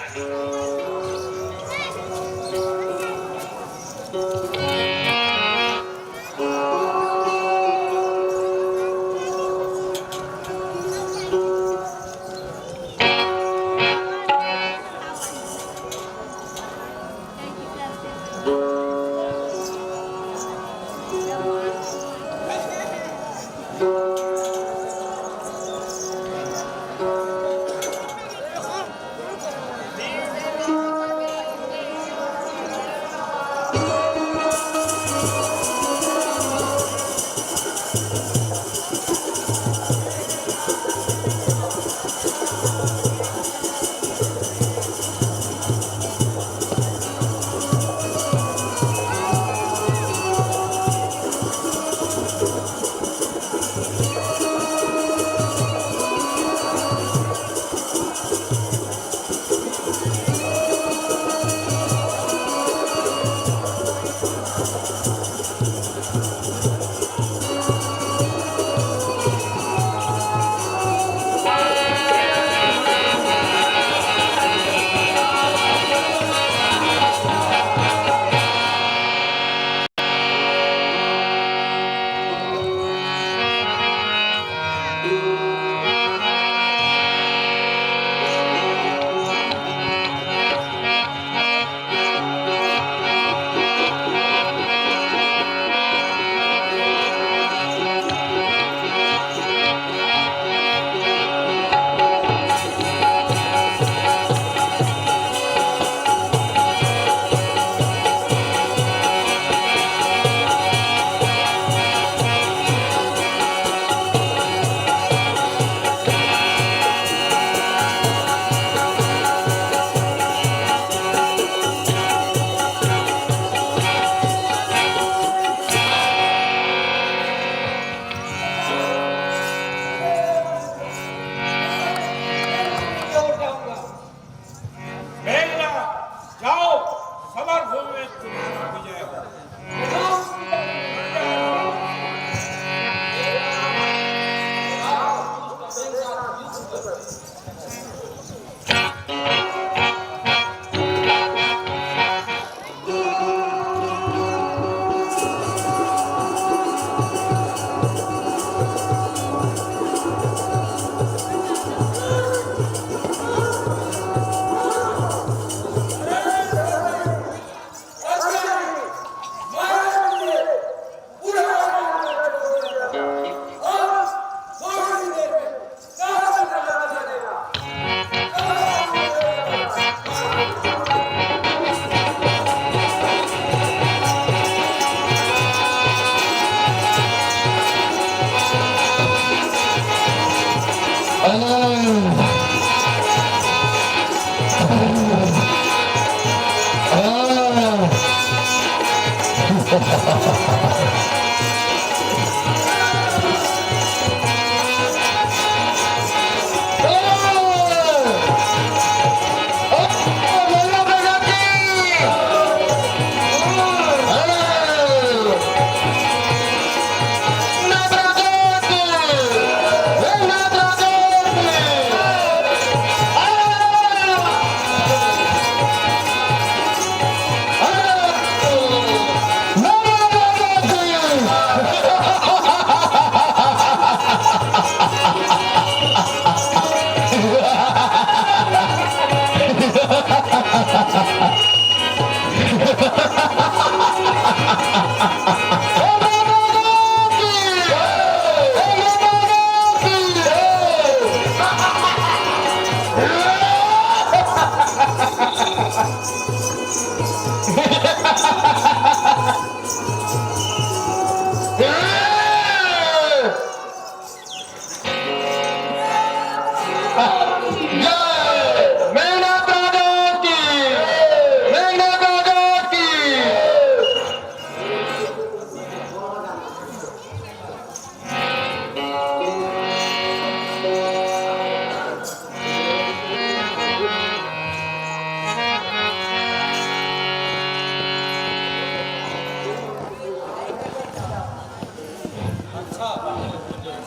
अच्छा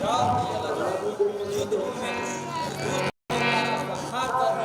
जा ये लगा युद्ध भूमि में संहार कर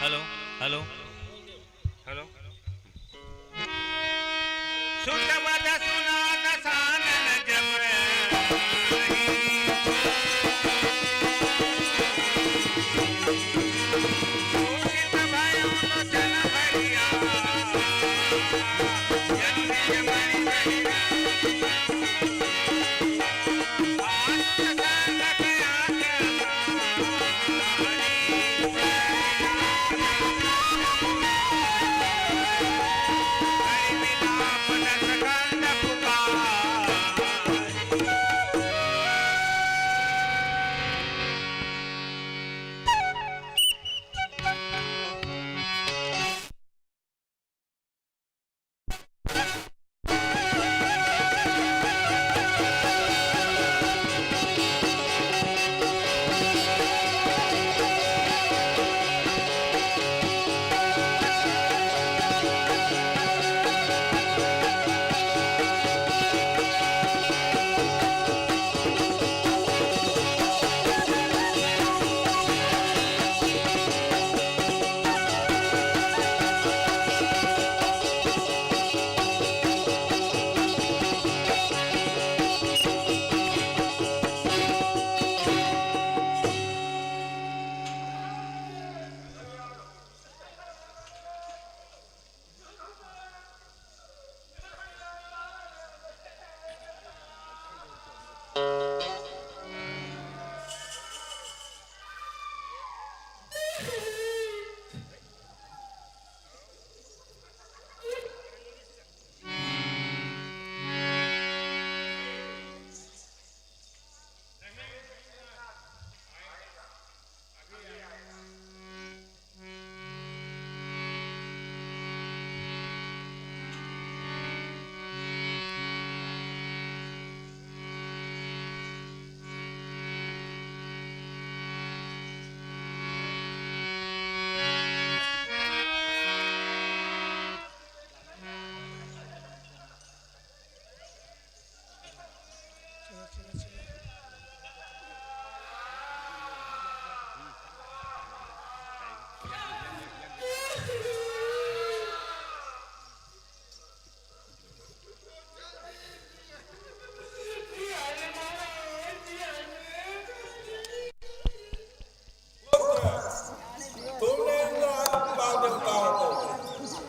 हेलो हेलो हेलो सुनवद सुनाद सानन जब सूखित भयो लोचन भरिया जन्मी मरि महिरा आनंद संगत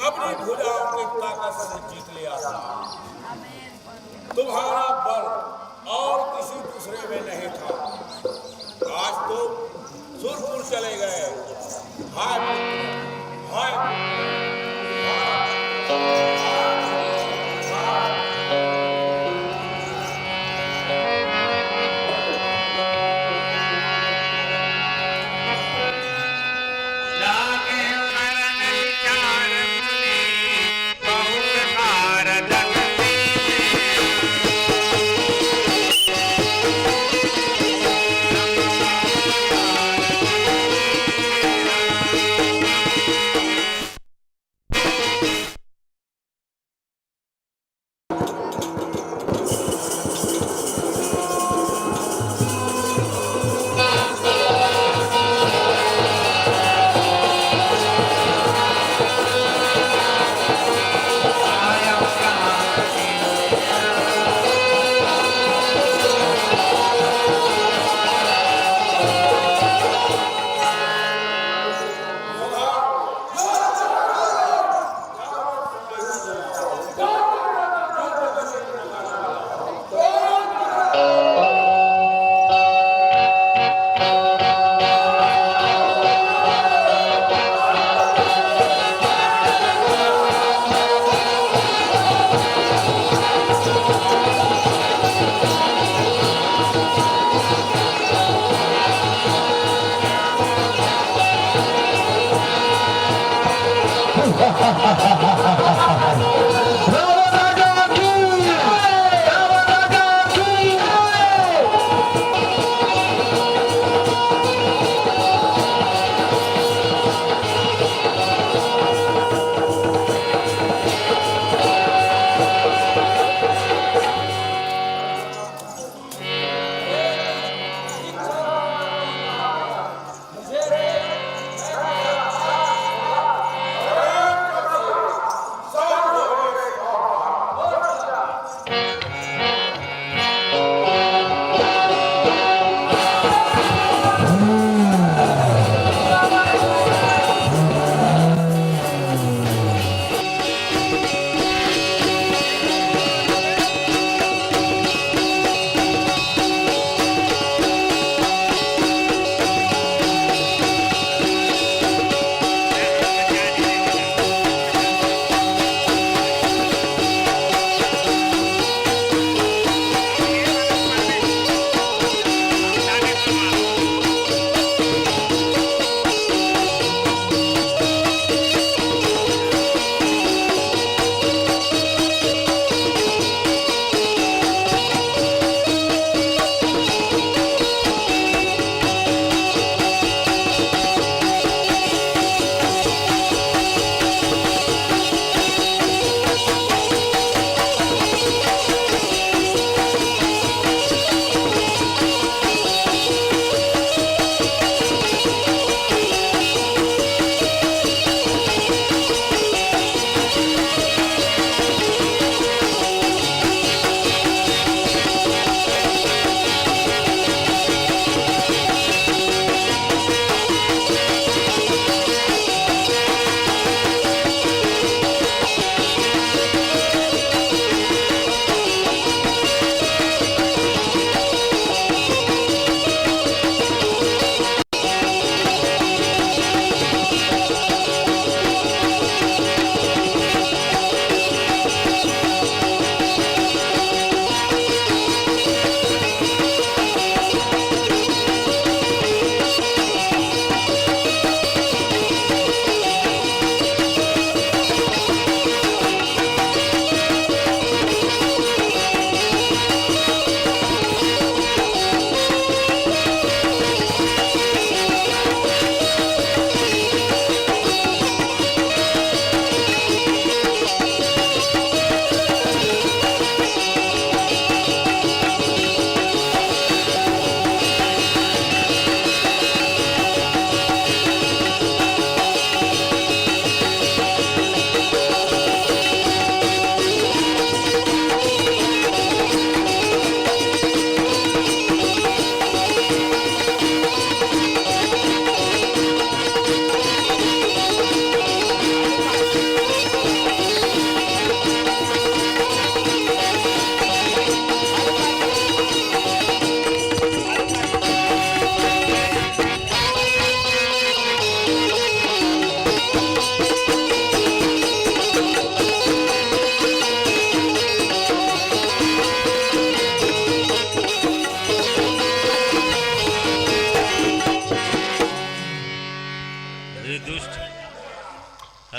अपनी भुजाओं की ताकत से जीत लिया था। तुम्हारा बल और किसी दूसरे में नहीं था। आज तुम सुरपुर चले गए। हाय हाय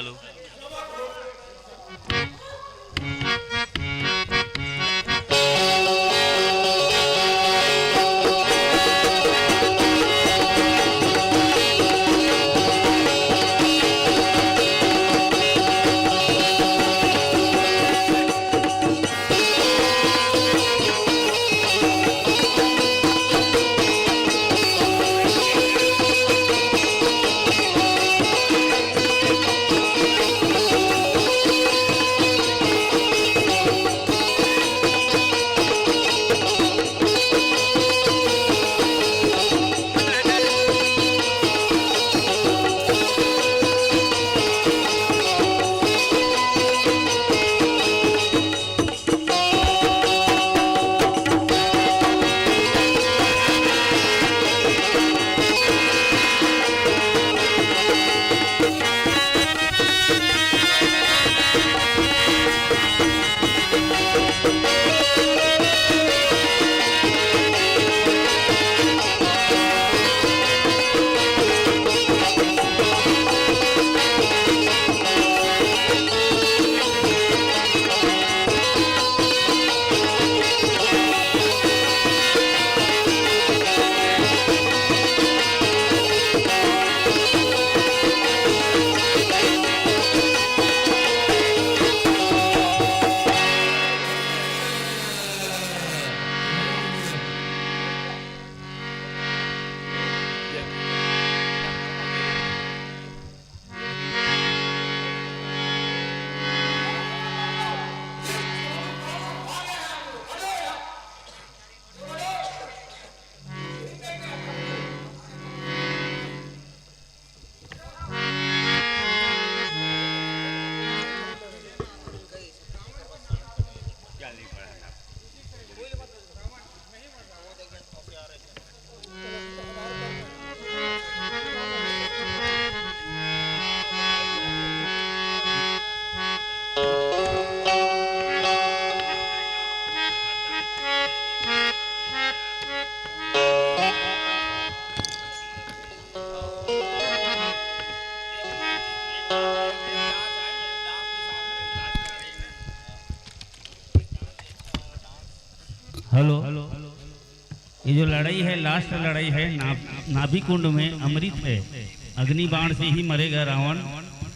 हेलो। हेलो। ये जो लड़ाई है, लास्ट लड़ाई है नाभि कुंड में अमृत है, अग्नि बाण से ही मरेगा रावण।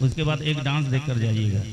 उसके बाद एक डांस देखकर जाइएगा।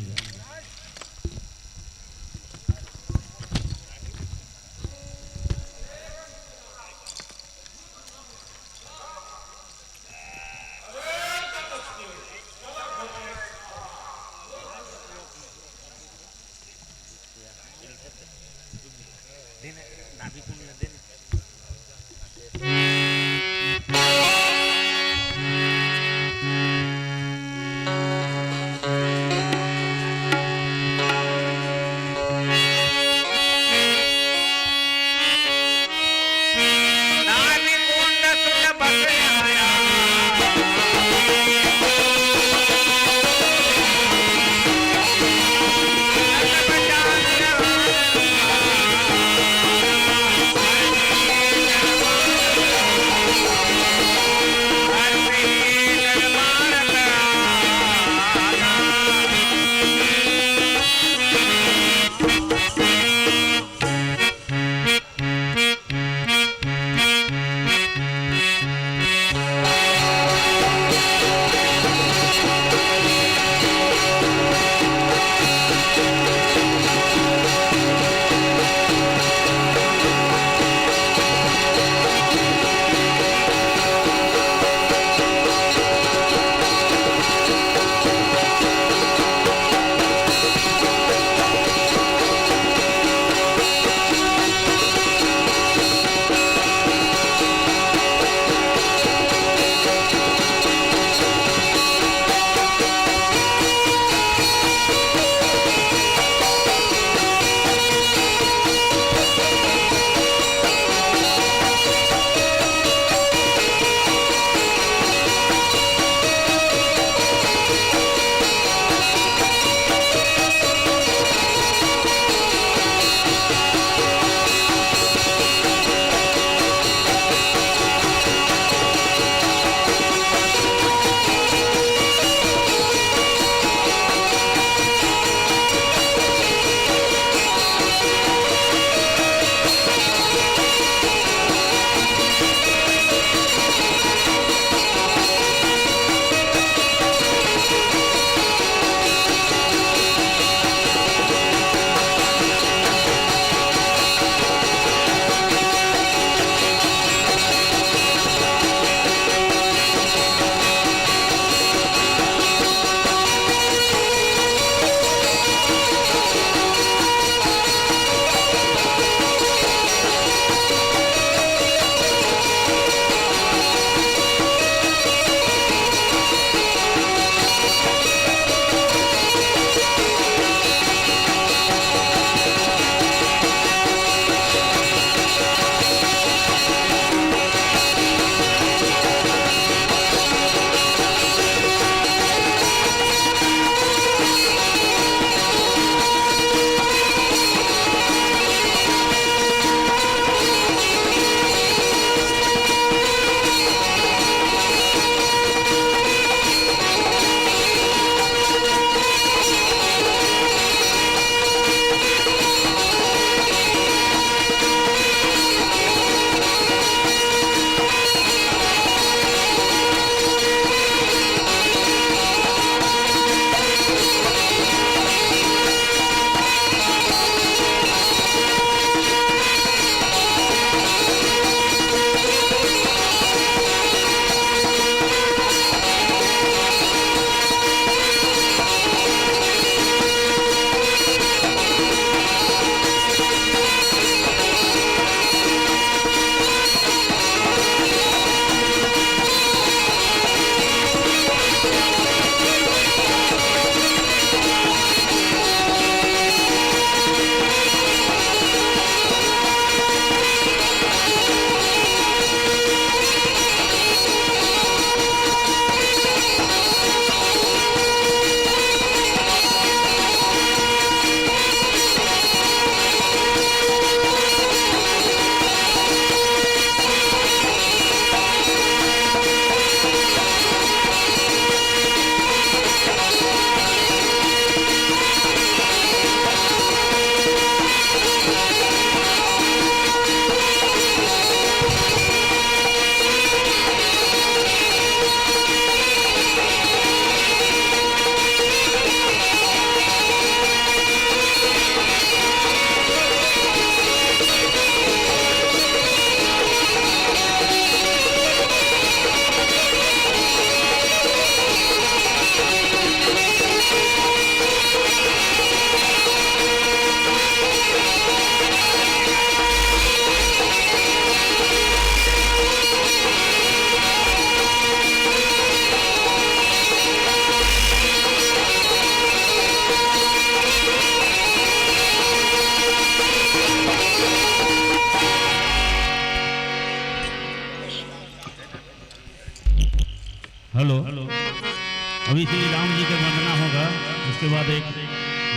हेलो अभी श्री राम जी का वंदना होगा, उसके बाद एक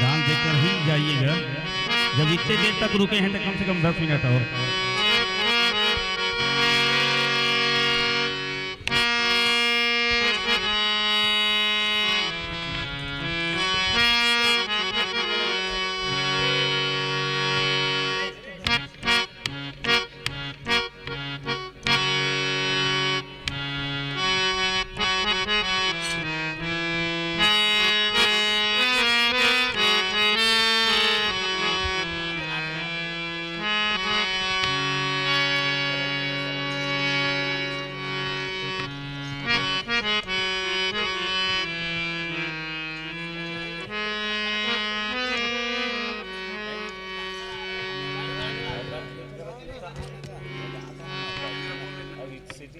गान देकर ही जाइएगा। जब इतने देर तक रुके हैं तो कम से कम 10 मिनट और। सिटी